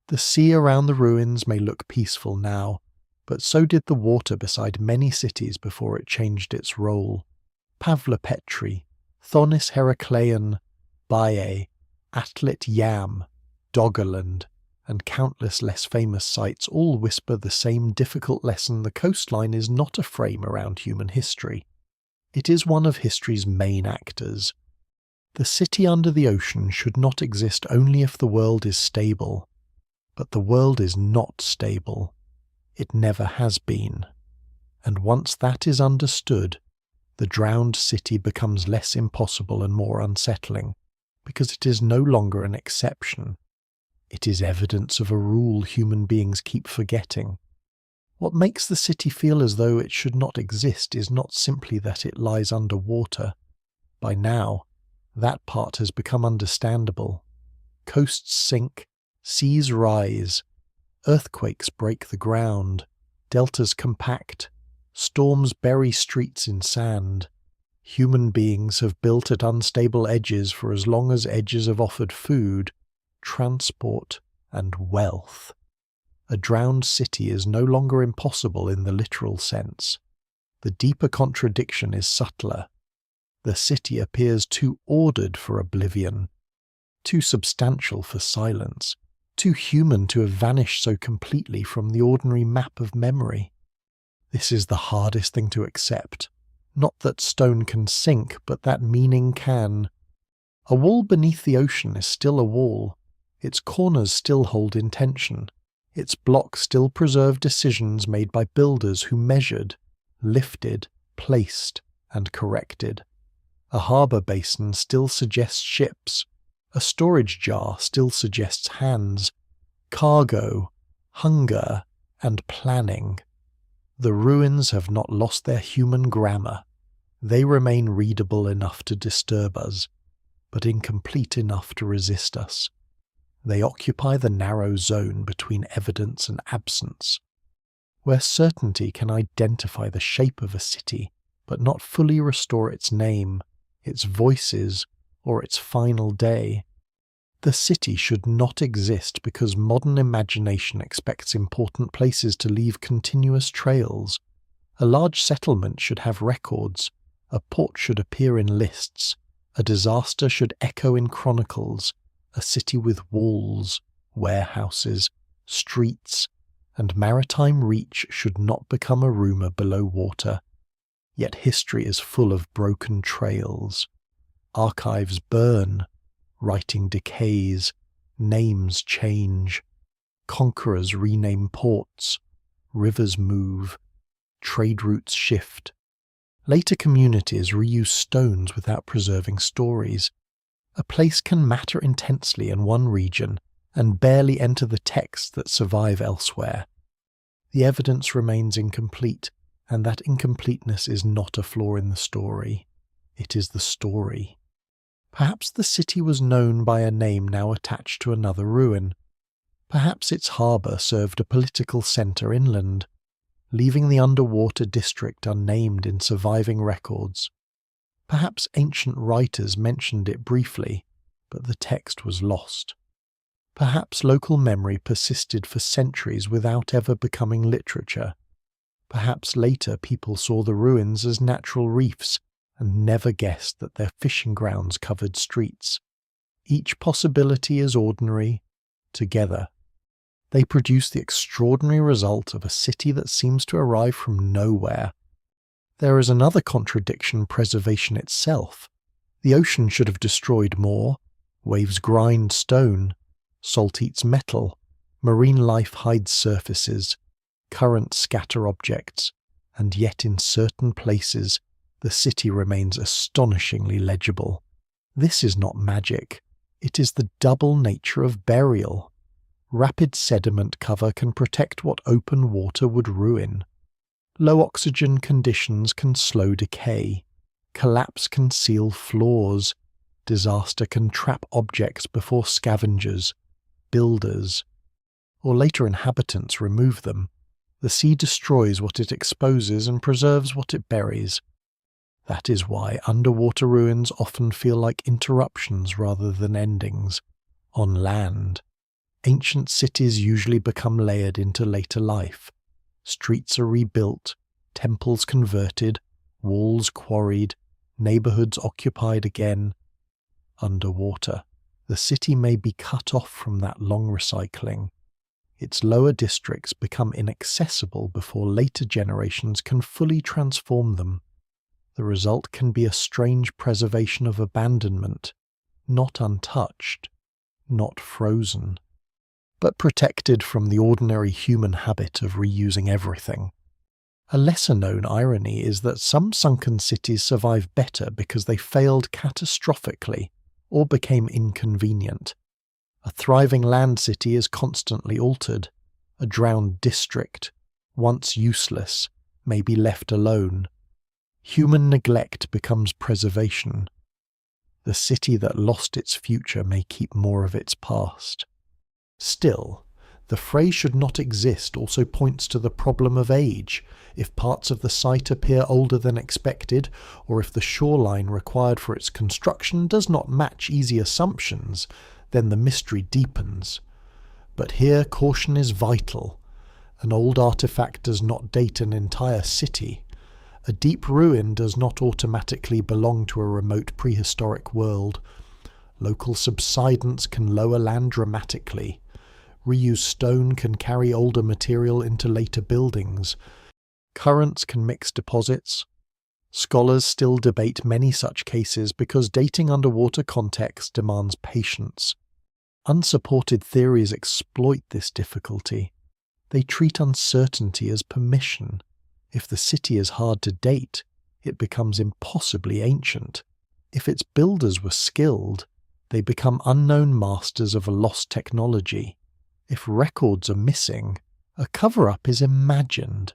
The sea around the ruins may look peaceful now, but so did the water beside many cities before it changed its role. Pavlopetri, Thonis Heracleion, Baiae, Atlit Yam, Doggerland, and countless less famous sites all whisper the same difficult lesson: the coastline is not a frame around human history. It is one of history's main actors. The city under the ocean should not exist only if the world is stable. But the world is not stable. It never has been. And once that is understood, the drowned city becomes less impossible and more unsettling, because it is no longer an exception. It is evidence of a rule human beings keep forgetting. What makes the city feel as though it should not exist is not simply that it lies under water. By now, that part has become understandable. Coasts sink, seas rise, earthquakes break the ground, deltas compact, storms bury streets in sand. Human beings have built at unstable edges for as long as edges have offered food, transport, and wealth. A drowned city is no longer impossible in the literal sense. The deeper contradiction is subtler. The city appears too ordered for oblivion, too substantial for silence, too human to have vanished so completely from the ordinary map of memory. This is the hardest thing to accept. Not that stone can sink, but that meaning can. A wall beneath the ocean is still a wall. Its corners still hold intention. Its blocks still preserve decisions made by builders who measured, lifted, placed, and corrected. A harbour basin still suggests ships. A storage jar still suggests hands, cargo, hunger, and planning. The ruins have not lost their human grammar. They remain readable enough to disturb us, but incomplete enough to resist us. They occupy the narrow zone between evidence and absence, where certainty can identify the shape of a city, but not fully restore its name, its voices, or its final day. The city should not exist because modern imagination expects important places to leave continuous trails. A large settlement should have records, a port should appear in lists, a disaster should echo in chronicles, a city with walls, warehouses, streets, and maritime reach should not become a rumour below water. Yet history is full of broken trails. Archives burn, writing decays, names change, conquerors rename ports, rivers move, trade routes shift. Later communities reuse stones without preserving stories. A place can matter intensely in one region and barely enter the texts that survive elsewhere. The evidence remains incomplete, and that incompleteness is not a flaw in the story. It is the story. Perhaps the city was known by a name now attached to another ruin. Perhaps its harbour served a political centre inland, leaving the underwater district unnamed in surviving records. Perhaps ancient writers mentioned it briefly, but the text was lost. Perhaps local memory persisted for centuries without ever becoming literature. Perhaps later people saw the ruins as natural reefs and never guessed that their fishing grounds covered streets. Each possibility is ordinary. Together, they produce the extraordinary result of a city that seems to arrive from nowhere. There is another contradiction: preservation itself. The ocean should have destroyed more. Waves grind stone. Salt eats metal. Marine life hides surfaces. Currents scatter objects. And yet in certain places, the city remains astonishingly legible. This is not magic. It is the double nature of burial. Rapid sediment cover can protect what open water would ruin. Low oxygen conditions can slow decay. Collapse can seal floors. Disaster can trap objects before scavengers, builders, or later inhabitants remove them. The sea destroys what it exposes and preserves what it buries. That is why underwater ruins often feel like interruptions rather than endings. On land, ancient cities usually become layered into later life. Streets are rebuilt, temples converted, walls quarried, neighbourhoods occupied again. Underwater, the city may be cut off from that long recycling. Its lower districts become inaccessible before later generations can fully transform them. The result can be a strange preservation of abandonment, not untouched, not frozen, but protected from the ordinary human habit of reusing everything. A lesser-known irony is that some sunken cities survive better because they failed catastrophically or became inconvenient. A thriving land city is constantly altered. A drowned district, once useless, may be left alone. Human neglect becomes preservation. The city that lost its future may keep more of its past. Still, the phrase should not exist also points to the problem of age. If parts of the site appear older than expected, or if the shoreline required for its construction does not match easy assumptions, then the mystery deepens. But here caution is vital. An old artifact does not date an entire city. A deep ruin does not automatically belong to a remote prehistoric world. Local subsidence can lower land dramatically. Reused stone can carry older material into later buildings. Currents can mix deposits. Scholars still debate many such cases because dating underwater context demands patience. Unsupported theories exploit this difficulty. They treat uncertainty as permission. If the city is hard to date, it becomes impossibly ancient. If its builders were skilled, they become unknown masters of a lost technology. If records are missing, a cover-up is imagined.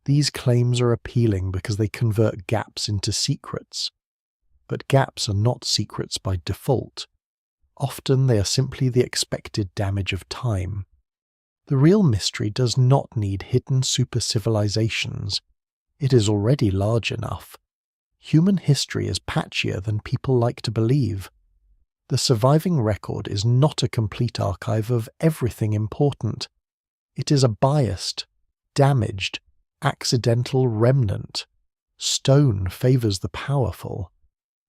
These claims are appealing because they convert gaps into secrets. But gaps are not secrets by default. Often they are simply the expected damage of time. The real mystery does not need hidden super-civilizations. It is already large enough. Human history is patchier than people like to believe. The surviving record is not a complete archive of everything important. It is a biased, damaged, accidental remnant. Stone favors the powerful.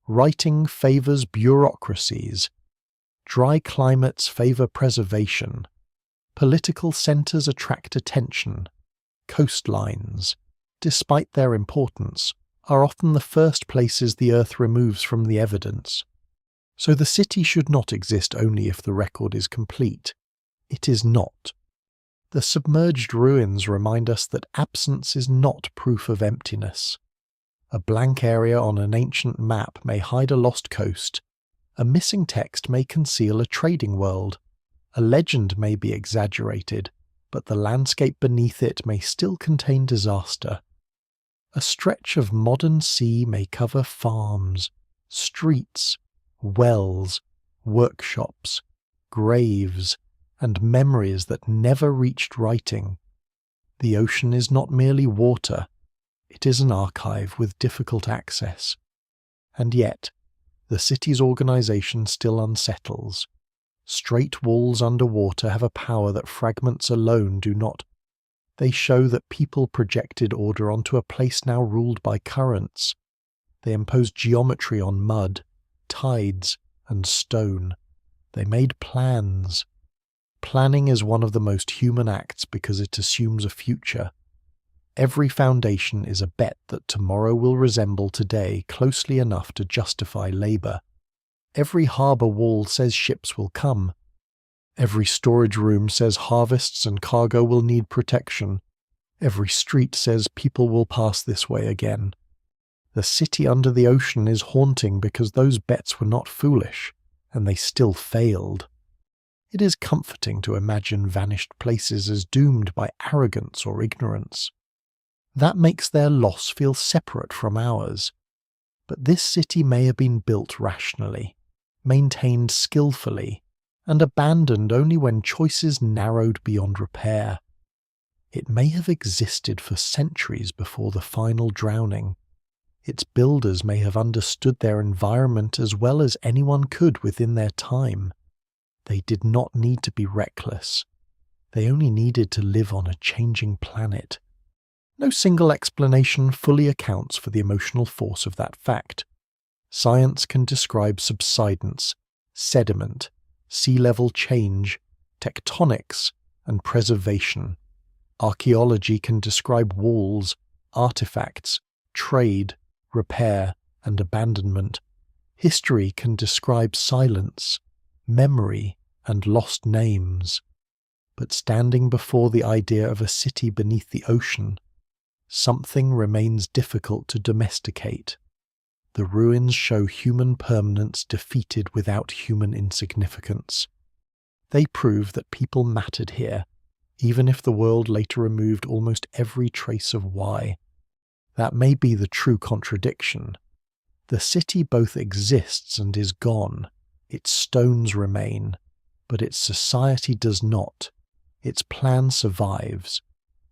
Writing favors bureaucracies. Dry climates favor preservation. Political centers attract attention. Coastlines, despite their importance, are often the first places the earth removes from the evidence. So the city should not exist only if the record is complete. It is not. The submerged ruins remind us that absence is not proof of emptiness. A blank area on an ancient map may hide a lost coast. A missing text may conceal a trading world. A legend may be exaggerated, but the landscape beneath it may still contain disaster. A stretch of modern sea may cover farms, streets, wells, workshops, graves, and memories that never reached writing. The ocean is not merely water, it is an archive with difficult access. And yet, the city's organization still unsettles. Straight walls underwater have a power that fragments alone do not. They show that people projected order onto a place now ruled by currents. They imposed geometry on mud, tides, and stone. They made plans. Planning is one of the most human acts because it assumes a future. Every foundation is a bet that tomorrow will resemble today closely enough to justify labor. Every harbor wall says ships will come. Every storage room says harvests and cargo will need protection. Every street says people will pass this way again. The city under the ocean is haunting because those bets were not foolish, and they still failed. It is comforting to imagine vanished places as doomed by arrogance or ignorance. That makes their loss feel separate from ours. But this city may have been built rationally, maintained skillfully, and abandoned only when choices narrowed beyond repair. It may have existed for centuries before the final drowning. Its builders may have understood their environment as well as anyone could within their time. They did not need to be reckless. They only needed to live on a changing planet. No single explanation fully accounts for the emotional force of that fact. Science can describe subsidence, sediment, sea level change, tectonics, and preservation. Archaeology can describe walls, artifacts, trade, repair, and abandonment. History can describe silence, memory, and lost names. But standing before the idea of a city beneath the ocean, something remains difficult to domesticate. The ruins show human permanence defeated without human insignificance. They prove that people mattered here, even if the world later removed almost every trace of why. That may be the true contradiction. The city both exists and is gone. Its stones remain, but its society does not. Its plan survives,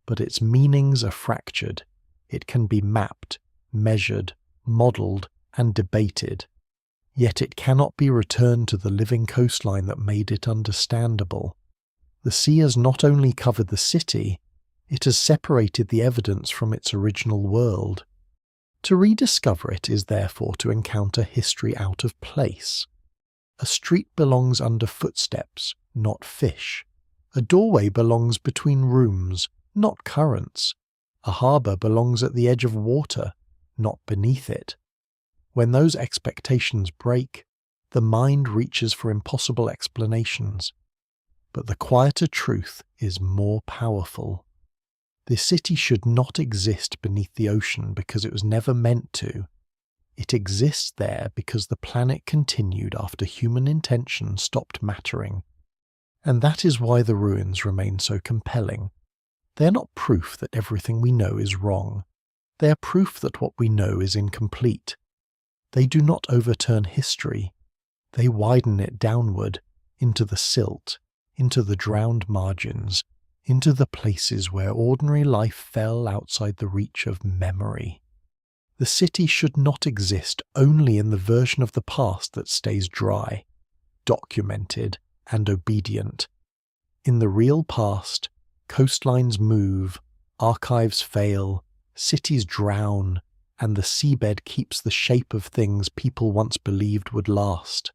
but its meanings are fractured. It can be mapped, measured, modelled, and debated. Yet it cannot be returned to the living coastline that made it understandable. The sea has not only covered the city, it has separated the evidence from its original world. To rediscover it is therefore to encounter history out of place. A street belongs under footsteps, not fish. A doorway belongs between rooms, not currents. A harbour belongs at the edge of water, not beneath it. When those expectations break, the mind reaches for impossible explanations. But the quieter truth is more powerful. The city should not exist beneath the ocean because it was never meant to. It exists there because the planet continued after human intention stopped mattering. And that is why the ruins remain so compelling. They are not proof that everything we know is wrong. They are proof that what we know is incomplete. They do not overturn history. They widen it downward, into the silt, into the drowned margins, into the places where ordinary life fell outside the reach of memory. The city should not exist only in the version of the past that stays dry, documented, and obedient. In the real past, coastlines move, archives fail, cities drown, and the seabed keeps the shape of things people once believed would last.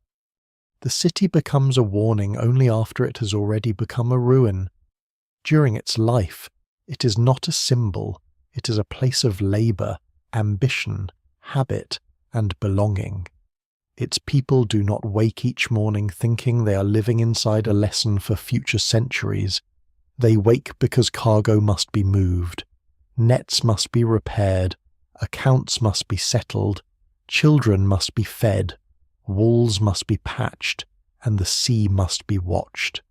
The city becomes a warning only after it has already become a ruin. During its life, it is not a symbol, it is a place of labour, ambition, habit, and belonging. Its people do not wake each morning thinking they are living inside a lesson for future centuries. They wake because cargo must be moved, nets must be repaired, accounts must be settled, children must be fed, walls must be patched, and the sea must be watched.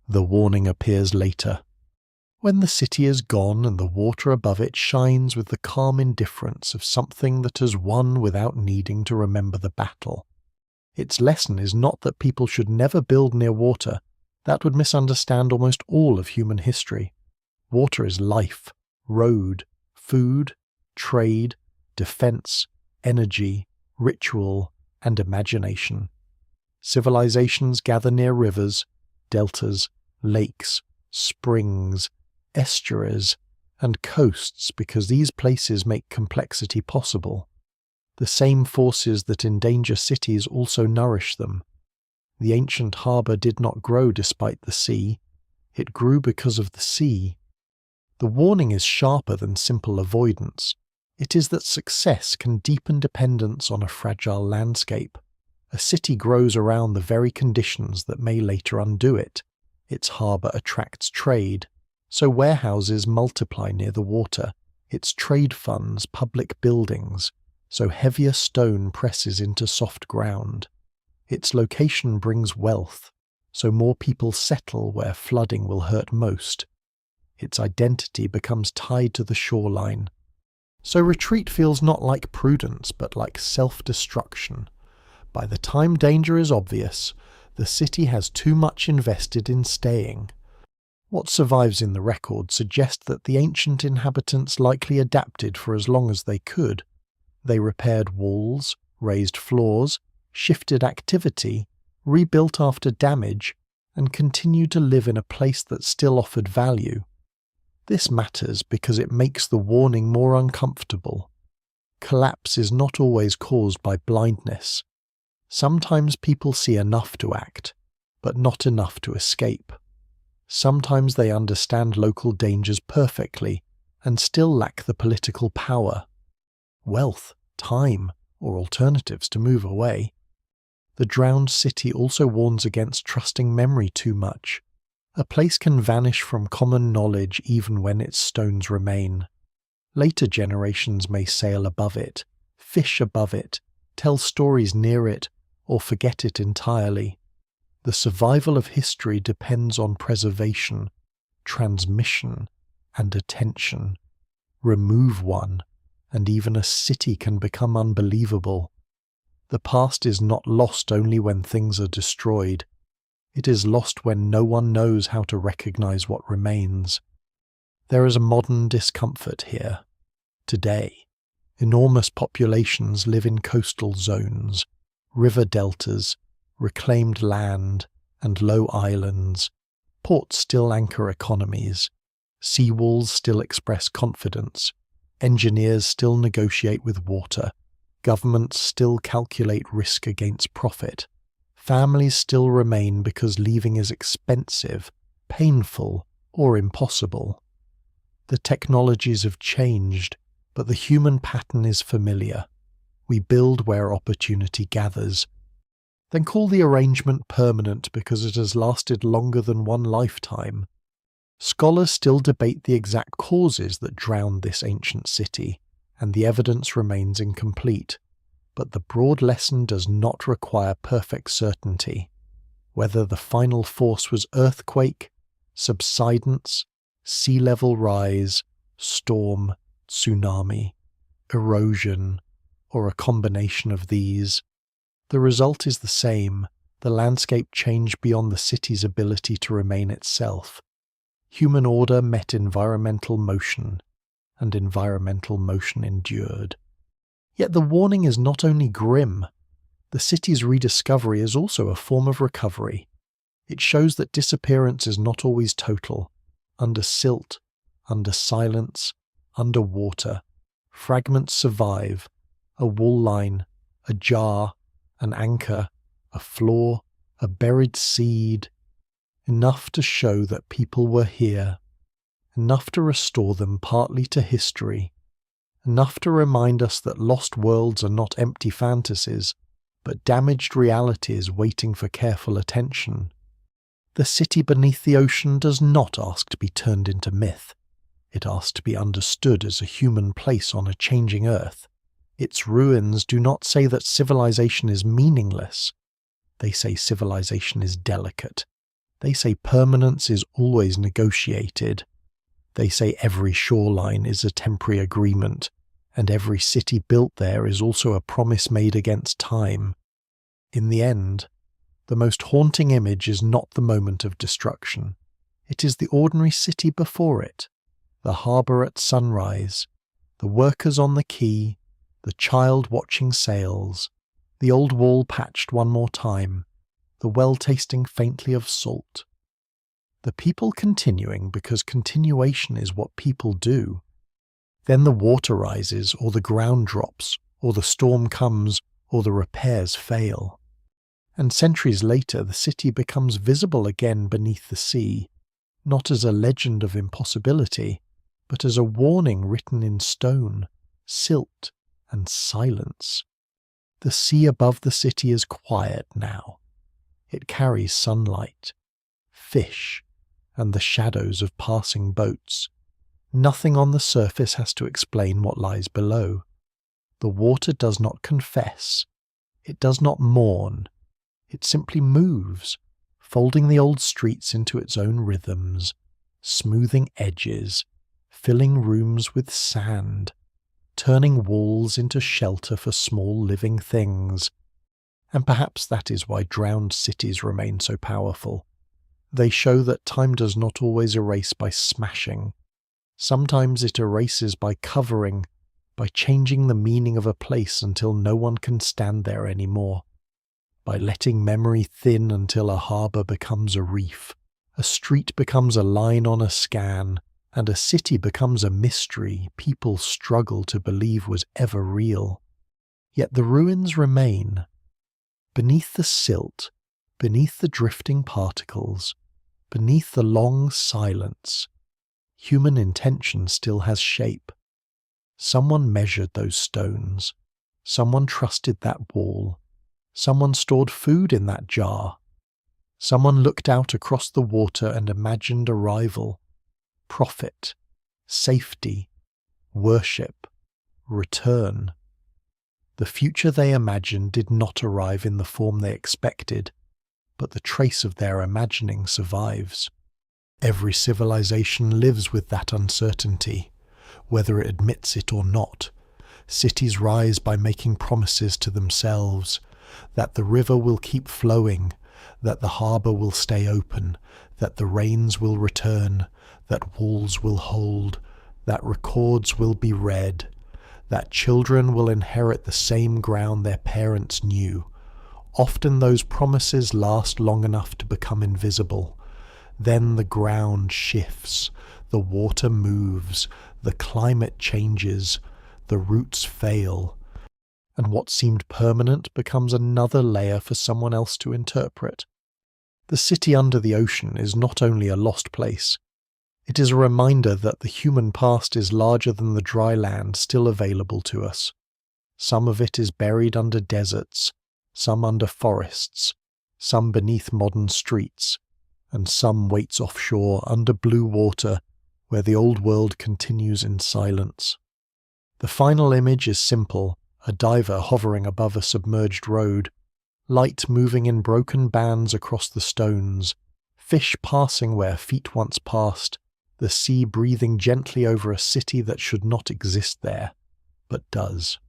The warning appears later. When the city is gone and the water above it shines with the calm indifference of something that has won without needing to remember the battle. Its lesson is not that people should never build near water. That would misunderstand almost all of human history. Water is life, road, food, trade, defense, energy, ritual, and imagination. Civilizations gather near rivers, deltas, lakes, springs, estuaries, and coasts because these places make complexity possible. The same forces that endanger cities also nourish them. The ancient harbour did not grow despite the sea. It grew because of the sea. The warning is sharper than simple avoidance. It is that success can deepen dependence on a fragile landscape. A city grows around the very conditions that may later undo it. Its harbour attracts trade, so warehouses multiply near the water. Its trade funds public buildings, so heavier stone presses into soft ground. Its location brings wealth, so more people settle where flooding will hurt most. Its identity becomes tied to the shoreline. So retreat feels not like prudence, but like self-destruction. By the time danger is obvious, the city has too much invested in staying. What survives in the record suggests that the ancient inhabitants likely adapted for as long as they could. They repaired walls, raised floors, shifted activity, rebuilt after damage, and continued to live in a place that still offered value. This matters because it makes the warning more uncomfortable. Collapse is not always caused by blindness. Sometimes people see enough to act, but not enough to escape. Sometimes they understand local dangers perfectly and still lack the political power, wealth, time, or alternatives to move away. The drowned city also warns against trusting memory too much. A place can vanish from common knowledge even when its stones remain. Later generations may sail above it, fish above it, tell stories near it, or forget it entirely. The survival of history depends on preservation, transmission, and attention. Remove one, and even a city can become unbelievable. The past is not lost only when things are destroyed. It is lost when no one knows how to recognize what remains. There is a modern discomfort here. Today, enormous populations live in coastal zones, river deltas, reclaimed land, and low islands. Ports still anchor economies. Seawalls still express confidence. Engineers still negotiate with water. Governments still calculate risk against profit. Families still remain because leaving is expensive, painful, or impossible. The technologies have changed, but the human pattern is familiar. We build where opportunity gathers. Then call the arrangement permanent because it has lasted longer than one lifetime. Scholars still debate the exact causes that drowned this ancient city, and the evidence remains incomplete. but the broad lesson does not require perfect certainty. Whether the final force was earthquake, subsidence, sea level rise, storm, tsunami, erosion, or a combination of these, the result is the same. The landscape changed beyond the city's ability to remain itself. Human order met environmental motion, and environmental motion endured. Yet the warning is not only grim. The city's rediscovery is also a form of recovery. It shows that disappearance is not always total. Under silt, under silence, under water, fragments survive. A wall line, a jar, an anchor, a flaw, a buried seed. Enough to show that people were here. Enough to restore them partly to history. Enough to remind us that lost worlds are not empty fantasies, but damaged realities waiting for careful attention. The city beneath the ocean does not ask to be turned into myth. It asks to be understood as a human place on a changing earth. Its ruins do not say that civilization is meaningless. They say civilization is delicate. They say permanence is always negotiated. They say every shoreline is a temporary agreement, and every city built there is also a promise made against time. In the end, the most haunting image is not the moment of destruction. It is the ordinary city before it, the harbour at sunrise, the workers on the quay, the child watching sails, the old wall patched one more time, the well tasting faintly of salt. The people continuing because continuation is what people do. Then the water rises, or the ground drops, or the storm comes, or the repairs fail. And centuries later the city becomes visible again beneath the sea, not as a legend of impossibility, but as a warning written in stone, silt, and silence. The sea above the city is quiet now. It carries sunlight, fish, and the shadows of passing boats. Nothing on the surface has to explain what lies below. The water does not confess. It does not mourn. It simply moves, folding the old streets into its own rhythms, smoothing edges, filling rooms with sand, turning walls into shelter for small living things. And perhaps that is why drowned cities remain so powerful. They show that time does not always erase by smashing. Sometimes it erases by covering, by changing the meaning of a place until no one can stand there anymore, by letting memory thin until a harbour becomes a reef, a street becomes a line on a scan, and a city becomes a mystery people struggle to believe was ever real. Yet the ruins remain. Beneath the silt, beneath the drifting particles, beneath the long silence, human intention still has shape. Someone measured those stones. Someone trusted that wall. Someone stored food in that jar. Someone looked out across the water and imagined arrival, profit, safety, worship, return. The future they imagined did not arrive in the form they expected, but the trace of their imagining survives. Every civilization lives with that uncertainty, whether it admits it or not. Cities rise by making promises to themselves, that the river will keep flowing, that the harbour will stay open, that the rains will return, that walls will hold, that records will be read, that children will inherit the same ground their parents knew. Often those promises last long enough to become invisible. Then the ground shifts, the water moves, the climate changes, the roots fail, and what seemed permanent becomes another layer for someone else to interpret. The city under the ocean is not only a lost place, it is a reminder that the human past is larger than the dry land still available to us. Some of it is buried under deserts, some under forests, some beneath modern streets, and some waits offshore under blue water where the old world continues in silence. The final image is simple, a diver hovering above a submerged road, light moving in broken bands across the stones, fish passing where feet once passed, the sea breathing gently over a city that should not exist there, but does.